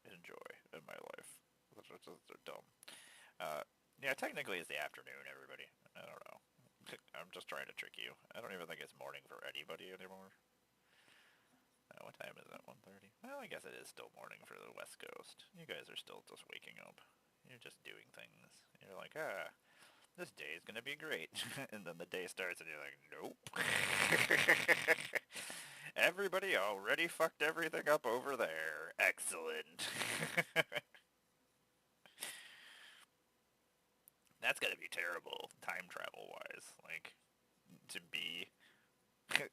enjoy in my life, which are just dumb. Yeah, technically it's the afternoon, everybody. I don't know. I'm just trying to trick you. I don't even think it's morning for anybody anymore. What time is it? 1:30? Well, I guess it is still morning for the West Coast. You guys are still just waking up. You're just doing things. You're like, this day is going to be great. And then the day starts and you're like, nope. Everybody already fucked everything up over there. Excellent. That's gotta be terrible, time travel-wise. Like, to be 3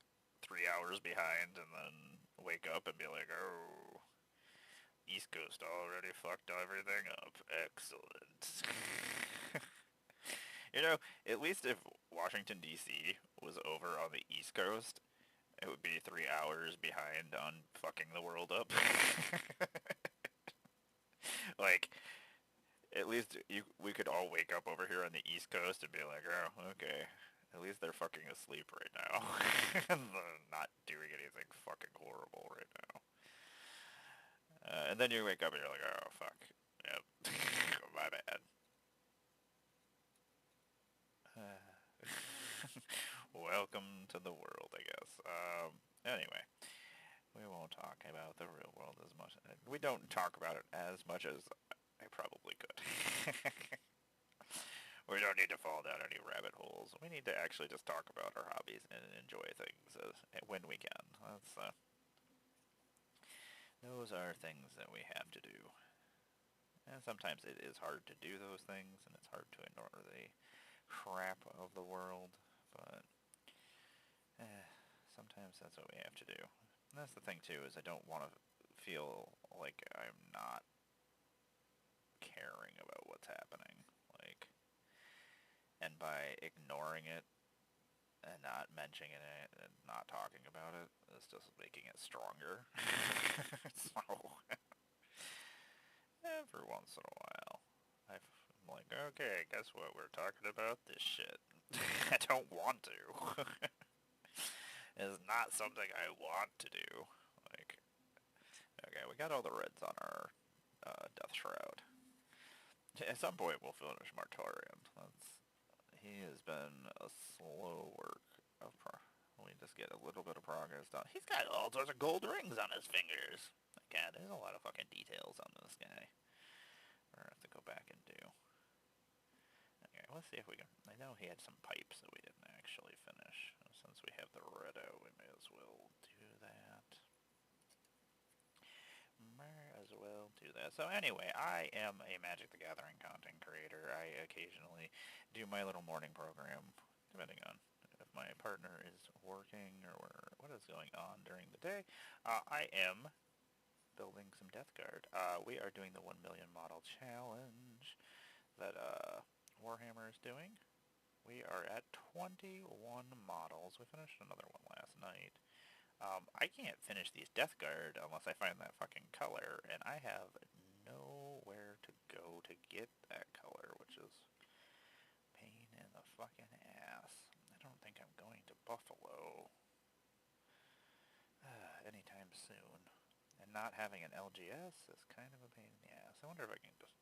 hours behind and then wake up and be like, oh, East Coast already fucked everything up. Excellent. You know, at least if Washington, D.C. was over on the East Coast, it would be 3 hours behind on fucking the world up. Like, at least we could all wake up over here on the East Coast and be like, oh, okay, at least they're fucking asleep right now. And they're not doing anything fucking horrible right now. And then you wake up and you're like, oh, fuck. Yep. My bad. Welcome to the world, I guess. Anyway, we won't talk about the real world as much. We don't talk about it as much as I probably could. We don't need to fall down any rabbit holes. We need to actually just talk about our hobbies and enjoy things when we can. Those are things that we have to do. And sometimes it is hard to do those things, and it's hard to ignore the crap of the world, but sometimes that's what we have to do. And that's the thing, too, is I don't want to feel like I'm not caring about what's happening. Like, and by ignoring it and not mentioning it and not talking about it, it's just making it stronger. So, every once in a while, I'm like, okay, guess what? We're talking about this shit. I don't want to. It's not something I want to do. Like, okay, we got all the reds on our Death Shroud. At some point, we'll finish Martarian. He has been a slow work of we just get a little bit of progress done. He's got all sorts of gold rings on his fingers. God, there's a lot of fucking details on this guy. We're gonna have to go back and do. Okay, let's see if we can. I know he had some pipes that we didn't actually finish. Since we have the Reddo, we may as well do that. May as well do that. So anyway, I am a Magic the Gathering content creator. I occasionally do my little morning program, depending on if my partner is working or what is going on during the day. I am building some Death Guard. We are doing the 1 million model challenge that Warhammer is doing. We are at 21 models. We finished another one last night. I can't finish these Death Guard unless I find that fucking color, and I have nowhere to go to get that color, which is pain in the fucking ass. I don't think I'm going to Buffalo anytime soon. And not having an LGS is kind of a pain in the ass. I wonder if I can just...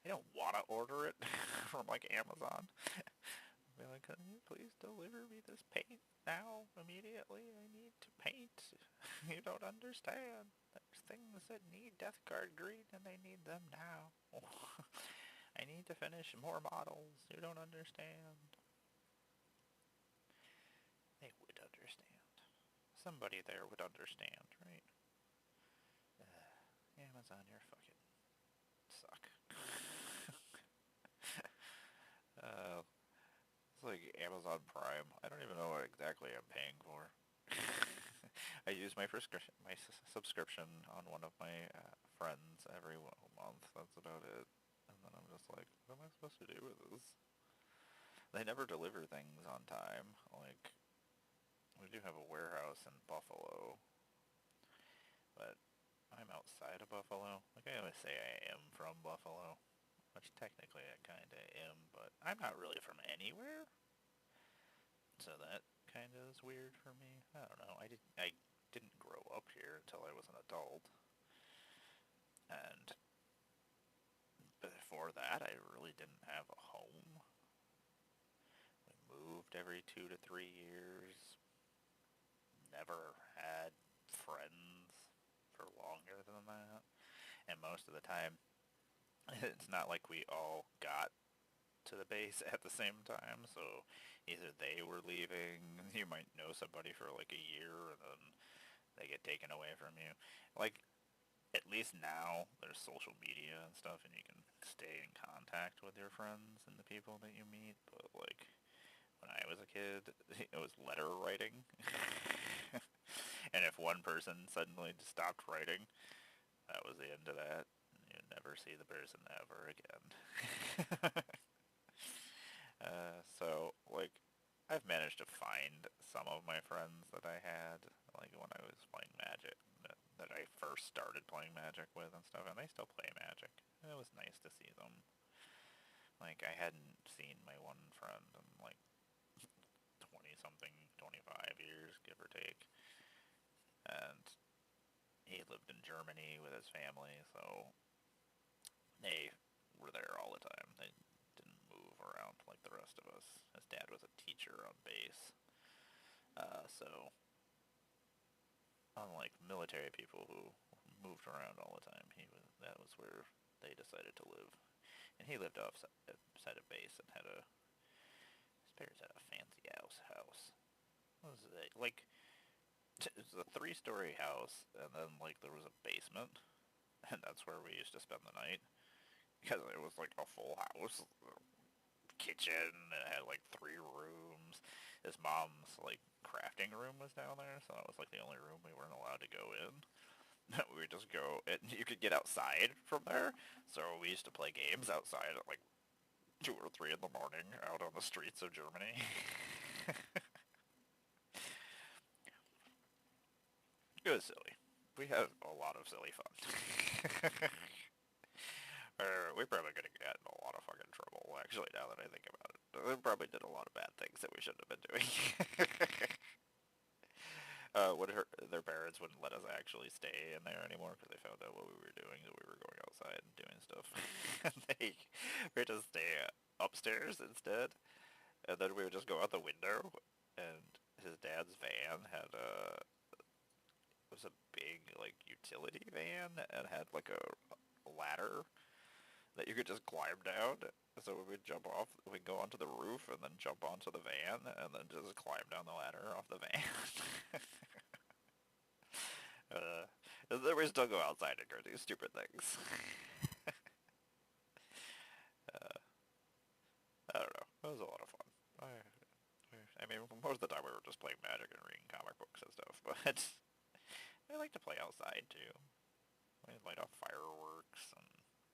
I don't want to order it from, like, Amazon. Be like, can you please deliver me this paint now, immediately? I need to paint. You don't understand. There's things that need Death Guard green, and they need them now. I need to finish more models. You don't understand. They would understand. Somebody there would understand, right? Amazon, you're fucking suck. It's like Amazon Prime. I don't even know what exactly I'm paying for. I use my subscription on one of my friends every month. That's about it. And then I'm just like, what am I supposed to do with this? They never deliver things on time. Like, we do have a warehouse in Buffalo, but I'm outside of Buffalo. Like, I always say I am from Buffalo, which technically I kinda am, but I'm not really from anywhere. So that kinda is weird for me. I don't know. I didn't grow up here until I was an adult. And before that, I really didn't have a home. We moved every 2 to 3 years. Never had friends for longer than that. And most of the time, it's not like we all got to the base at the same time, so either they were leaving, you might know somebody for like a year, and then they get taken away from you. Like, at least now, there's social media and stuff, and you can stay in contact with your friends and the people that you meet, but like, when I was a kid, it was letter writing. And if one person suddenly stopped writing, that was the end of that. You'd never see the person ever again. So, like, I've managed to find some of my friends that I had, like, when I was playing Magic, that I first started playing Magic with and stuff, and they still play Magic. It was nice to see them. Like, I hadn't seen my one friend in, like, 20-something, 25 years, give or take. And he lived in Germany with his family, so they were there all the time. They didn't move around like the rest of us. His dad was a teacher on base. So unlike military people who moved around all the time, that was where they decided to live. And he lived outside of base and his parents had a fancy house. What was it? Like, it was a 3-story house, and then, like, there was a basement, and that's where we used to spend the night. Because it was, like, a full house. Kitchen, and it had, like, 3 rooms. His mom's, like, crafting room was down there, so that was, like, the only room we weren't allowed to go in. We would just go, and you could get outside from there, so we used to play games outside at, like, 2 or 3 in the morning out on the streets of Germany. It was silly. We had a lot of silly fun. We probably could have gotten in a lot of fucking trouble, actually, now that I think about it. We probably did a lot of bad things that we shouldn't have been doing. Their parents wouldn't let us actually stay in there anymore because they found out what we were doing, that we were going outside and doing stuff. We had to stay upstairs instead, and then we would just go out the window, and his dad's van was a big, like, utility van, and had, like, a ladder that you could just climb down. So we'd jump off, we'd go onto the roof, and then jump onto the van, and then just climb down the ladder off the van. Then we still go outside and go do stupid things. But I like to play outside too. We light off fireworks and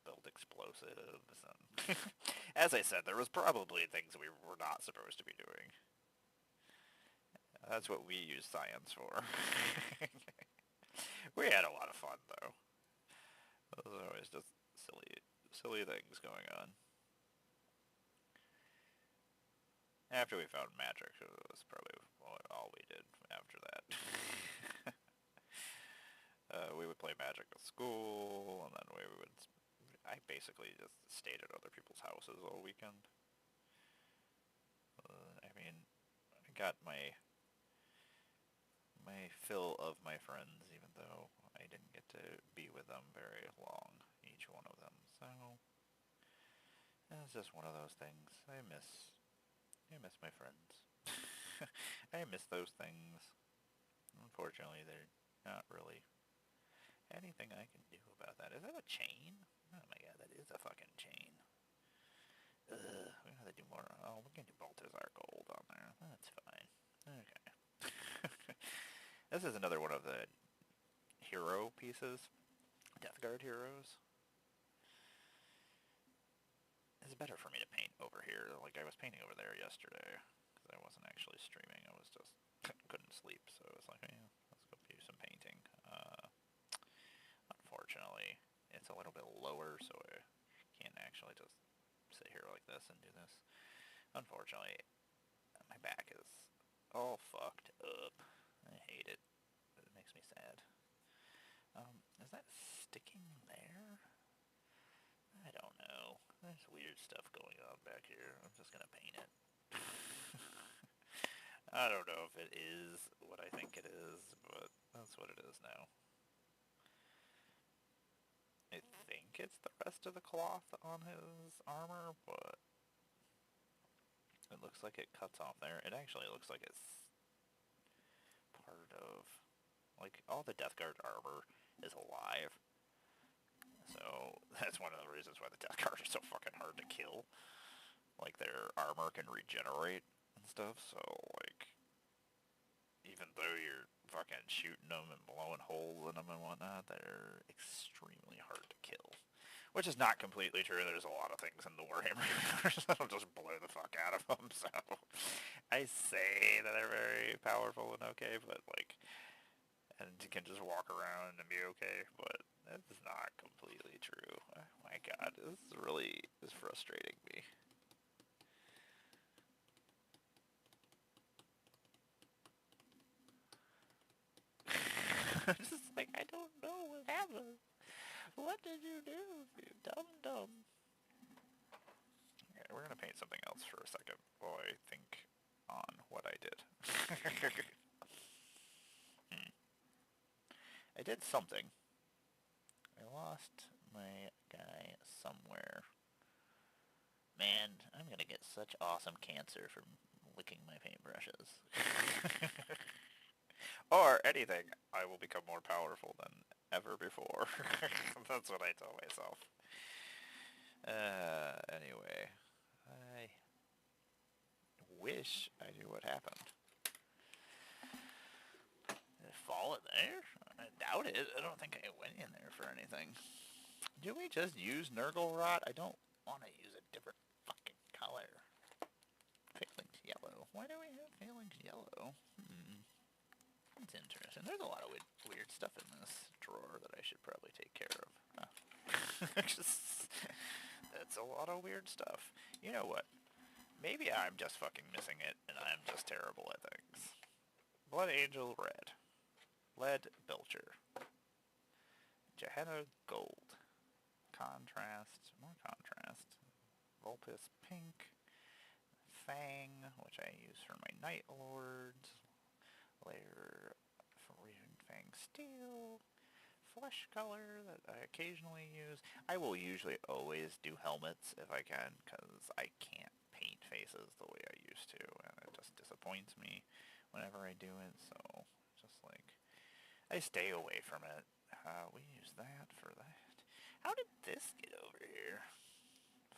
build explosives. And as I said, there was probably things we were not supposed to be doing. That's what we use science for. We had a lot of fun though. Those are always just silly things going on. After we found magic, it was probably all we did after that. We would play magic at school, and then I basically just stayed at other people's houses all weekend. I mean, I got my fill of my friends, even though I didn't get to be with them very long, each one of them. So it's just one of those things. I miss my friends. I miss those things. Unfortunately, they're not really anything I can do about that. Is that a chain? Oh my god, that is a fucking chain. Ugh, we gotta do more. Oh, we can do Baltazar Gold on there. That's fine. Okay. This is another one of the hero pieces. Death Guard heroes. It's better for me to paint over here. Like, I was painting over there yesterday, because I wasn't actually streaming. I was just couldn't sleep, so I was like, yeah, let's go do some painting. Unfortunately, it's a little bit lower, so I can't actually just sit here like this and do this. Unfortunately, my back is all fucked up. I hate it. It makes me sad. Is that sticking there? I don't know. There's weird stuff going on back here. I'm just gonna paint it. I don't know if it is what I think it is, but that's what it is now. I think it's the rest of the cloth on his armor, but it looks like it cuts off there. It actually looks like it's part of, like, all the Death Guard armor is alive. So that's one of the reasons why the Death Guard are so fucking hard to kill. Like, their armor can regenerate and stuff, so, like, even though you're fucking shooting them and blowing holes in them and whatnot, they're extremely hard to kill. Which is not completely true. There's a lot of things in the Warhammer universe that'll just blow the fuck out of them, so I say that they're very powerful and okay, but, like, and you can just walk around and be okay, but that's not completely true. Oh my god, this really is frustrating me. I'm just like, I don't know what happened. What did you do, you dumb? Okay, we're gonna paint something else for a second while I think on what I did. I did something. I lost my guy somewhere. Man, I'm gonna get such awesome cancer from licking my paintbrushes. Or anything, I will become more powerful than ever before. That's what I tell myself. Anyway, I wish I knew what happened. Did it fall in there? I doubt it. I don't think I went in there for anything. Do we just use Nurgle Rot? I don't want to use a different fucking color. Phalanx yellow. Why do we have Phalanx yellow? That's interesting. There's a lot of weird stuff in this drawer that I should probably take care of. That's a lot of weird stuff. You know what? Maybe I'm just fucking missing it, and I'm just terrible at things. Blood Angel red. Lead Belcher. Gehenna gold. Contrast. More contrast. Vulpus pink. Fang, which I use for my Night Lords. Layer for Fang Steel. Flesh color that I occasionally use. I will usually always do helmets if I can, because I can't paint faces the way I used to, and it just disappoints me whenever I do it, so just like, I stay away from it. We use that for that. How did this get over here?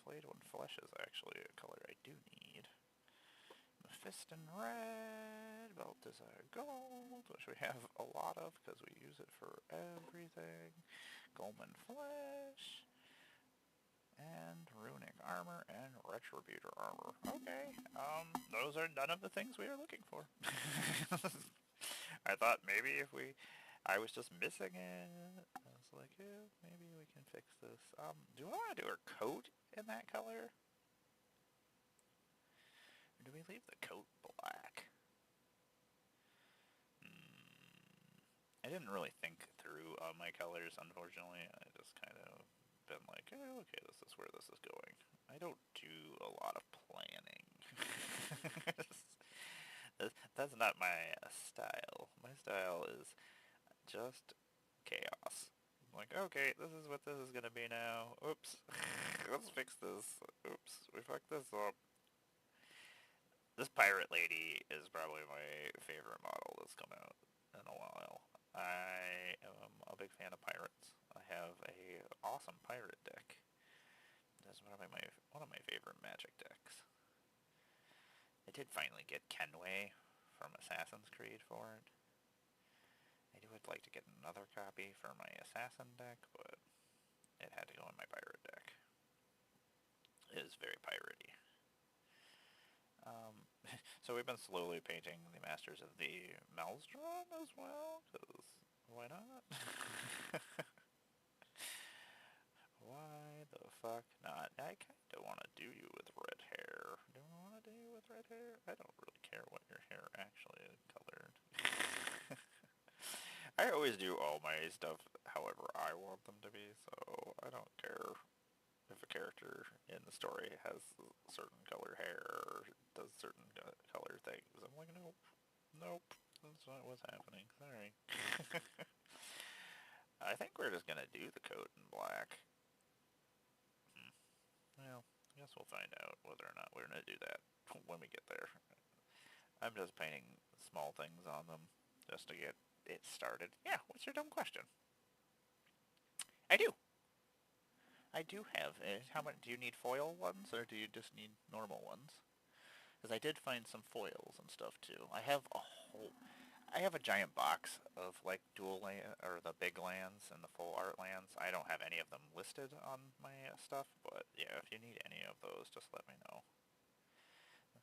Flayed when flesh is actually a color I do need. Fist in red, belt desire gold, which we have a lot of because we use it for everything. Golden flesh, and runic armor, and retributor armor. Okay, those are none of the things we are looking for. I thought maybe if I was just missing it. I was like, yeah, maybe we can fix this. Do I want to do her coat in that color? Or do we leave the coat black? I didn't really think through my colors, unfortunately. I just kind of been like, oh, okay, this is where this is going. I don't do a lot of planning. That's not my style. My style is just chaos. I'm like, okay, this is what this is gonna be now. Oops. Let's fix this. Oops, we fucked this up. This pirate lady is probably my favorite model that's come out in a while. I am a big fan of pirates. I have a awesome pirate deck. That's one of my favorite Magic decks. I did finally get Kenway from Assassin's Creed for it. I would like to get another copy for my Assassin deck, but it had to go in my pirate deck. It is very piratey. So we've been slowly painting the Masters of the Maelstrom as well, because why not? Why the fuck not? I kind of want to do you with red hair. Do I want to do you with red hair? I don't really care what your hair actually is colored. I always do all my stuff however I want them to be, so I don't care if a character in the story has certain color hair or does certain color things. I'm like, nope, that's not what's happening. Sorry. I think we're just gonna do the coat in black. Well, I guess we'll find out whether or not we're gonna do that when we get there. I'm just painting small things on them just to get it started. Yeah, what's your dumb question? I do. I do have. How much do you need foil ones, or do you just need normal ones? Because I did find some foils and stuff too. I have a giant box of like dual land or the big lands and the full art lands. I don't have any of them listed on my stuff, but yeah, if you need any of those, just let me know.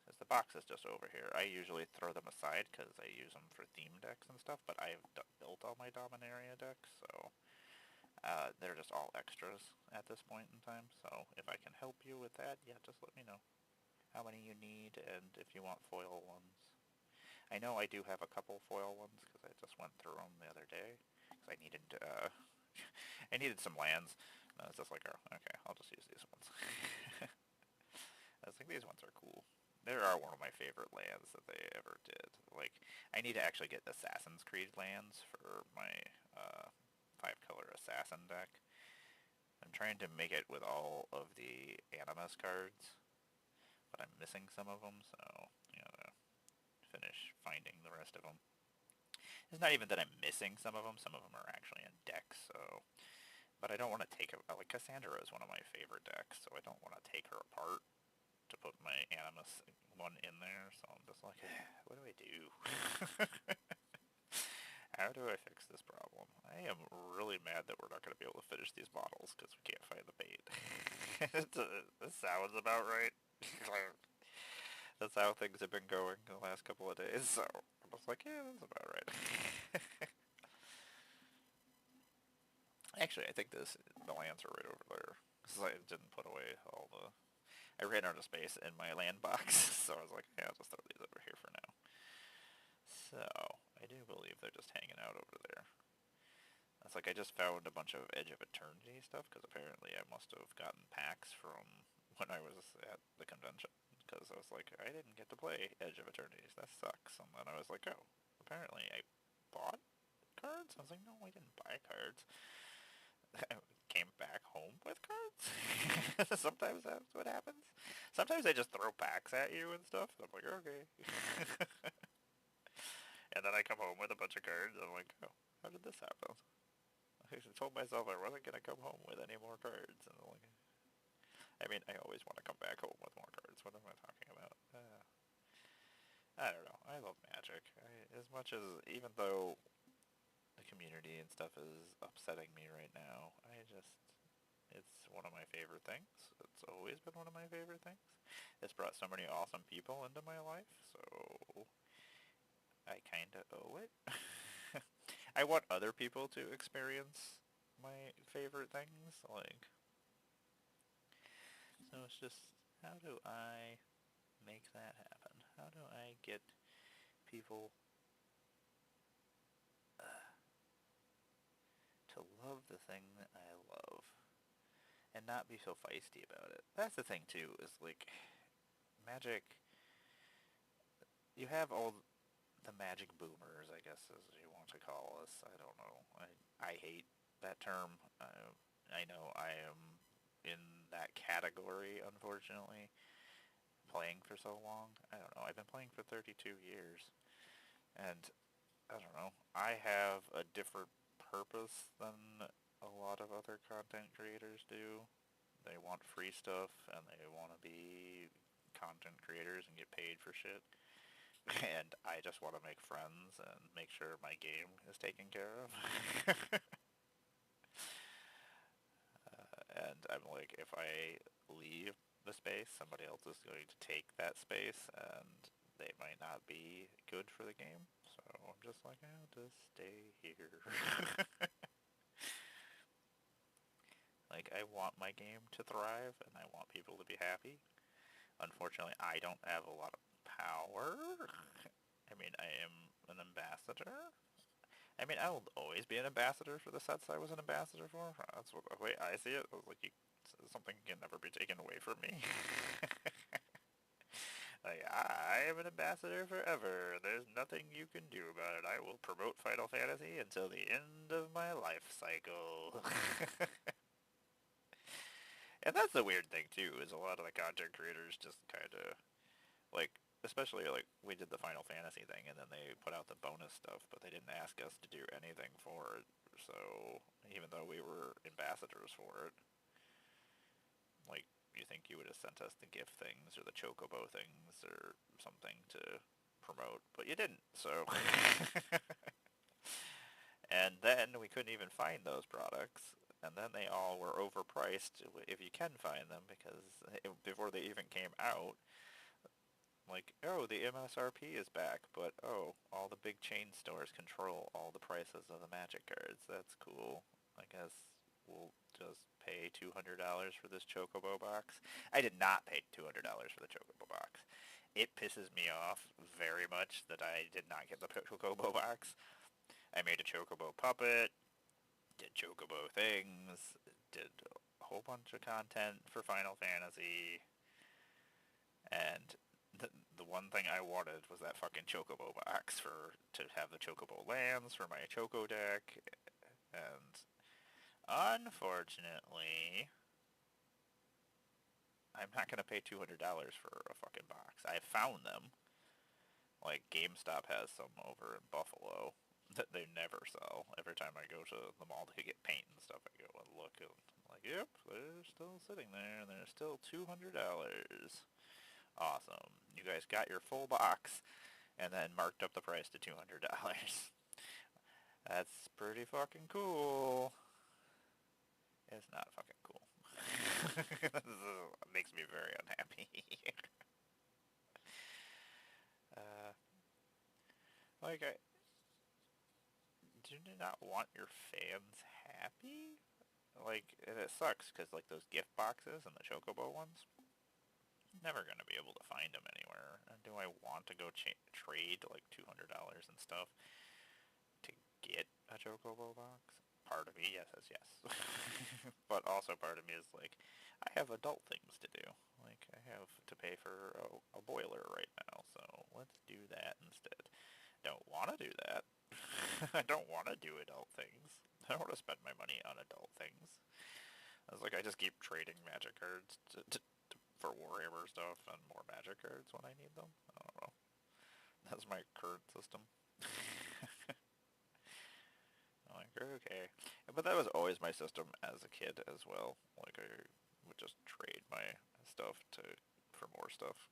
Because the box is just over here. I usually throw them aside because I use them for theme decks and stuff, but I've built all my Dominaria decks, so they're just all extras at this point in time. So if I can help you with that, yeah, just let me know how many you need and if you want foil ones. I know I do have a couple foil ones because I just went through them the other day because I needed I needed some lands. And I was just like, oh, okay, I'll just use these ones. I was like, these ones are cool. They are one of my favorite lands that they ever did. Like, I need to actually get Assassin's Creed lands for my 5-color Assassin deck. I'm trying to make it with all of the Animus cards, but I'm missing some of them, so you gotta finish finding the rest of them. It's not even that I'm missing some of them are actually in decks, so... But I don't want to take her... Like, Cassandra is one of my favorite decks, so I don't want to take her apart to put my Animus one in there, so I'm just like, what do I do? How do I fix this problem? I am really mad that we're not going to be able to finish these bottles because we can't find the bait. This sounds about right. That's how things have been going the last couple of days, so I was like, yeah, that's about right. Actually, I think the lands are right over there, because I didn't put away all the... I ran out of space in my land box, so I was like, yeah, I'll just throw these over here for now. So, I do believe they're just hanging out over there. It's like I just found a bunch of Edge of Eternity stuff, because apparently I must have gotten packs from when I was at the convention. Because I was like, I didn't get to play Edge of Eternities, that sucks. And then I was like, oh, apparently I bought cards? I was like, no, I didn't buy cards. I came back home with cards? Sometimes that's what happens. Sometimes they just throw packs at you and stuff, and I'm like, okay. And then I come home with a bunch of cards, and I'm like, oh, how did this happen? I told myself I wasn't going to come home with any more cards, and I'm like... I mean, I always want to come back home with more cards. What am I talking about? I don't know. I love Magic. As much as, even though the community and stuff is upsetting me right now, it's one of my favorite things. It's always been one of my favorite things. It's brought so many awesome people into my life, so I kinda owe it. I want other people to experience my favorite things, like, so it's just, how do I make that happen? How do I get people to love the thing that I love and not be so feisty about it? That's the thing too, is like, Magic, you have all the Magic boomers, I guess, as you want to call us. I don't know. I hate that term. I know I am in that category, unfortunately, playing for so long. I don't know. I've been playing for 32 years, and I don't know. I have a different purpose than a lot of other content creators do. They want free stuff, and they want to be content creators and get paid for shit. And I just want to make friends and make sure my game is taken care of. And I'm like, if I leave the space, somebody else is going to take that space, and they might not be good for the game. So I'm just like, I'll just stay here. Like, I want my game to thrive, and I want people to be happy. Unfortunately, I don't have a lot of power. I mean, I am an ambassador. I mean, I will always be an ambassador for the sets I was an ambassador for. That's what the way I see it. I was like, something can never be taken away from me. Like, I am an ambassador forever. There's nothing you can do about it. I will promote Final Fantasy until the end of my life cycle. And that's the weird thing, too, is a lot of the content creators just kind of, like, especially, like, we did the Final Fantasy thing, and then they put out the bonus stuff, but they didn't ask us to do anything for it. So, even though we were ambassadors for it, like, you think you would have sent us the gift things, or the Chocobo things, or something to promote, but you didn't, so... And then we couldn't even find those products, and then they all were overpriced if you can find them, because before they even came out, like, oh, the MSRP is back, but oh, all the big chain stores control all the prices of the Magic cards. That's cool. I guess we'll just pay $200 for this Chocobo box. I did not pay $200 for the Chocobo box. It pisses me off very much that I did not get the Chocobo box. I made a Chocobo puppet, did Chocobo things, did a whole bunch of content for Final Fantasy, and the one thing I wanted was that fucking Chocobo box to have the Chocobo lands for my Choco deck, and unfortunately, I'm not gonna pay $200 for a fucking box. I found them. Like, GameStop has some over in Buffalo that they never sell. Every time I go to the mall to get paint and stuff, I go and look, and I'm like, yep, they're still sitting there, and they're still $200. Awesome. You guys got your full box, and then marked up the price to $200. That's pretty fucking cool. It's not fucking cool. It makes me very unhappy. uh, like, I do you not want your fans happy? Like, and it sucks, because, like, those gift boxes and the Chocobo ones, never going to be able to find them anywhere. And do I want to go trade, like, $200 and stuff to get a Chocobo box? Part of me, yes, says yes. But also part of me is like, I have adult things to do. Like, I have to pay for a boiler right now, so let's do that instead. Don't want to do that. I don't want to do adult things. I don't want to spend my money on adult things. I was like, I just keep trading Magic cards for Warhammer stuff and more Magic cards when I need them. I don't know. That's my current system. I'm like, okay. But that was always my system as a kid as well. Like, I would just trade my stuff for more stuff.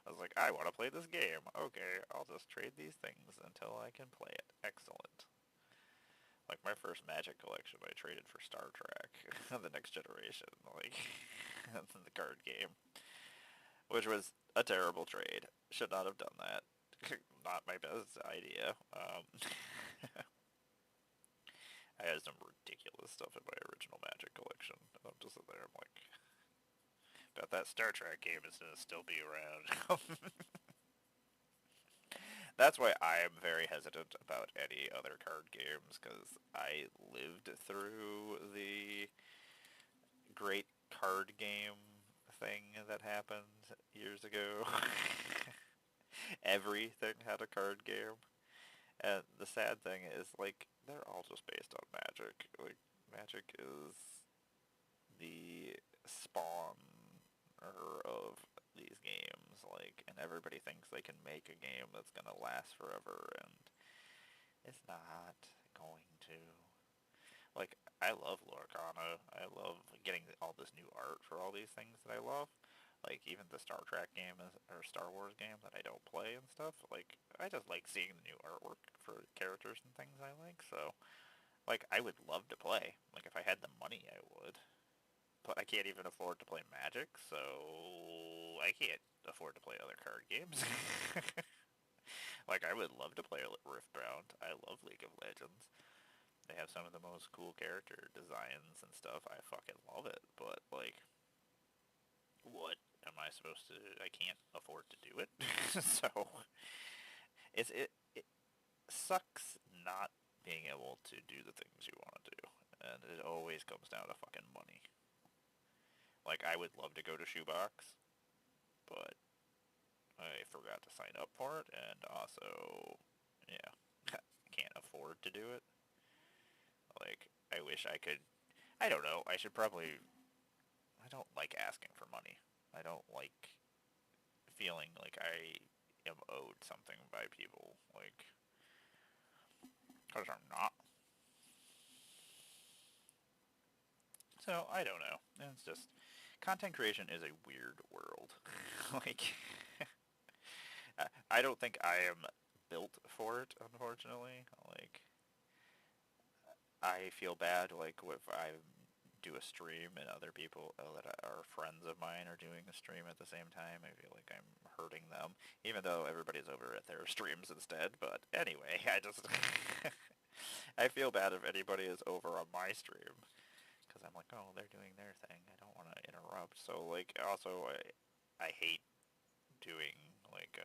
I was like, I want to play this game. Okay, I'll just trade these things until I can play it. Excellent. Like my first Magic collection, I traded for Star Trek, the Next Generation, like the card game, which was a terrible trade. Should not have done that. Not my best idea. I had some ridiculous stuff in my original Magic collection. I'm just sitting there, I'm like, bet that Star Trek game is going to still be around. That's why I am very hesitant about any other card games, because I lived through the great card game thing that happened years ago. Everything had a card game. And the sad thing is, like, they're all just based on Magic. Like, Magic is the spawner of these games, like, and everybody thinks they can make a game that's gonna last forever, and it's not going to. Like, I love Lorcana. I love getting all this new art for all these things that I love. Like, even the Star Trek game or Star Wars game that I don't play and stuff. Like, I just like seeing the new artwork for characters and things I like. So, like, I would love to play. Like, if I had the money, I would. But I can't even afford to play Magic, so I can't afford to play other card games. Like, I would love to play Riftbound. I love League of Legends. They have some of the most cool character designs and stuff. I fucking love it. But, like, what am I supposed to... I can't afford to do it. So, it sucks not being able to do the things you want to do. And it always comes down to fucking money. Like, I would love to go to Shoebox, but I forgot to sign up for it, and also, yeah, can't afford to do it. Like, I wish I could... I don't know, I should probably... I don't like asking for money. I don't like feeling like I am owed something by people, like, because I'm not. So, I don't know. It's just... Content creation is a weird world. Like... I don't think I am built for it, unfortunately. Like, I feel bad, like, if I do a stream and other people that are friends of mine are doing a stream at the same time. I feel like I'm hurting them, even though everybody's over at their streams instead. But anyway, I just... I feel bad if anybody is over on my stream, because I'm like, oh, they're doing their thing. I don't want to interrupt. So, like, also, I hate doing, like,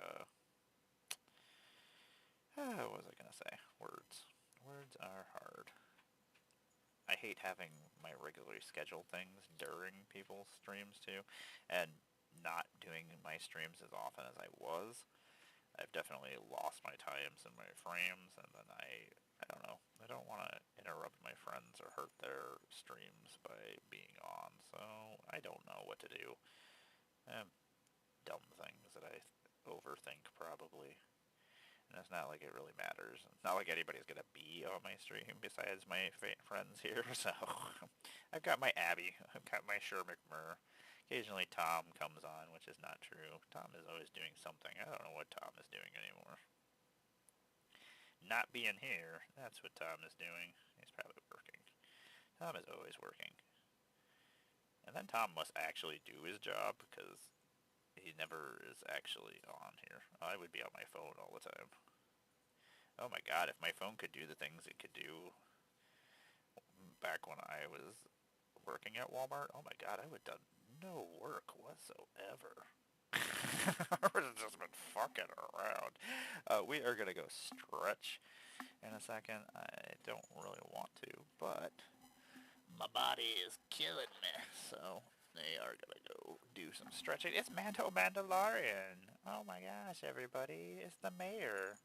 what was I going to say? Words. Words are hard. I hate having my regularly scheduled things during people's streams, too, and not doing my streams as often as I was. I've definitely lost my times and my frames, and then I don't know. I don't want to interrupt my friends or hurt their streams by being on, so I don't know what to do. Dumb things that I overthink, probably. And it's not like it really matters. It's not like anybody's going to be on my stream besides my friends here, so... I've got my Abby. I've got my Shermickmer. Occasionally Tom comes on, which is not true. Tom is always doing something. I don't know what Tom is doing anymore. Not being here, that's what Tom is doing. He's probably working. Tom is always working. And then Tom must actually do his job, because he never is actually on here. I would be on my phone all the time. Oh my god, if my phone could do the things it could do back when I was working at Walmart, oh my god, I would have done no work whatsoever. I would have just been fucking around. We are going to go stretch in a second. I don't really want to, but my body is killing me, so they are going to go do some stretching. It's Mando Mandalorian. Oh my gosh, everybody. It's the mayor.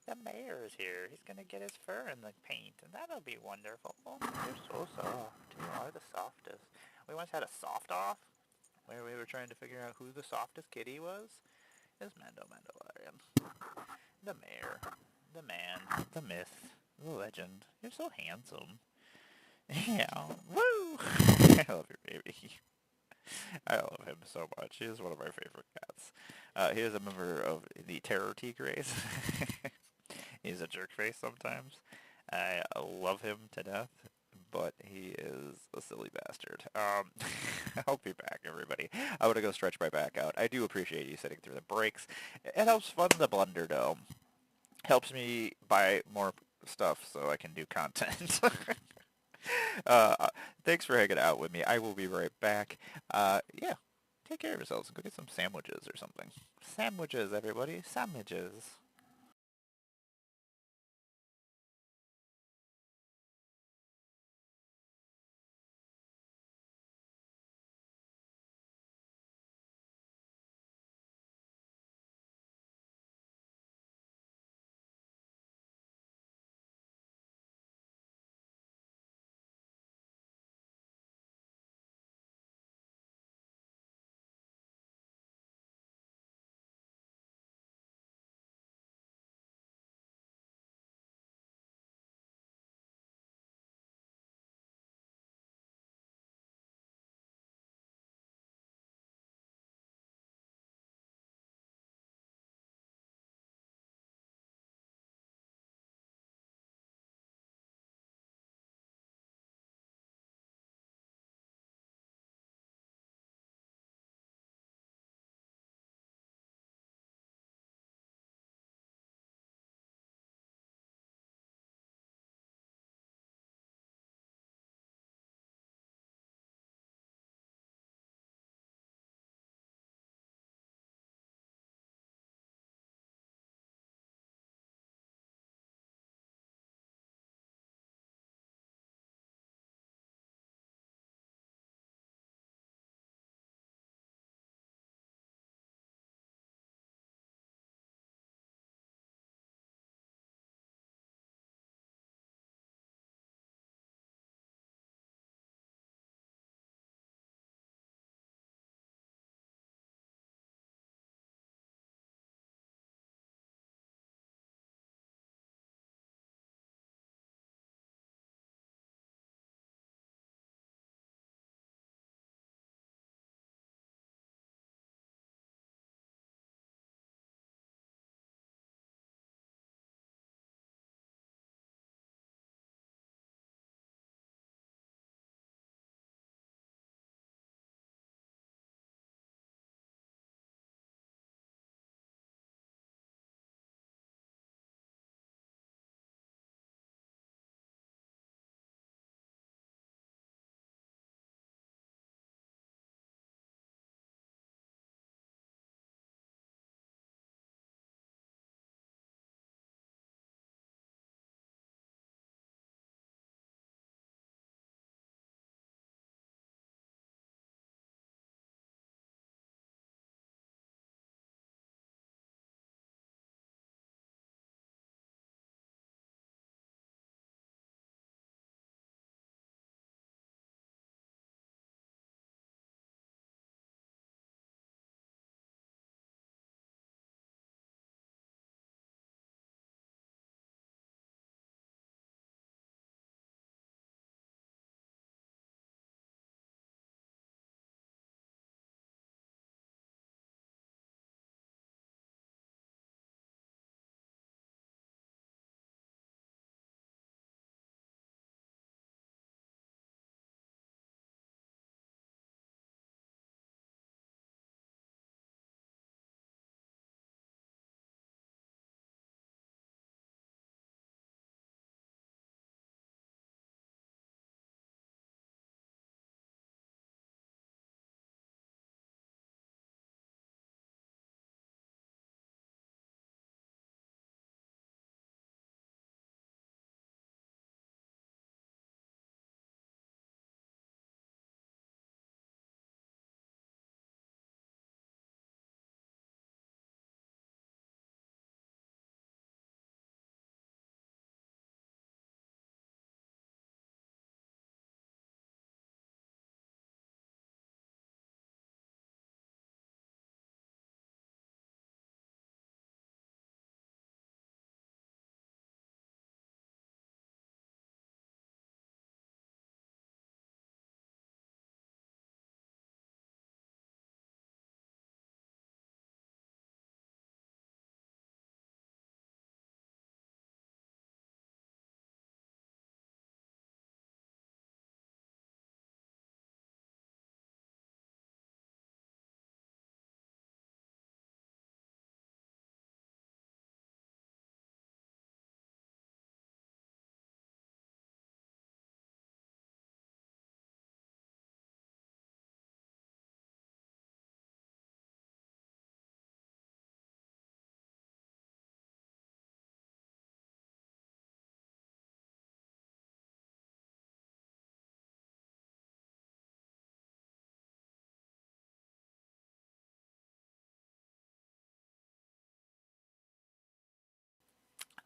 The mayor is here. He's going to get his fur in the paint, and that'll be wonderful. You're so soft. You are the softest. We once had a soft-off where we were trying to figure out who the softest kitty was. It's Mando Mandalorian. The mayor. The man. The myth. The legend. You're so handsome. Yeah. Woo! I love your baby. I love him so much. He is one of my favorite cats. He is a member of the Terror Tigres. He's a jerk face sometimes. I love him to death, but he is a silly bastard. I'll be back, everybody. I want to go stretch my back out. I do appreciate you sitting through the breaks. It helps fund the BlunderDome. Helps me buy more stuff so I can do content. uh, Thanks for hanging out with me. I will be right back. Yeah, take care of yourselves. Go get some sandwiches or something. Sandwiches, everybody. Sandwiches.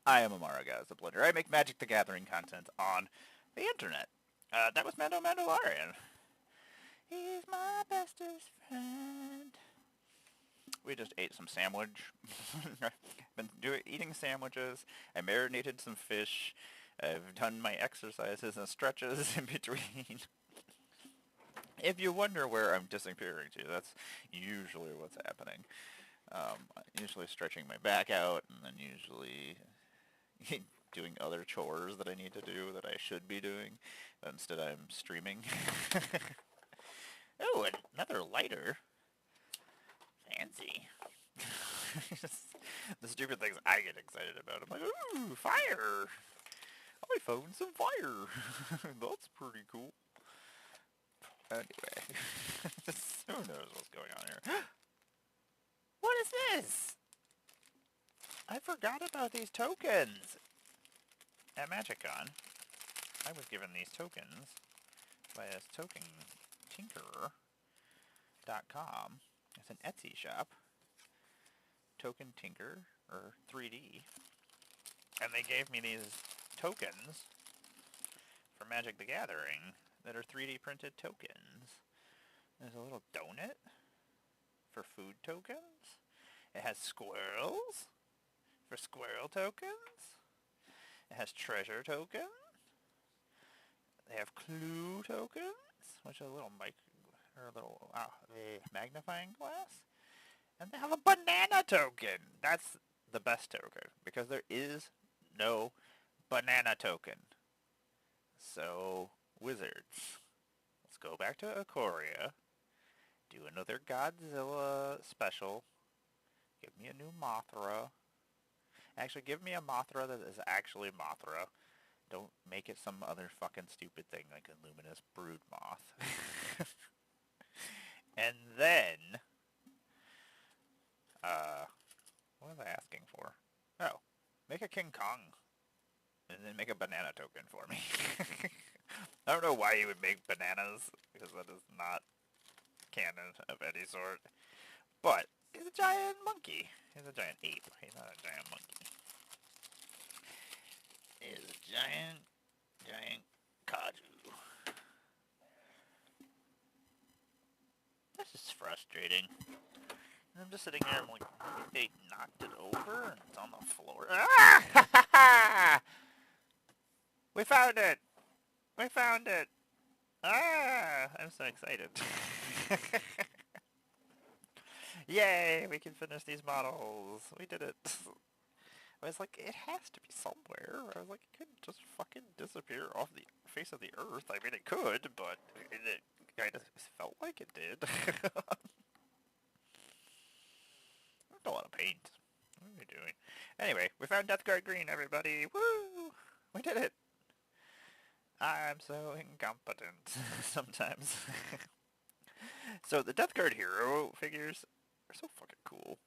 I am Amara, guys, the Blender. I make Magic the Gathering content on the internet. That was Mandalorian. He's my bestest friend. We just ate some sandwich. Been eating sandwiches. I marinated some fish. I've done my exercises and stretches in between. If you wonder where I'm disappearing to, that's usually what's happening. Usually stretching my back out, and then usually doing other chores that I need to do that I should be doing. Instead I'm streaming. Oh, another lighter. Fancy. The stupid things I get excited about. I'm like, ooh, fire! I found some fire. That's pretty cool. Anyway, who knows what's going on here? What is this? I forgot about these tokens. At MagicCon, I was given these tokens by this tokentinkerer.com. It's an Etsy shop. Token Tinker, or 3D. And they gave me these tokens for Magic the Gathering that are 3D printed tokens. There's a little donut for food tokens. It has squirrels for squirrel tokens. It has treasure tokens. They have clue tokens, which are a little magnifying glass. And they have a banana token. That's the best token, because there is no banana token. So, wizards, let's go back to Ikoria, do another Godzilla special, give me a new Mothra. Actually, give me a Mothra that is actually Mothra. Don't make it some other fucking stupid thing like a luminous brood moth. And then, what was I asking for? Oh, make a King Kong, and then make a banana token for me. I don't know why you would make bananas, because that is not canon of any sort. But he's a giant monkey. He's a giant ape. He's not a giant monkey. He's a giant kaiju. This is frustrating. And I'm just sitting here, I'm like, they knocked it over, and it's on the floor. Ah! We found it! We found it! Ah! I'm so excited. Yay! We can finish these models! We did it! I was like, it has to be somewhere. I was like, it couldn't just fucking disappear off the face of the earth. I mean, it could, but it kind of felt like it did. That's a lot of paint. What are we doing? Anyway, we found Death Guard Green, everybody! Woo! We did it! I'm so incompetent sometimes. So the Death Guard hero figures are so fucking cool.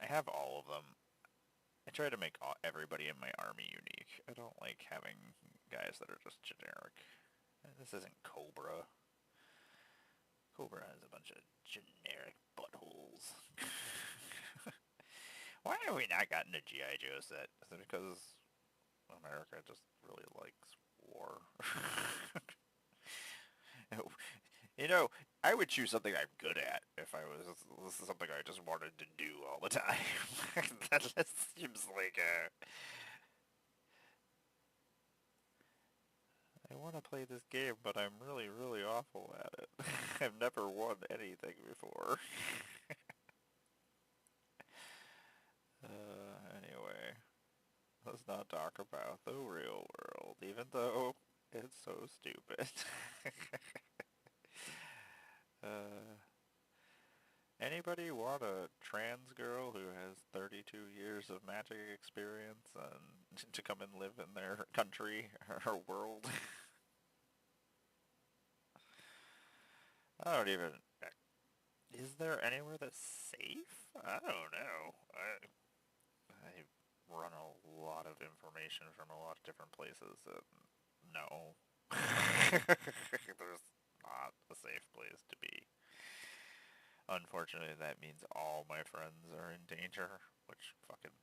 I have all of them. I try to make everybody in my army unique. I don't like having guys that are just generic. This isn't Cobra. Cobra has a bunch of generic buttholes. Why have we not gotten a G.I. Joe set? Is it because America just really likes war? You know, I would choose something I'm good at if this is something I just wanted to do all the time. That just seems like I want to play this game, but I'm really, really awful at it. I've never won anything before. Anyway, let's not talk about the real world, even though it's so stupid. Anybody want a trans girl who has 32 years of magic experience and to come and live in their country, her world? I don't even... Is there anywhere that's safe? I don't know. I run a lot of information from a lot of different places, and no. There's not a safe place to be. Unfortunately, that means all my friends are in danger, which fucking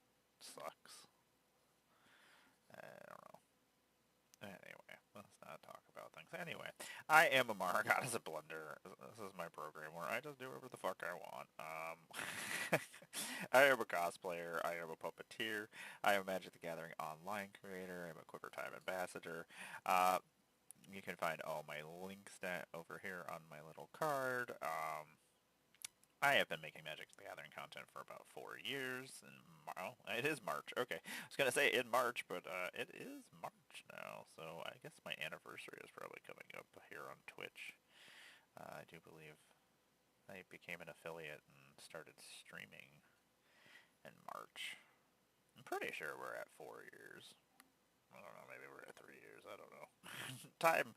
sucks. I don't know. Anyway, let's not talk about things. Anyway, I am Amara, Goddess of Blunder. This is my program where I just do whatever the fuck I want. I am a cosplayer. I am a puppeteer. I am a Magic the Gathering online creator. I'm a Quiver Time ambassador. You can find all my links over here on my little card. I have been making Magic the Gathering content for about 4 years. And well, it is March. Okay, I was going to say in March, but it is March now. So I guess my anniversary is probably coming up here on Twitch. I do believe I became an affiliate and started streaming in March. I'm pretty sure we're at 4 years. I don't know, maybe we're at 3 years. I don't know. Time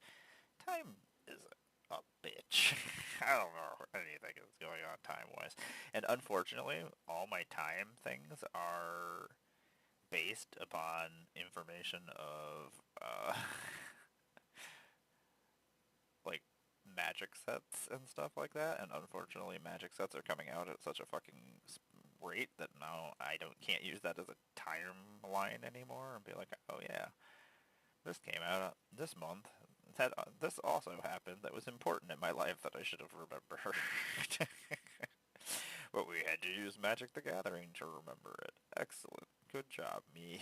is a bitch. I don't know anything that's going on time-wise. And unfortunately, all my time things are based upon information of, like, magic sets and stuff like that. And unfortunately, magic sets are coming out at such a fucking rate that now I can't use that as a timeline anymore and be like, oh yeah, this came out this month. This also happened that was important in my life that I should have remembered. But we had to use Magic the Gathering to remember it. Excellent. Good job, me.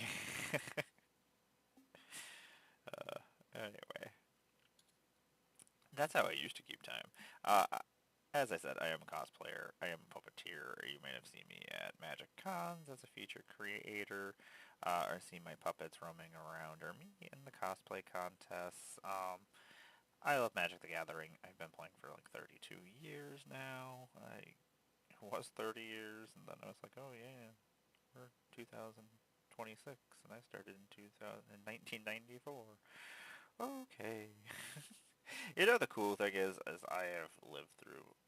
Anyway. That's how I used to keep time. As I said, I am a cosplayer. I am a puppeteer. You might have seen me at Magic Cons as a featured creator, or seen my puppets roaming around, or me in the cosplay contests. I love Magic the Gathering. I've been playing for like 32 years now. I was 30 years, and then I was like, oh yeah, we're 2026, and I started in 1994. Okay. You know, the cool thing is I have lived through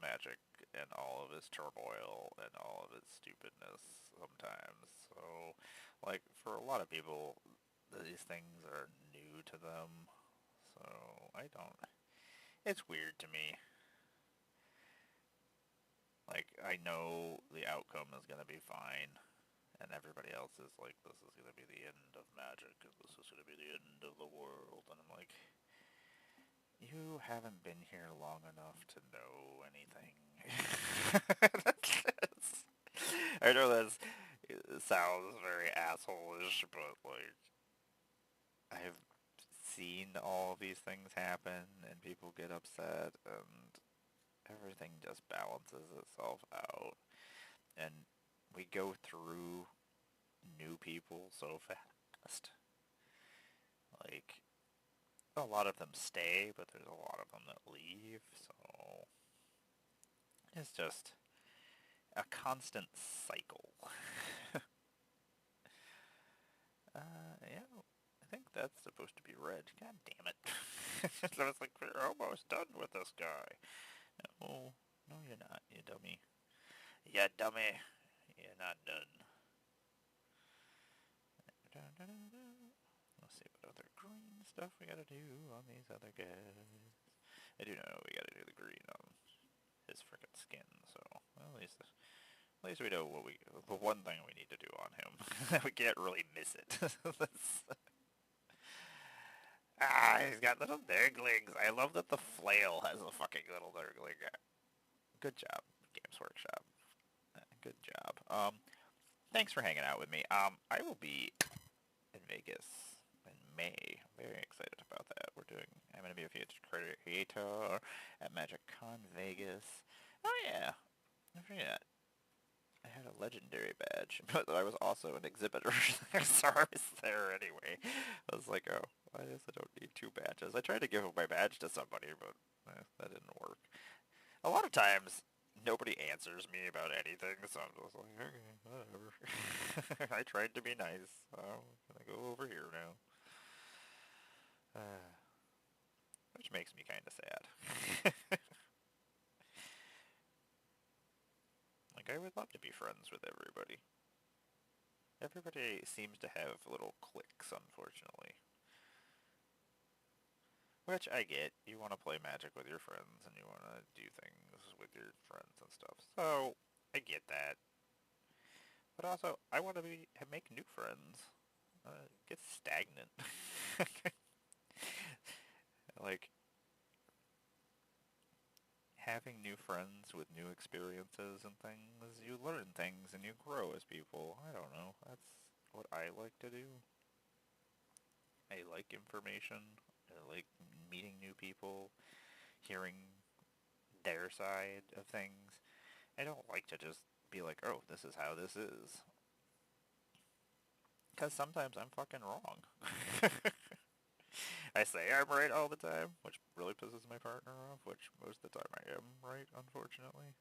Magic and all of its turmoil and all of its stupidness sometimes. So, like, for a lot of people, these things are new to them. So, I don't... It's weird to me. Like, I know the outcome is going to be fine. And everybody else is like, this is going to be the end of Magic, and this is going to be the end of the world. And I'm like, you haven't been here long enough to know anything. I know it sounds very asshole-ish, but like, I've seen all these things happen, and people get upset, and everything just balances itself out. And we go through new people so fast. Like, a lot of them stay, but there's a lot of them that leave, so it's just a constant cycle. Yeah, I think that's supposed to be red. God damn it. So it's like, we're almost done with this guy. No, no you're not, you dummy. You dummy. You're not done. Let's see what other green stuff we gotta do on these other guys. I do know we gotta do the green on his frickin' skin, so well, at least we know the one thing we need to do on him. We can't really miss it. He's got little nurglings. I love that the flail has a fucking little nurgling. Good job, Games Workshop. Good job. Thanks for hanging out with me. I will be in Vegas in May. I'm very excited about that. I'm going to be a featured creator at Magic Con Vegas. Oh yeah, I forget. I had a legendary badge, but I was also an exhibitor, so I was there anyway. I was like, oh, I guess I don't need 2 badges. I tried to give my badge to somebody, but that didn't work. A lot of times, nobody answers me about anything, so I'm just like, okay, whatever. I tried to be nice, so I'm gonna go over here now. Which makes me kind of sad. Like, I would love to be friends with everybody. Everybody seems to have little cliques, unfortunately. Which I get. You want to play Magic with your friends, and you want to do things with your friends and stuff. So, I get that. But also, I want to make new friends. Get stagnant. Like, having new friends with new experiences and things, you learn things and you grow as people. I don't know. That's what I like to do. I like information. I like meeting new people, hearing their side of things. I don't like to just be like, oh, this is how this is. Because sometimes I'm fucking wrong. I say I'm right all the time, which really pisses my partner off, which most of the time I am right, unfortunately.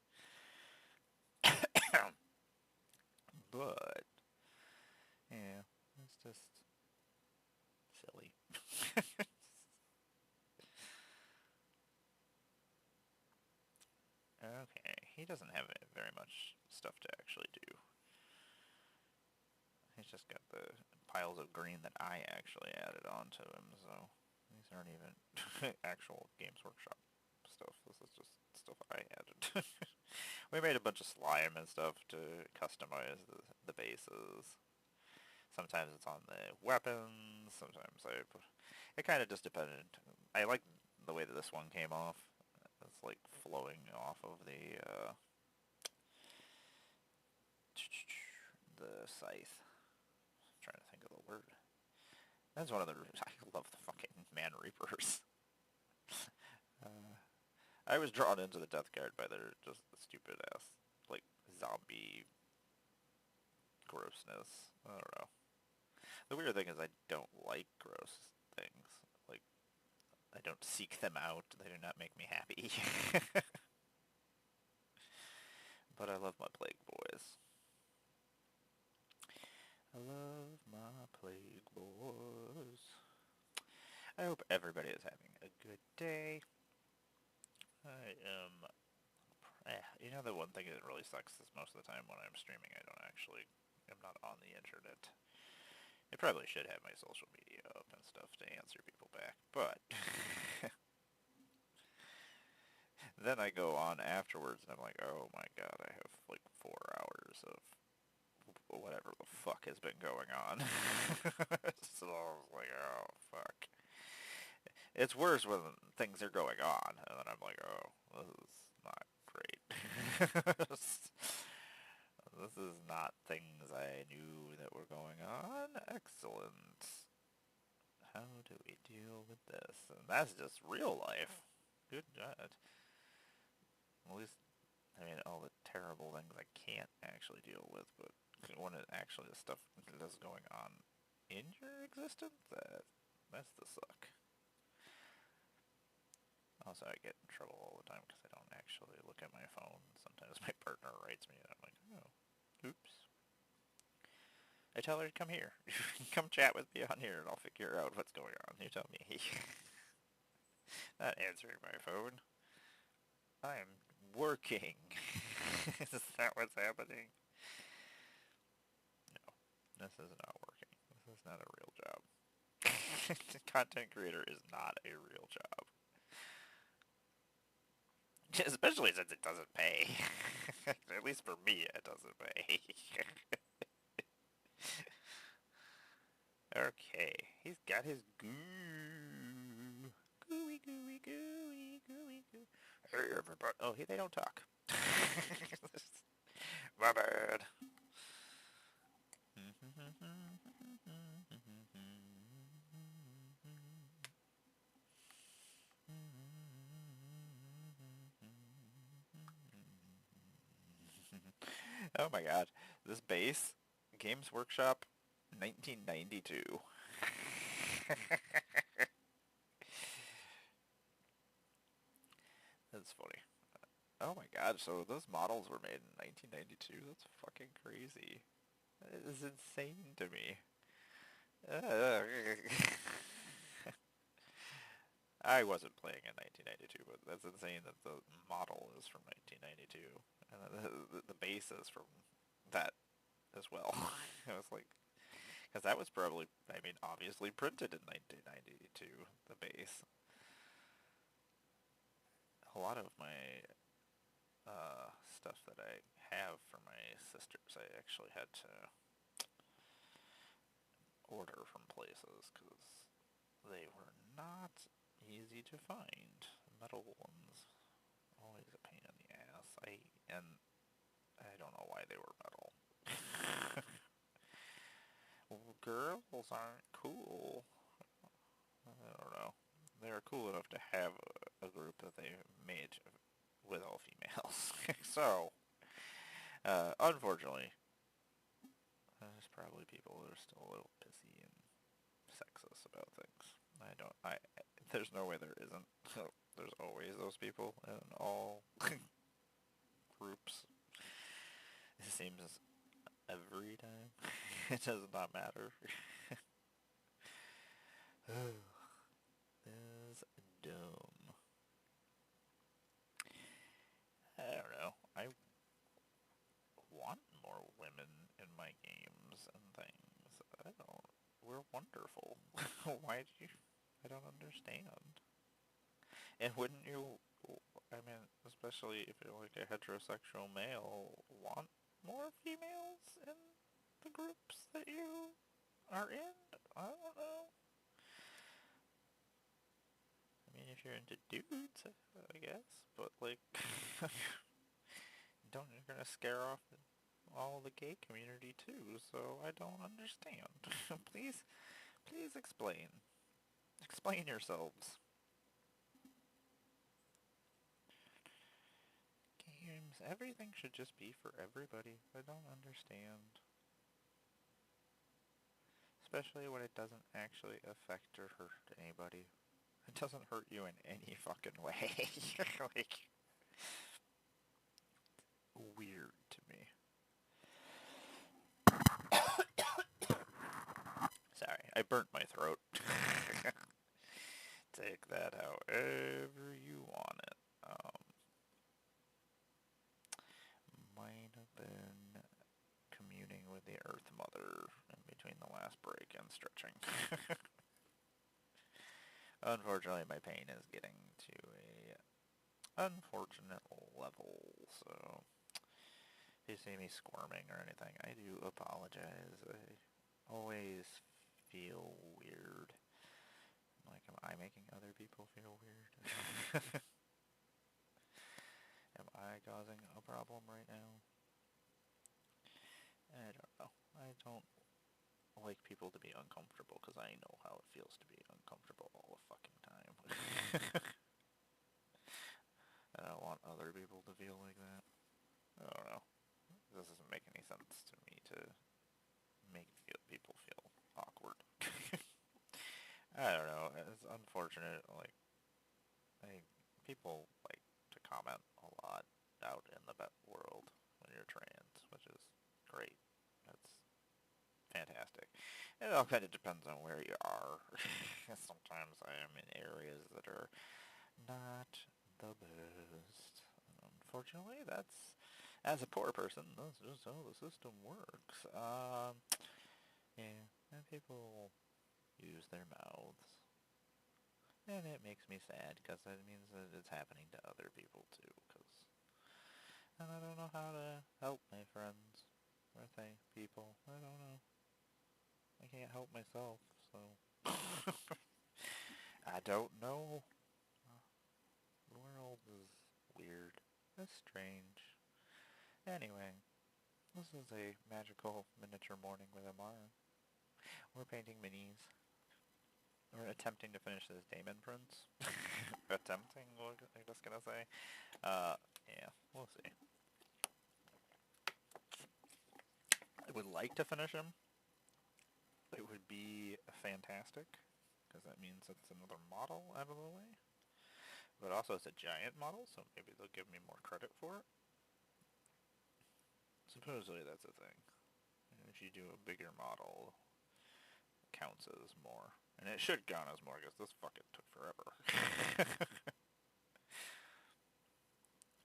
But, yeah, it's just silly. Okay, he doesn't have very much stuff to actually do. He's just got the piles of green that I actually added onto him, so these aren't even actual Games Workshop stuff. This is just stuff I added. We made a bunch of slime and stuff to customize the bases. Sometimes it's on the weapons, sometimes it kind of just depended. I like the way that this one came off. It's like flowing off of the scythe. I'm trying to think of the word. That's one of the... I love the fucking Man Reapers. I was drawn into the Death Guard by their just stupid ass, like, zombie grossness. I don't know. The weird thing is I don't like gross things. Like, I don't seek them out. They do not make me happy. But I love my Plague Boys. I love my Plague Boys. I hope everybody is having a good day. I am... You know, the one thing that really sucks is most of the time when I'm streaming I'm not on the internet. I probably should have my social media up and stuff to answer people back, but then I go on afterwards and I'm like, oh my god, I have like 4 hours of whatever the fuck has been going on. So I was like, oh fuck. It's worse when things are going on, and then I'm like, oh, this is not great. This is not things I knew that were going on. Excellent. How do we deal with this? And that's just real life. Good God. At least, I mean, all the terrible things I can't actually deal with, but when it actually is stuff that's going on in your existence, that's the suck. Also, I get in trouble all the time because I don't actually look at my phone. Sometimes my partner writes me and I'm like, oh, oops. I tell her to come here. Come chat with me on here and I'll figure out what's going on. You tell me. Not answering my phone. I'm working. Is that what's happening? No, this is not working. This is not a real job. Content creator is not a real job. Especially since it doesn't pay. At least for me, it doesn't pay. Okay, he's got his goo. Gooey, gooey, gooey, gooey, goo. Hey, everybody. Oh, they don't talk. My bad. Oh my god. This bass, Games Workshop, 1992. That's funny. Oh my god, so those models were made in 1992? That's fucking crazy. That is insane to me. I wasn't playing in 1992, but that's insane that the model is from 1992. And the base is from that as well. I was like, because that was probably, I mean, obviously printed in 1992, the base. A lot of my stuff that I have for my sisters. I actually had to order from places because they were not easy to find. Metal ones, always a pain in the ass. I don't know why they were metal. Well, girls aren't cool. I don't know. They were cool enough to have a group that they made with all females. So, unfortunately, there's probably people that are still a little pissy and sexist about things. There's no way there isn't. There's always those people in all groups. It seems every time. It does not matter. This dome. I don't know. I want more women in my games and things. I don't. We're wonderful. Why do you? I don't understand. And wouldn't you? I mean, especially if you're like a heterosexual male, want more females in the groups that you are in? I don't know. I mean, if you're into dudes, I guess, but like, you're gonna scare off all the gay community too, so I don't understand. Please explain. Explain yourselves. Games, everything should just be for everybody. I don't understand. Especially when it doesn't actually affect or hurt anybody. It doesn't hurt you in any fucking way. Like, weird to me. Sorry, I burnt my throat. Take that however you want it. Might have been communing with the Earth Mother in between the last break and stretching. Unfortunately, my pain is getting to a unfortunate level, so if you see me squirming or anything, I do apologize. I always feel weird. Like, am I making other people feel weird? Am I causing a problem right now? I don't know. I don't like people to be uncomfortable because I know how it feels to be uncomfortable all the fucking time. I don't want other people to feel like that. I don't know. This doesn't make any sense to me to make people feel awkward. I don't know. It's unfortunate. Like, people like to comment a lot out in the world when you're trans, which is great. That's fantastic. It all kind of depends on where you are. Sometimes I am in areas that are not the best. Unfortunately, as a poor person, that's just how the system works. Yeah, and people use their mouths. And it makes me sad, because that means that it's happening to other people too, and I don't know how to help my friends, birthday people. I don't know. I can't help myself, so I don't know. The world is weird. It's strange. Anyway, this is a magical miniature morning with Amara. We're painting minis. We're attempting to finish this Damon Prince. Attempting, I'm just gonna say. Yeah, we'll see. I would like to finish him. It would be fantastic, because that means it's another model out of the way. But also it's a giant model, so maybe they'll give me more credit for it. Supposedly that's a thing. If you do a bigger model, it counts as more. And it should count as more, because this fucking took forever.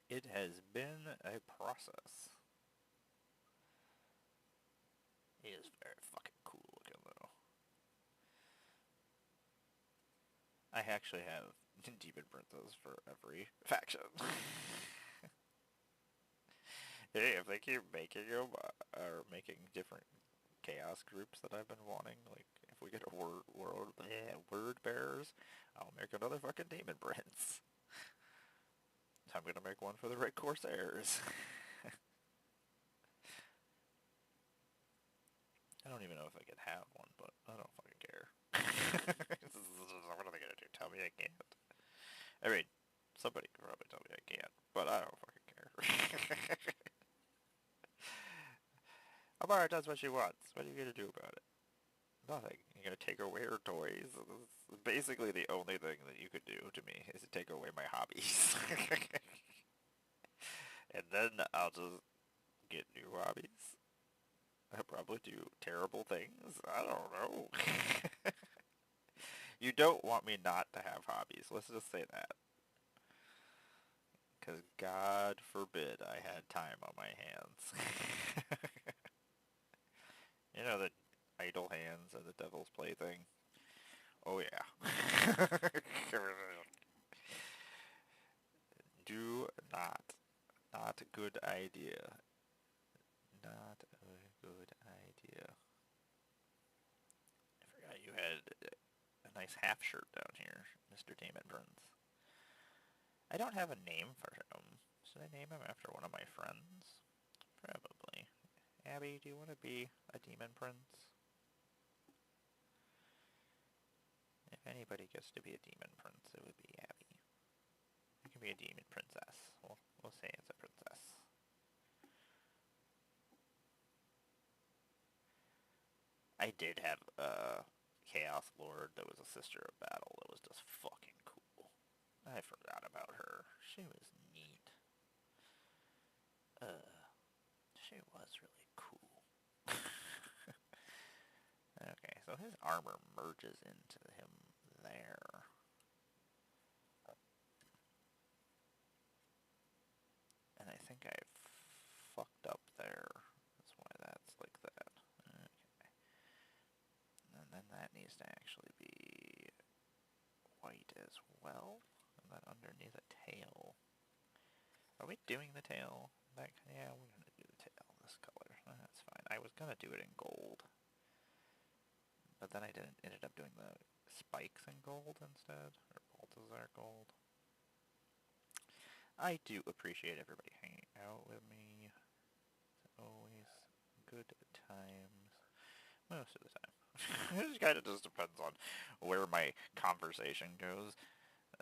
It has been a process. He is very fucking cool looking, though. I actually have Demon Princes for every faction. Hey, if they keep making them, or making different chaos groups that I've been wanting, like if we get a word bearers, I'll make another fucking demon prince. I'm gonna make one for the Red Corsairs. I don't even know if I could have one, but I don't fucking care. What are they gonna do? Tell me I can't? I mean, somebody can probably tell me I can't, but I don't fucking care. Amara does what she wants. What are you gonna do about it? Nothing. You're gonna take away her toys. It's basically the only thing that you could do to me is to take away my hobbies. And then I'll just get new hobbies. I'll probably do terrible things. I don't know. You don't want me not to have hobbies. Let's just say that. Because God forbid I had time on my hands. You know the idle hands and the devil's plaything? Oh yeah. Do not. Not a good idea. Not a good idea. I forgot you had a nice half shirt down here, Mr. Demon Prince. I don't have a name for him. Should I name him after one of my friends? Probably. Abby, do you want to be a demon prince? If anybody gets to be a demon prince, it would be Abby. You can be a demon princess. We'll say it's a princess. I did have a Chaos Lord that was a Sister of Battle that was just fucking cool. I forgot about her. She was neat. She was really cool. Okay, so his armor merges into him there. And I think I fucked up there. That's why that's like that. Okay. And then that needs to actually be white as well. And then underneath a tail. Are we doing the tail? Yeah, we're going to do the tail this color. That's fine. I was going to do it in gold. But then I ended up doing the spikes in gold instead. Or Balthazar gold. I do appreciate everybody hanging out with me. It's always good times. Most of the time. It just kind of just depends on where my conversation goes.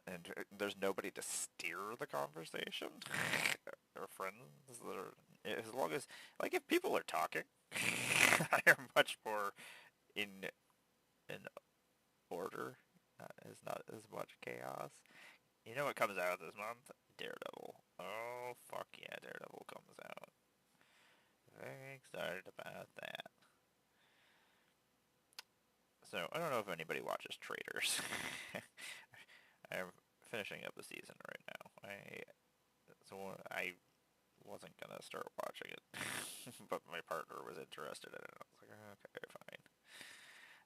And there's nobody to steer the conversation. Or friends that are... As long as... Like, if people are talking, I am much more in order. Not as much chaos. You know what comes out this month? Daredevil. Oh, fuck yeah, Daredevil comes out. Very excited about that. So, I don't know if anybody watches Traitors. I'm finishing up the season right now. I wasn't gonna start watching it, but my partner was interested in it. I was like, okay, fine.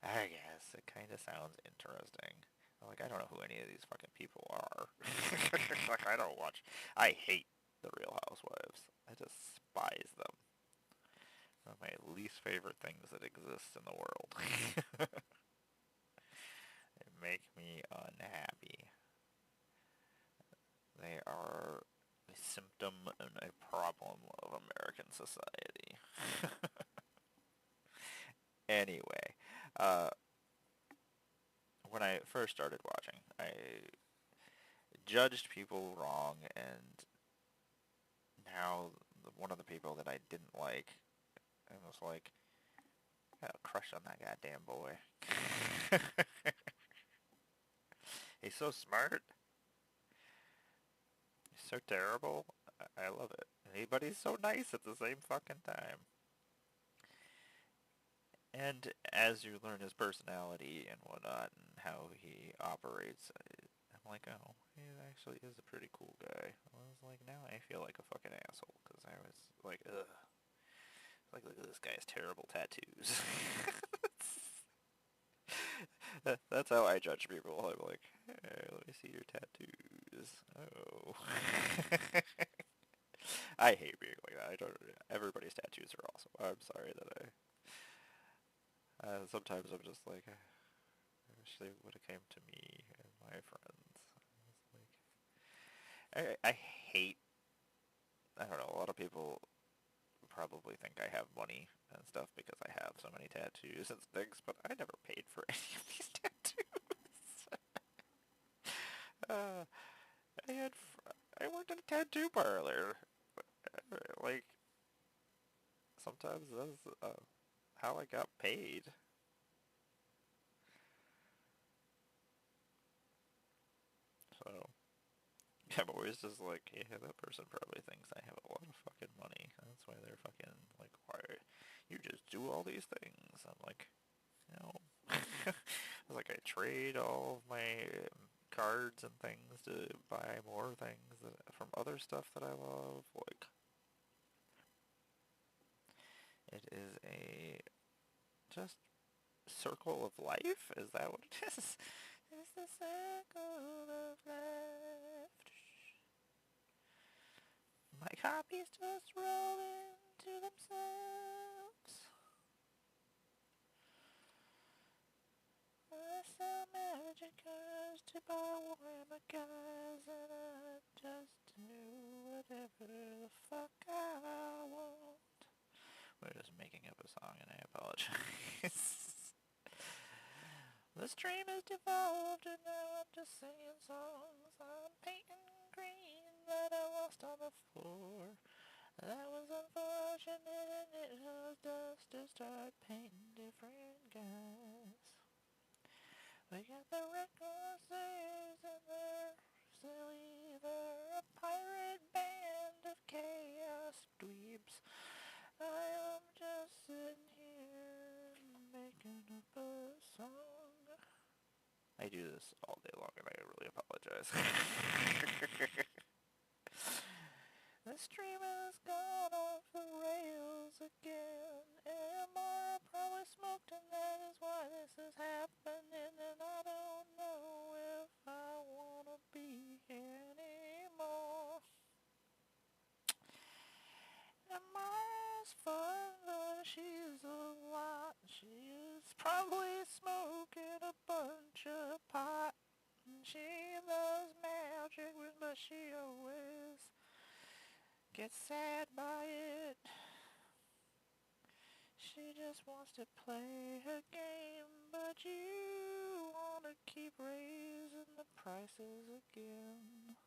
I guess it kind of sounds interesting. I'm like, I don't know who any of these fucking people are. Like, I hate the Real Housewives. I despise them. One of my least favorite things that exists in the world. They make me unhappy. They are a symptom and a problem of American society. Anyway, when I first started watching, I judged people wrong, and now one of the people that I didn't like, I was like, I got a crush on that goddamn boy. He's so smart. He's so terrible. I love it. But he's so nice at the same fucking time. And as you learn his personality and whatnot and how he operates, I'm like, oh, he actually is a pretty cool guy. I was like, now I feel like a fucking asshole because I was like, ugh. Like, look at this guy's terrible tattoos. That's how I judge people. I'm like, hey, let me see your tattoos. Oh. I hate being like that. I don't. Everybody's tattoos are awesome. I'm sorry that I. Sometimes I'm just like, I wish they would have came to me and my friends. I hate. I don't know. A lot of people probably think I have money and stuff because I have so many tattoos and things, but I never paid for any of these tattoos. uh, I had. I worked at a tattoo parlor. Like sometimes that's how I got paid. So I'm always just like, yeah, that person probably thinks I have a lot of fucking money. That's why they're fucking like, why you just do all these things? I'm like, no. It's like I trade all of my cards and things to buy more things from other stuff that I love. Like, it is a just circle of life? Is that what it is? It's the circle of life. My copies just roll into themselves. I sell magic cards to buy warmer guys, and I just do whatever the fuck I want. We're just making up a song, and I apologize. The stream has devolved, and now I'm just singing songs. I'm painting green that I lost on the floor. That was unfortunate, and it was dust to start painting different guys. We got the record singers, and they're silly. They're a pirate band of chaos dweebs. I am just sitting here making up a song. I do this all day long, and I really apologize. The stream has gone off the rails again, and Mara probably smoked, and that is why this is happening, and I don't know if I wanna be here anymore. And Mara's fun, but she's a lot. She is probably smoking a bunch of pot. She loves magic, but she always gets sad by it. She just wants to play her game, but you wanna keep raising the prices again.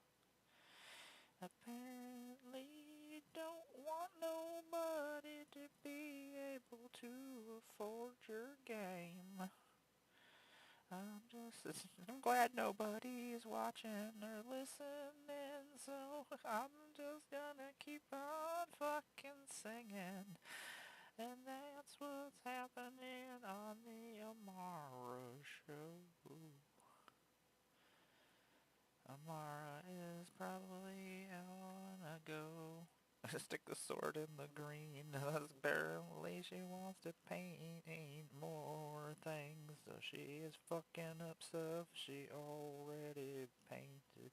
Apparently you don't want nobody to be able to afford your game. I'm glad nobody's watching or listening, so I'm just gonna keep on fucking singing. And that's what's happening on the Amara show. Amara is probably on a go. Stick the sword in the green. Apparently she wants to paint more things. So she is fucking up stuff she already painted.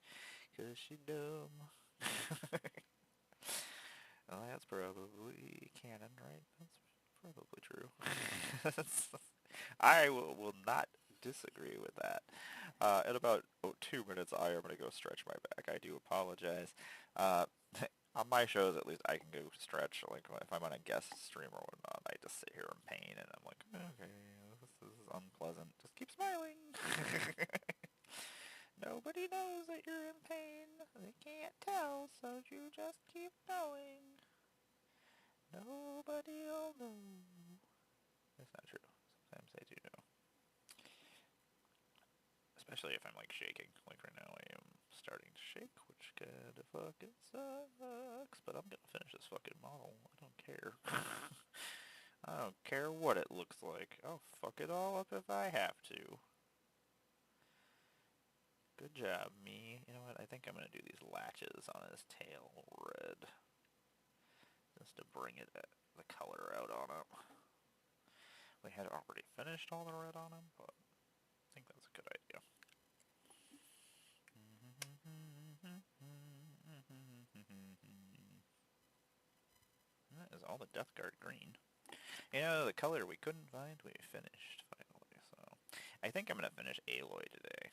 'Cause she dumb. Well, that's probably canon, right? That's probably true. I will not disagree with that. In about 2 minutes, I am going to go stretch my back. I do apologize. Uh, on my shows, at least, I can go stretch. Like, if I'm on a guest stream or whatnot, I just sit here in pain, and I'm like, okay, this is unpleasant. Just keep smiling. Nobody knows that you're in pain. They can't tell, so you just keep going. Nobody'll know. That's not true. Sometimes they do know. Especially if I'm like shaking. Like right now I am starting to shake, which kinda fucking sucks. But I'm gonna finish this fucking model. I don't care. I don't care what it looks like. I'll fuck it all up if I have to. Good job, me. You know what? I think I'm gonna do these latches on his tail red. Just to bring it the color out on him. We had already finished all the red on him, but I think that's a good idea. That is all the Death Guard green. You know, the color we couldn't find, we finished finally. So I think I'm going to finish Aloy today.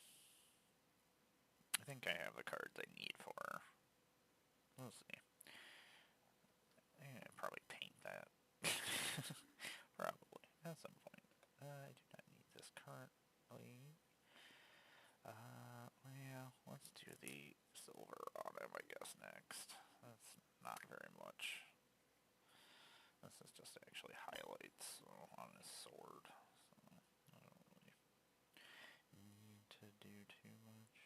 I think I have the cards I need for her. We'll see. Probably paint that. Probably, at some point. I do not need this currently. Well, let's do the silver on him, I guess, next. That's not very much. This is just actually highlights on his sword, so I don't really need to do too much.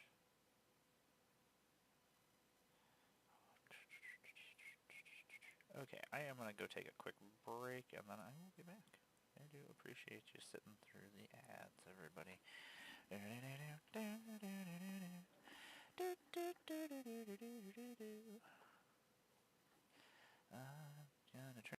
Okay, I am going to go take a quick break, and then I will be back. I do appreciate you sitting through the ads, everybody. I'm gonna try.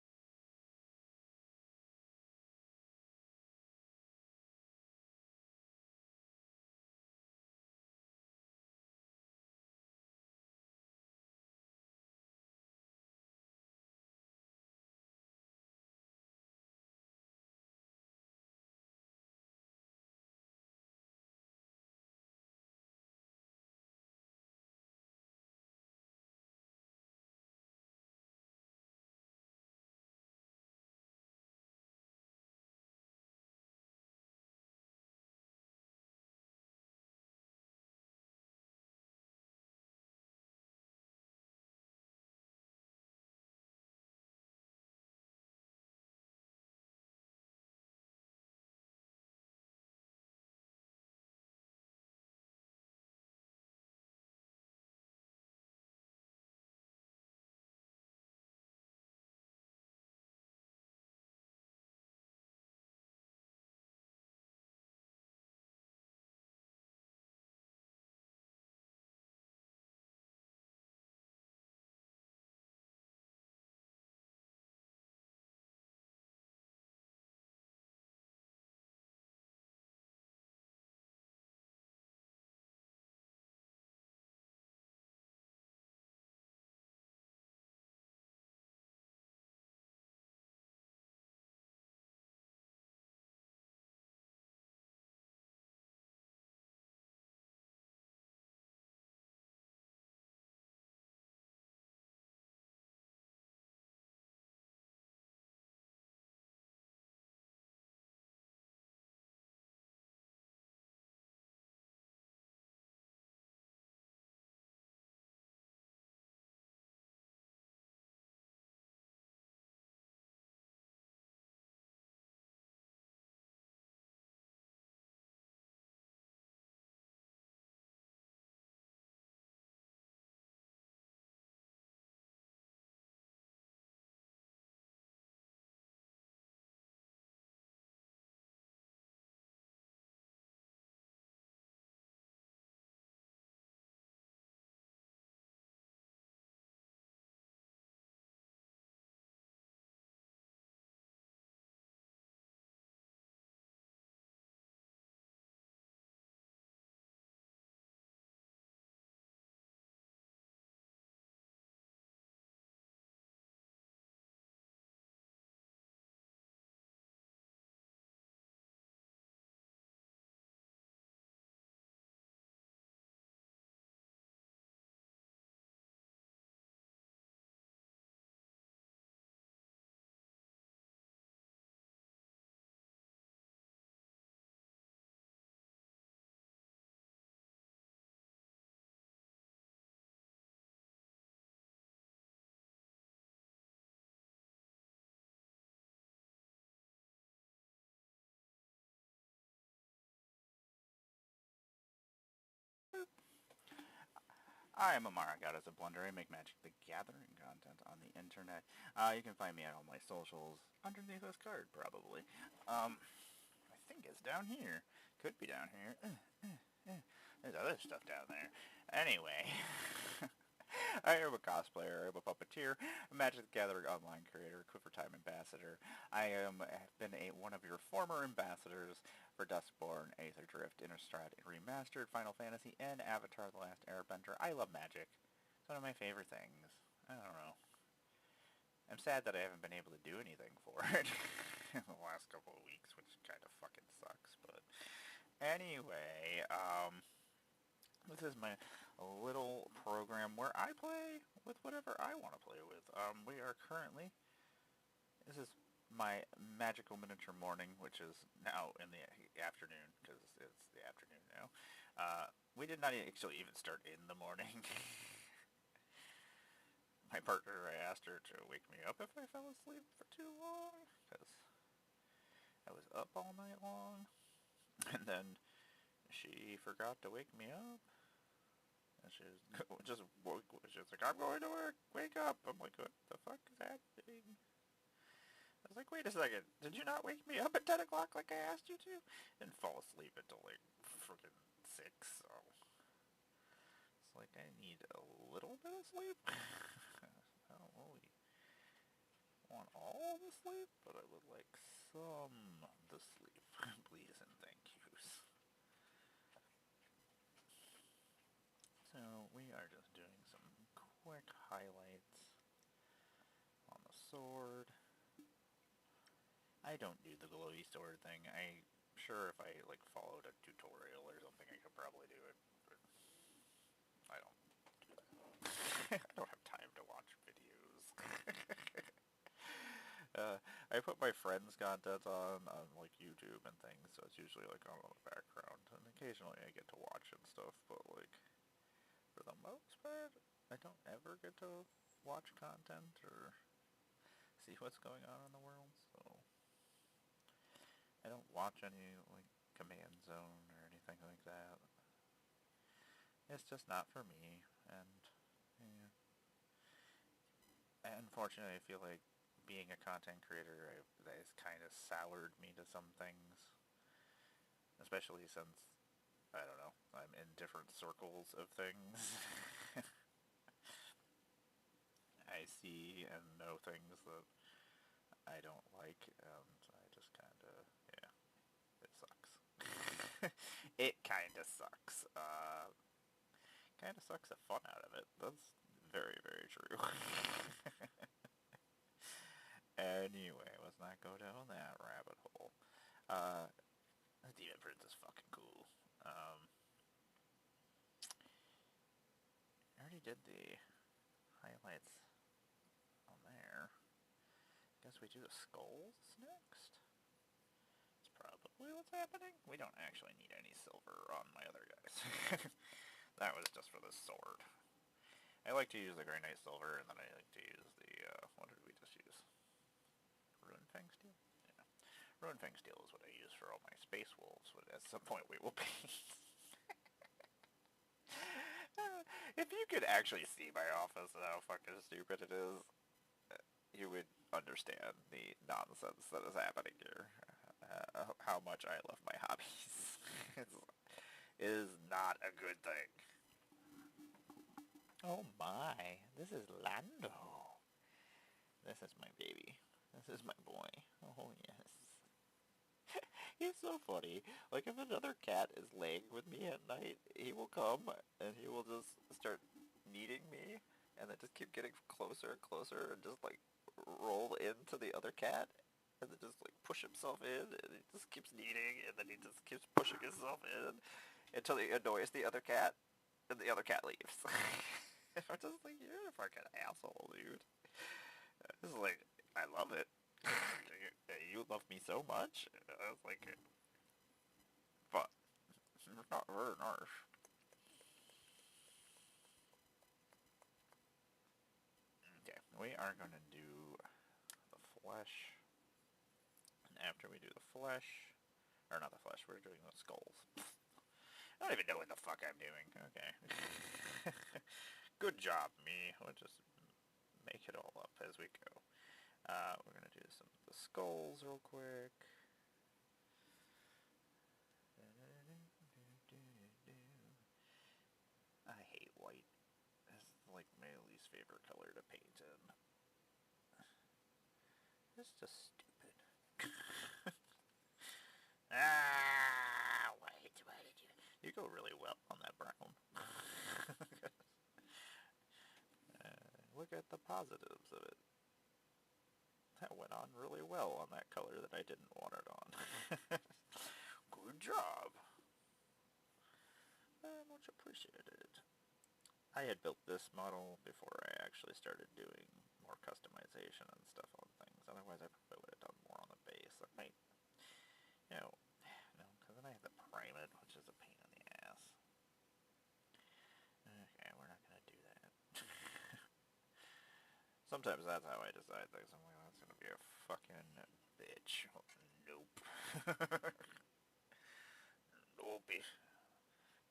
I am Amara, God is a Blunder. I make Magic the Gathering content on the internet. You can find me at all my socials underneath this card, probably. I think it's down here. Could be down here. There's other stuff down there. Anyway, I am a cosplayer, I'm a puppeteer, a Magic the Gathering online creator, Quivertime ambassador. I have been one of your former ambassadors for Duskborn, Aether Drift, Innistrad Remastered, Final Fantasy, and Avatar The Last Airbender. I love magic. It's one of my favorite things. I don't know. I'm sad that I haven't been able to do anything for it in the last couple of weeks, which kind of fucking sucks. But anyway, this is my little program where I play with whatever I want to play with. We are currently, this is my magical miniature morning, which is now in the afternoon, because it's the afternoon now. We did not actually even start in the morning. My partner, I asked her to wake me up if I fell asleep for too long, because I was up all night long, and then she forgot to wake me up, and she was just woke, she was like, I'm going to work, wake up. I'm like, what the fuck is happening? I was like, wait a second, did you not wake me up at 10 o'clock like I asked you to? And fall asleep until like freaking 6, so it's like I need a little bit of sleep. I don't really want all the sleep, but I would like some of the sleep, please and thank yous. So we are just doing some quick highlights on the sword. I don't do the glowy sword thing. I'm sure if I like followed a tutorial or something I could probably do it, but I don't do that. I don't have time to watch videos. I put my friends' content on like YouTube and things, so it's usually like on the background, and occasionally I get to watch and stuff, but like for the most part, I don't ever get to watch content or see what's going on in the world, so I don't watch any like Command Zone or anything like that. It's just not for me, and yeah. Unfortunately, I feel like being a content creator that has kind of soured me to some things, especially since, I don't know, I'm in different circles of things. I see and know things that I don't like, and I just kind of, yeah, it sucks. It kind of sucks. Kind of sucks the fun out of it. That's very, very true. Anyway, let's not go down that rabbit hole. Demon Prince is fucking cool. I already did the highlights on there. Guess we do the skulls next? That's probably what's happening. We don't actually need any silver on my other guys. That was just for the sword. I like to use the Grey Knight Silver, and then I like to use the, what did we just use? Ruined Fang Steel? Yeah. Ruined Fang Steel is what I use for all my Space Wolves, but at some point we will be. If you could actually see my office and how fucking stupid it is, you would understand the nonsense that is happening here. How much I love my hobbies. It is not a good thing. Oh my, this is Lando. This is my baby. This is my boy. Oh yes. He's so funny. Like if another cat is laying with me at night, he will come and he will just start kneading me and then just keep getting closer and closer and just like roll into the other cat and then just like push himself in and he just keeps kneading and then he just keeps pushing himself in until he annoys the other cat and the other cat leaves. I'm just like, you're a fucking asshole, dude. This is like, I love it. You love me so much. I was like, but it's not very nice. Okay, we are going to do the flesh. And after we do the flesh, or not the flesh, we're doing the skulls. I don't even know what the fuck I'm doing. Okay. Good job, me. We'll just make it all up as we go. We're going to do some of the skulls real quick. I hate white. It's like my least favorite color to paint in. It's just stupid. White, why did you... You go really well on that brown. Look at the positives of it. went on really well on that color that I didn't want it on. Good job. Much appreciated. I had built this model before I actually started doing more customization and stuff on things. Otherwise, I probably would have done more on the base. I might, no, because then I have to prime it, which is a pain in the ass. Okay, we're not going to do that. Sometimes that's how I decide things. I'm like, that's going to be a fucking bitch. Nope. Nope.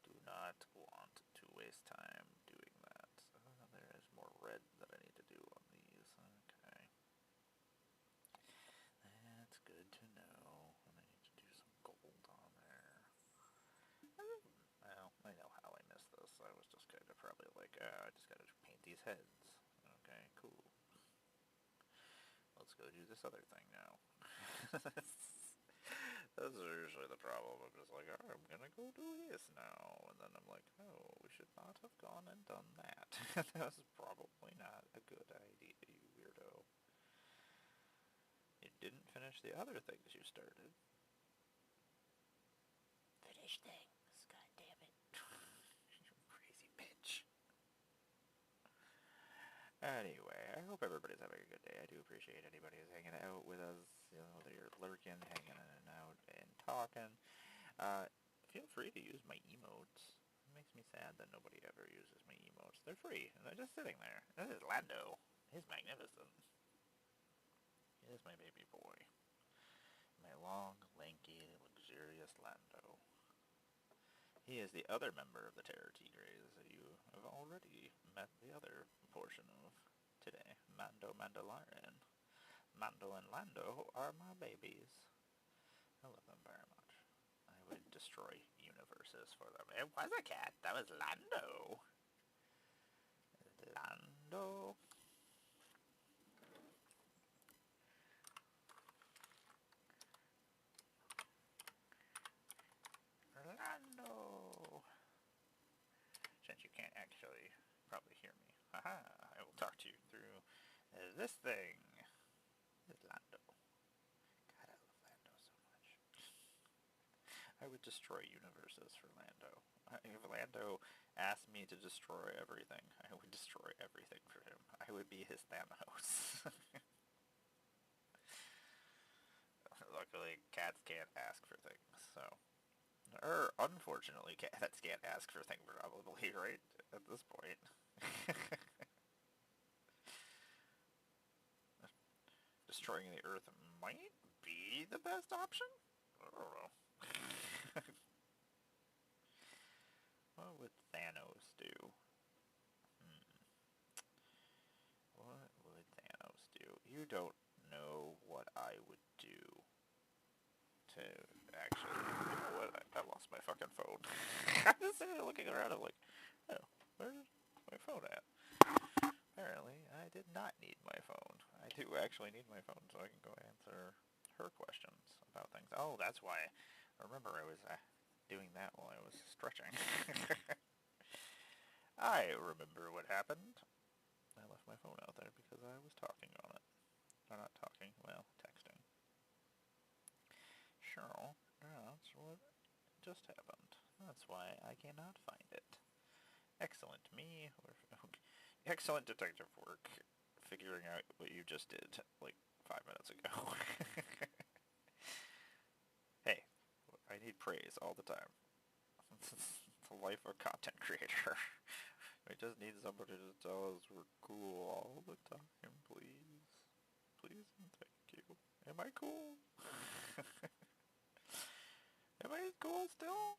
Do not want to waste time doing that. There is more red that I need to do on these. Okay. That's good to know. And I need to do some gold on there. Well, I know how I missed this. I was just kind of probably like, I just gotta paint these heads. Okay, cool. Let's go do this other thing now. That's usually the problem. I'm just like, oh, I'm gonna go do this now. And then I'm like, oh, we should not have gone and done that. That was probably not a good idea, you weirdo. You didn't finish the other things you started. Finish things, god damn it. You crazy bitch. Anyway, I hope everybody's having a good day. I do appreciate anybody who's hanging out with us. You know, whether you're lurking, hanging in and out, and talking. Feel free to use my emotes. It makes me sad that nobody ever uses my emotes. They're free, and they're just sitting there. This is Lando. He's magnificent. He is my baby boy. My long, lanky, luxurious Lando. He is the other member of the Terror Tigres that you have already met the other portion of today. Mando Mandalorian. Mando and Lando are my babies. I love them very much. I would destroy universes for them. It was a cat. That was Lando. Lando. Lando. Since you can't actually probably hear me. Haha, I will talk to you through this thing. This Lando. God, I love Lando so much. I would destroy universes for Lando. If Lando asked me to destroy everything, I would destroy everything for him. I would be his Thanos. Luckily, cats can't ask for things, so... Or, unfortunately, cats can't ask for things probably, right? At this point. Destroying the Earth might be the best option? I don't know. What would Thanos do? What would Thanos do? You don't know what I would do to actually... You know what? I lost my fucking phone. I'm just sitting there looking around, I'm like, oh, where's my phone at? Apparently, I did not need my phone. I do actually need my phone so I can go answer her questions about things. Oh, that's why. I remember I was doing that while I was stretching. I remember what happened. I left my phone out there because I was talking on it. Or not talking, well, texting. Sure, that's what just happened. That's why I cannot find it. Excellent me. Excellent detective work figuring out what you just did, like, 5 minutes ago. Hey, I need praise all the time. It's the life of a content creator. We just need somebody to tell us we're cool all the time, please. Please and thank you. Am I cool? Am I cool still?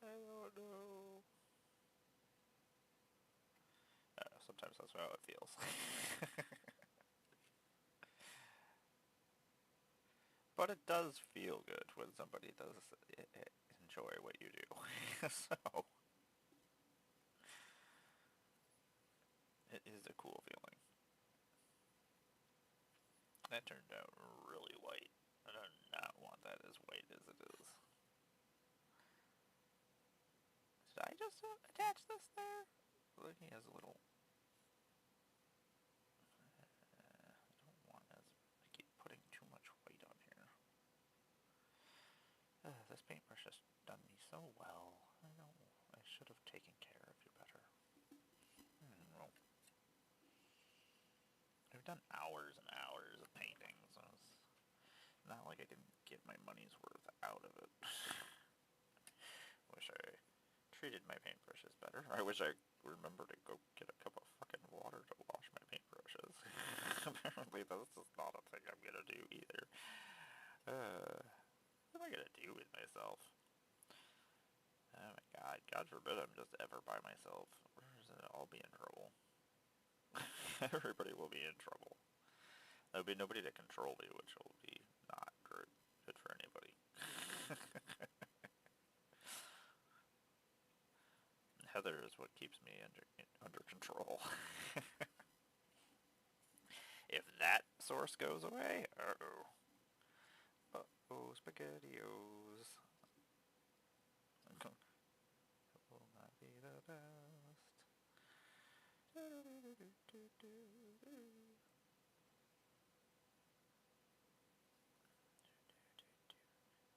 I don't know. Sometimes that's how it feels. But it does feel good when somebody does enjoy what you do. So, it is a cool feeling. That turned out really white. I do not want that as white as it is. Did I just attach this there? Look, he has a little... I don't want Oh well, I know. I should have taken care of you better. Well, I've done hours and hours of painting, so it's not like I didn't get my money's worth out of it. Wish I treated my paintbrushes better. I wish I remembered to go get a cup of fucking water to wash my paintbrushes. Apparently that's just not a thing I'm gonna do either. What am I gonna do with myself? Oh my god, God forbid I'm just ever by myself. I'll be in trouble. Everybody will be in trouble. There'll be nobody to control me, which will be not good for anybody. Heather is what keeps me under control. If that source goes away, uh-oh. Uh-oh, SpaghettiOs. It will not be the best.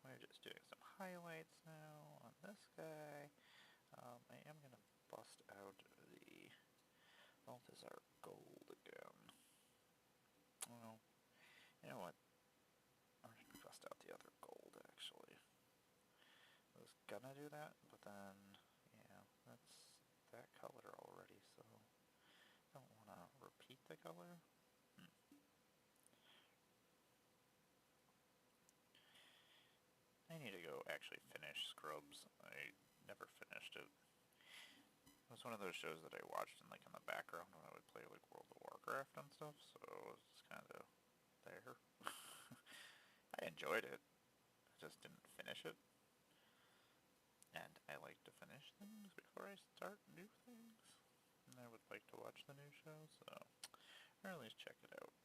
We're just doing some highlights now on this guy. I am going to bust out the Balthazar gold again. Well, you know what? I'm going to bust out the other gold, actually. I was gonna do that, but then, yeah, that's that color already, so I don't want to repeat the color. I need to go actually finish Scrubs. I never finished it. It was one of those shows that I watched in the background when I would play like World of Warcraft and stuff, so it was kind of there. I enjoyed it. I just didn't finish it. And I like to finish things before I start new things. And I would like to watch the new show, so or at least check it out.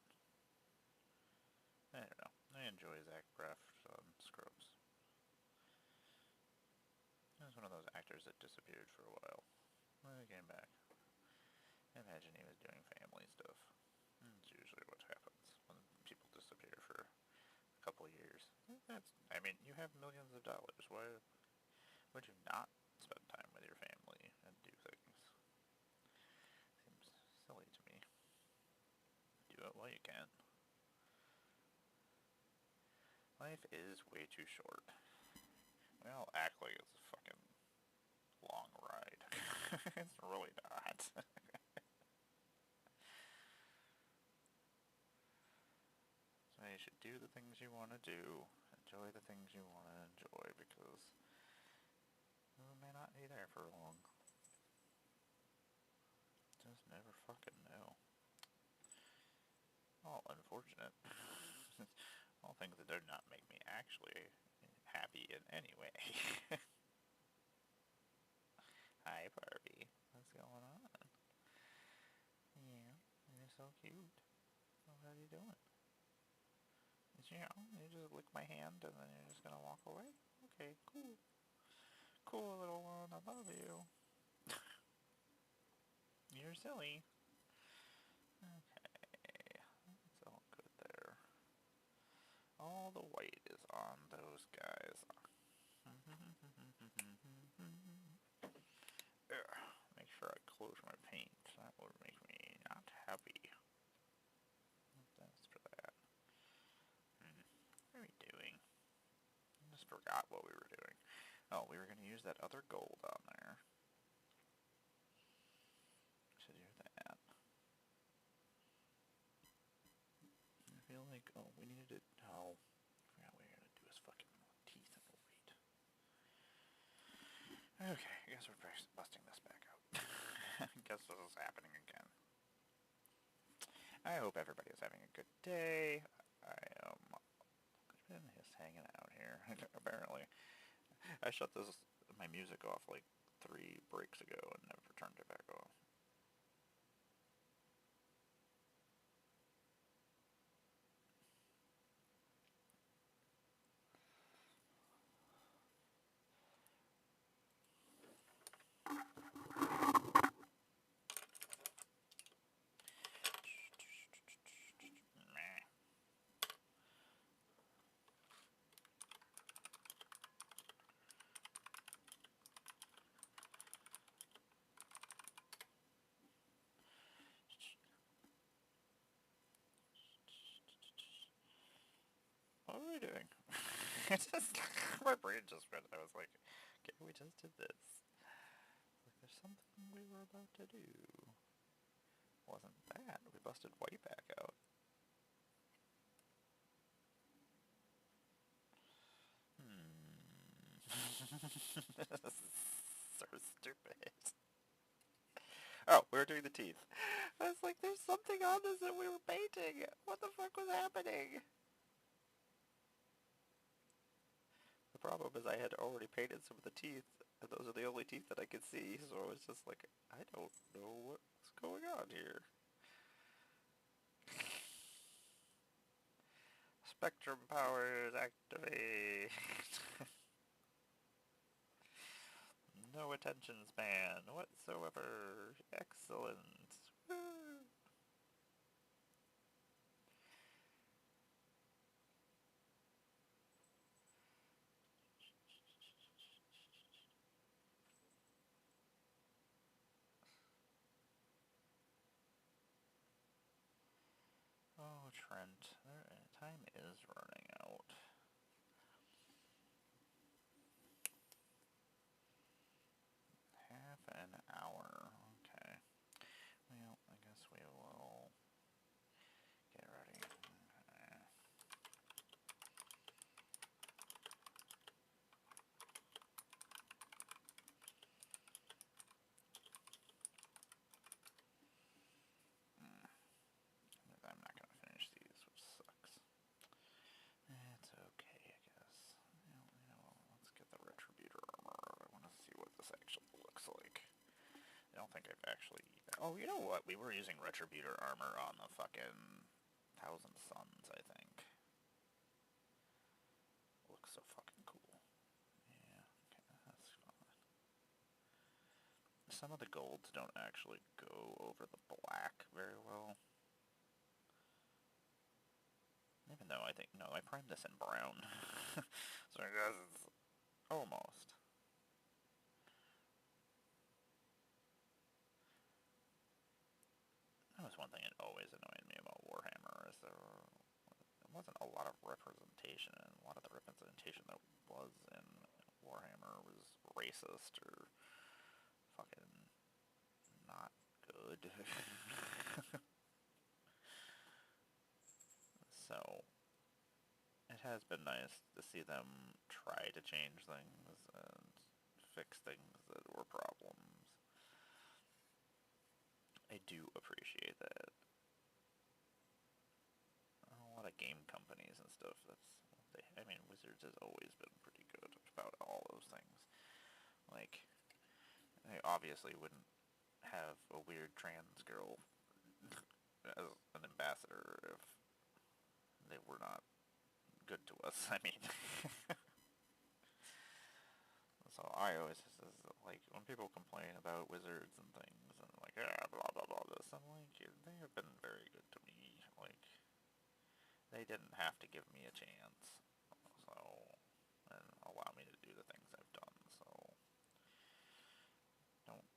I don't know. I enjoy Zach Braff on Scrubs. He was one of those actors that disappeared for a while. Then he came back. I imagine he was doing family stuff. That's usually what happens when people disappear for a couple of years. I mean, you have millions of dollars. Why would you not spend time with your family and do things? Seems silly to me. Do it while you can. Life is way too short. We all act like it's a fucking long ride. It's really not. So you should do the things you want to do, enjoy the things you want to enjoy, because you may not be there for long. Just never fucking know. All unfortunate. All things that do not make me actually happy in any way. Hi, Barbie. What's going on? Yeah, you're so cute. What are you doing? You just lick my hand and then you're just gonna walk away? Okay, cool. Cool little one, I love you. You're silly. Okay, that's all good there. All the white is on those guys. Make sure I close my paint. That would make me not happy. That's for that. What are we doing? I just forgot what we were doing. Oh, we were going to use that other gold on there. To do that. I feel like, oh, we needed to, no. I forgot what we were going to do his fucking teeth and weight. Okay, I guess we're busting this back out. I guess this is happening again. I hope everybody is having a good day. I've been just hanging out here, apparently. I shut my music off like 3 breaks ago and never turned it back on. are we doing? It's just, my brain just went, I was like, okay, we just did this. Like, there's something we were about to do. Wasn't that? We busted White back out. This is so stupid. Oh, we were doing the teeth. I was like, there's something on this that we were painting. What the fuck was happening? The problem is I had already painted some of the teeth, and those are the only teeth that I could see, so I was just like, I don't know what's going on here. Spectrum powers activate. No attention span whatsoever. Excellent. Woo. Oh, Trent, time is running out. Half an hour. Okay. Well, I guess we will get ready. Okay. I'm not going to finish these, which sucks. It's okay, I guess. Let's get the Retributor armor. I want to see what this actually looks like. I don't think I've actually... Oh, you know what? We were using Retributor armor on the fucking Thousand Suns, I think. Looks so fucking cool. Yeah, okay, that's fine. Some of the golds don't actually go over the black very well. Even though I think... No, I primed this in brown. So I guess it's almost. That was one thing that always annoyed me about Warhammer, is there wasn't a lot of representation, and a lot of the representation that was in Warhammer was racist or fucking not good. So, it has been nice to see them try to change things and fix things that were problems. I do appreciate that. A lot of game companies and stuff, I mean, Wizards has always been pretty good about all those things. Like, they obviously wouldn't have a weird trans girl as an ambassador if they were not good to us. I mean, so I always like when people complain about Wizards and things and like blah blah blah this. I'm like, they have been very good to me. Like, they didn't have to give me a chance, so and allow me to do the things I've done. So don't.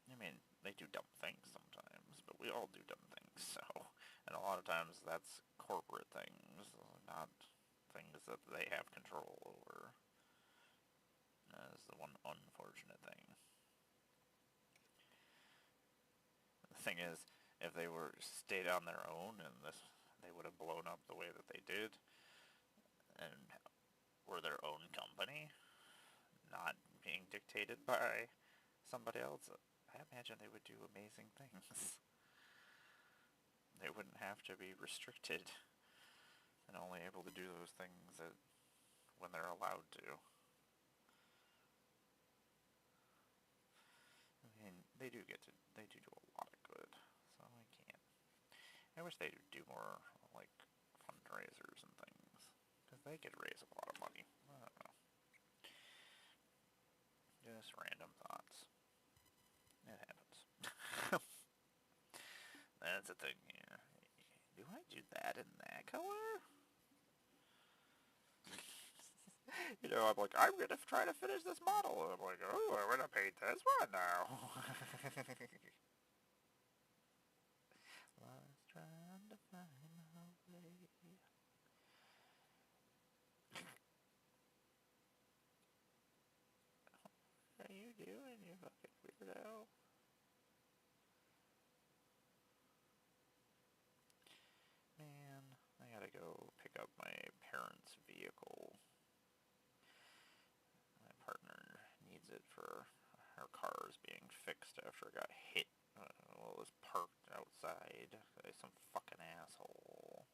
I mean, they do dumb things sometimes, but we all do dumb things. So, and a lot of times that's corporate things, not things that they have control over. That's the one unfortunate thing. The thing is, if they were stayed on their own and they would have blown up the way that they did, and were their own company, not being dictated by somebody else, I imagine they would do amazing things. They wouldn't have to be restricted and only able to do those things when they're allowed to. I mean, they do do a lot of good, so I can't. I wish they would do more, like, fundraisers and things, because they could raise a lot of money. I don't know. Just random thoughts. It happens. That's a thing here. Do I do that in that color? You know, I'm like, I'm gonna try to finish this model. And I'm like, oh, I'm gonna paint this one now. Was trying to find my way. you doing, you fucking weirdo? Man, I gotta go pick up my parents' vehicle. My partner needs it for her car's being fixed after it got hit while it was parked outside by some fucking asshole.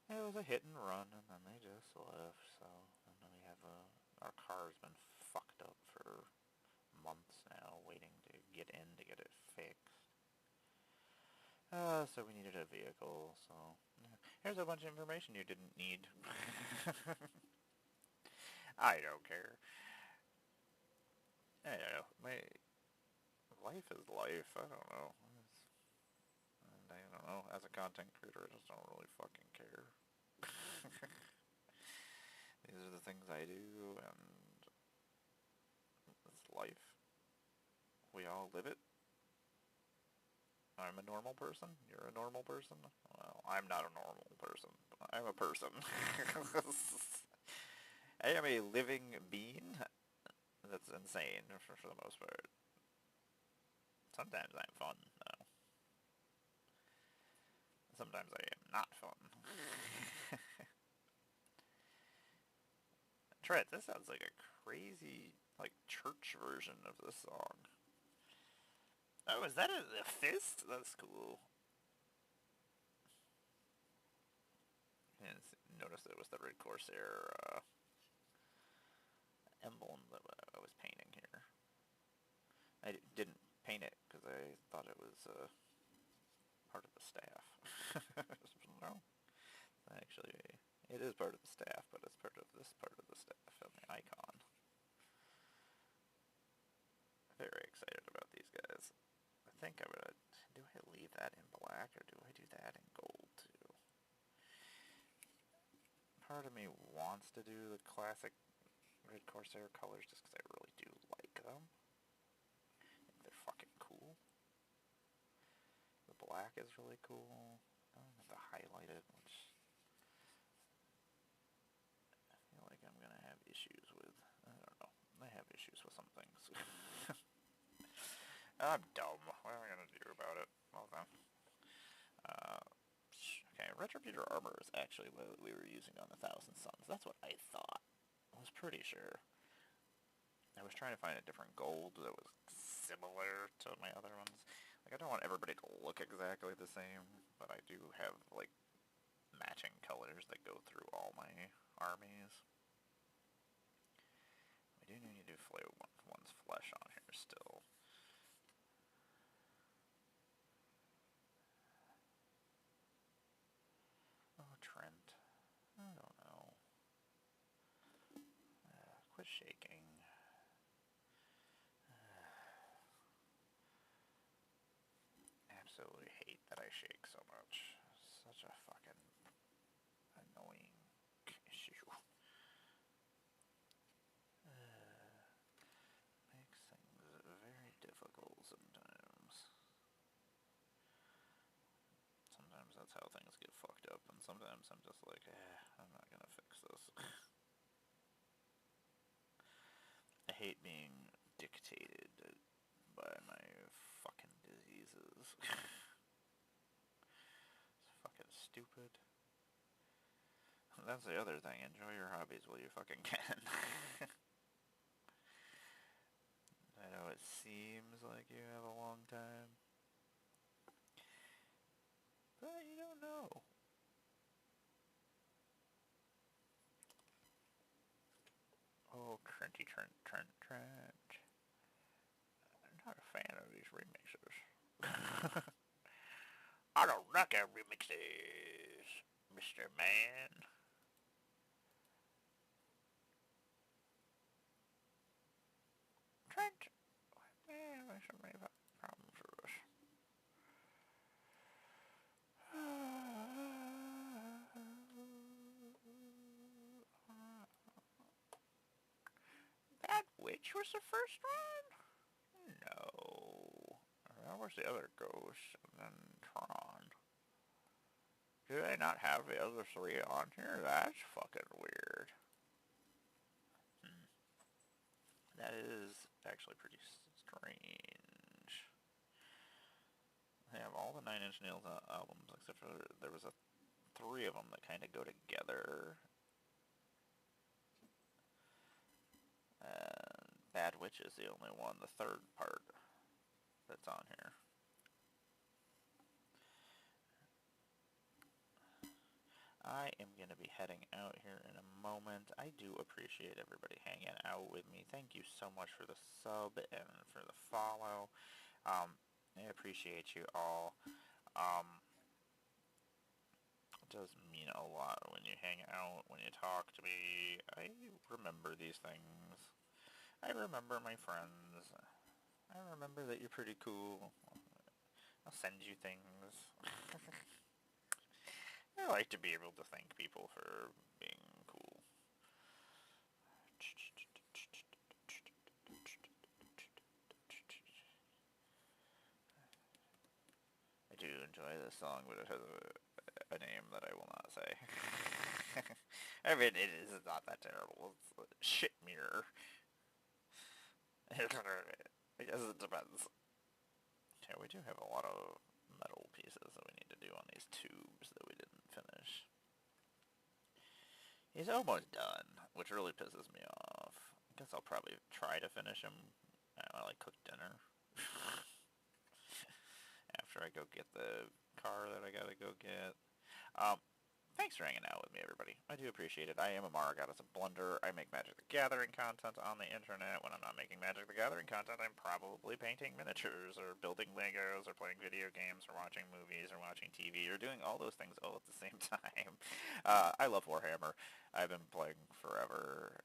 It was a hit and run, and then they just left, so and then we have our car's been fucked up for months now, waiting to get in to get it fixed. So we needed a vehicle, so here's a bunch of information you didn't need. I don't care. I don't know. My life is life. I don't know. And I don't know. As a content creator, I just don't really fucking care. These are the things I do, and it's life. We all live it. I'm a normal person. You're a normal person. Well, I'm not a normal person. But I'm a person. I am a living being. That's insane for the most part. Sometimes I'm fun, though. Sometimes I am not fun. Trent, this sounds like a crazy, like, church version of this song. Oh, is that a fist? That's cool. And notice that it was the Red Corsair emblem that I was painting here. I didn't paint it because I thought it was part of the staff. No, actually, it is part of the staff, but it's part of this part of the staff and the icon. Very excited about these guys. I think I'm gonna... Do I leave that in black or do I do that in gold too? Part of me wants to do the classic Red Corsair colors just because I really do like them. I think they're fucking cool. The black is really cool. I don't have to highlight it, which I feel like I'm gonna have issues with. I don't know. I have issues with some things. I'm dumb. What am I gonna do about it? Well then. Okay, Retributor Armor is actually what we were using on the Thousand Suns. That's what I thought. I was pretty sure. I was trying to find a different gold that was similar to my other ones. Like, I don't want everybody to look exactly the same, but I do have, like, matching colors that go through all my armies. We do need to do one's flesh on here still. Oh, Trent. I don't know. Quit shaking. Absolutely hate that I shake so much. Such a fucking annoying issue. Makes things very difficult sometimes. Sometimes that's how things get fucked up, and sometimes I'm just like, I'm not gonna fix this. I hate being dictated by my fucking diseases. It's fucking stupid. That's the other thing, enjoy your hobbies while you fucking can. I know it seems like you have a long time, but you don't know. Oh, Trenty Trent. I'm not a fan of these remixes. I don't like our remixes, Mr. Man. Trent, man, there's so many problems with this. That witch was the first one? No. That was the other ghost, and then Tron. Do they not have the other three on here? That's fucking weird. That is actually pretty strange. They have all the Nine Inch Nails albums, except for there was three of them that kind of go together. And Bad Witch is the only one, the third part, that's on here. I am going to be heading out here in a moment. I do appreciate everybody hanging out with me. Thank you so much for the sub and for the follow. I appreciate you all. It does mean a lot when you hang out, when you talk to me. I remember these things. I remember my friends. I remember that you're pretty cool. I'll send you things. I like to be able to thank people for being cool. I do enjoy this song, but it has a name that I will not say. I mean, it is not that terrible. It's shit mirror. I guess it depends. Yeah, we do have a lot of metal pieces that we need to do on these tubes that we didn't finish. He's almost done, which really pisses me off. I guess I'll probably try to finish him while I cook dinner. After I go get the car that I gotta go get. Thanks for hanging out with me, everybody. I do appreciate it. I am Amara, Goddess of Blunder. I make Magic the Gathering content on the internet. When I'm not making Magic the Gathering content, I'm probably painting miniatures, or building Legos, or playing video games, or watching movies, or watching TV, or doing all those things all at the same time. I love Warhammer. I've been playing forever.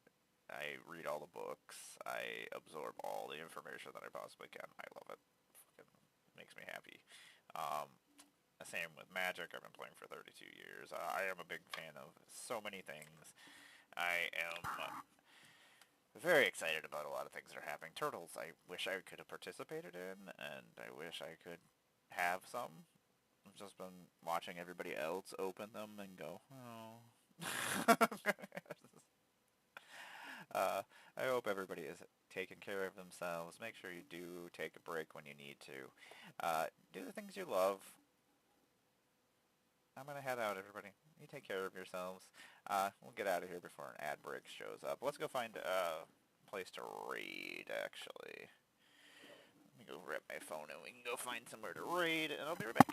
I read all the books. I absorb all the information that I possibly can. I love it. It makes me happy. Same with Magic. I've been playing for 32 years. I am a big fan of so many things. I am very excited about a lot of things that are happening. Turtles, I wish I could have participated in, and I wish I could have some. I've just been watching everybody else open them and go, oh. I hope everybody is taking care of themselves. Make sure you do take a break when you need to. Do the things you love. I'm going to head out, everybody. You take care of yourselves. We'll get out of here before an ad break shows up. Let's go find a place to raid, actually. Let me go grab my phone and we can go find somewhere to raid, and I'll be right back.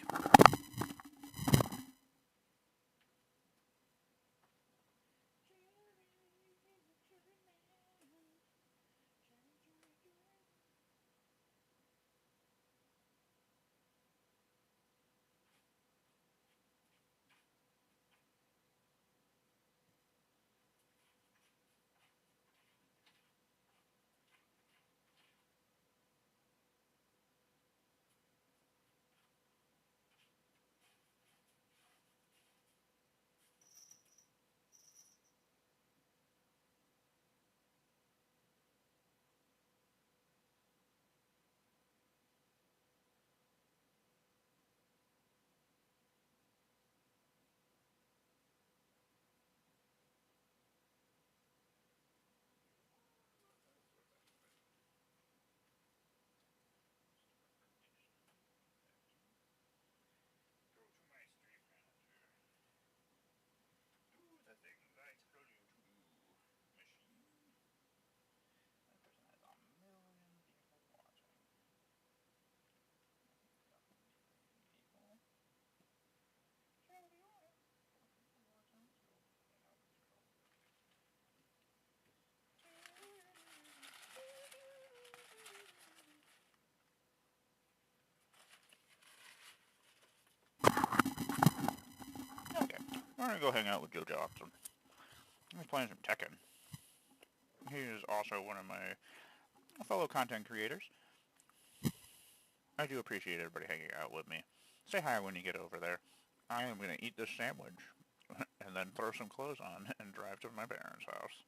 Okay, we're going to go hang out with Joe Johnson. He's playing some Tekken. He is also one of my fellow content creators. I do appreciate everybody hanging out with me. Say hi when you get over there. I am going to eat this sandwich and then throw some clothes on and drive to my parents' house.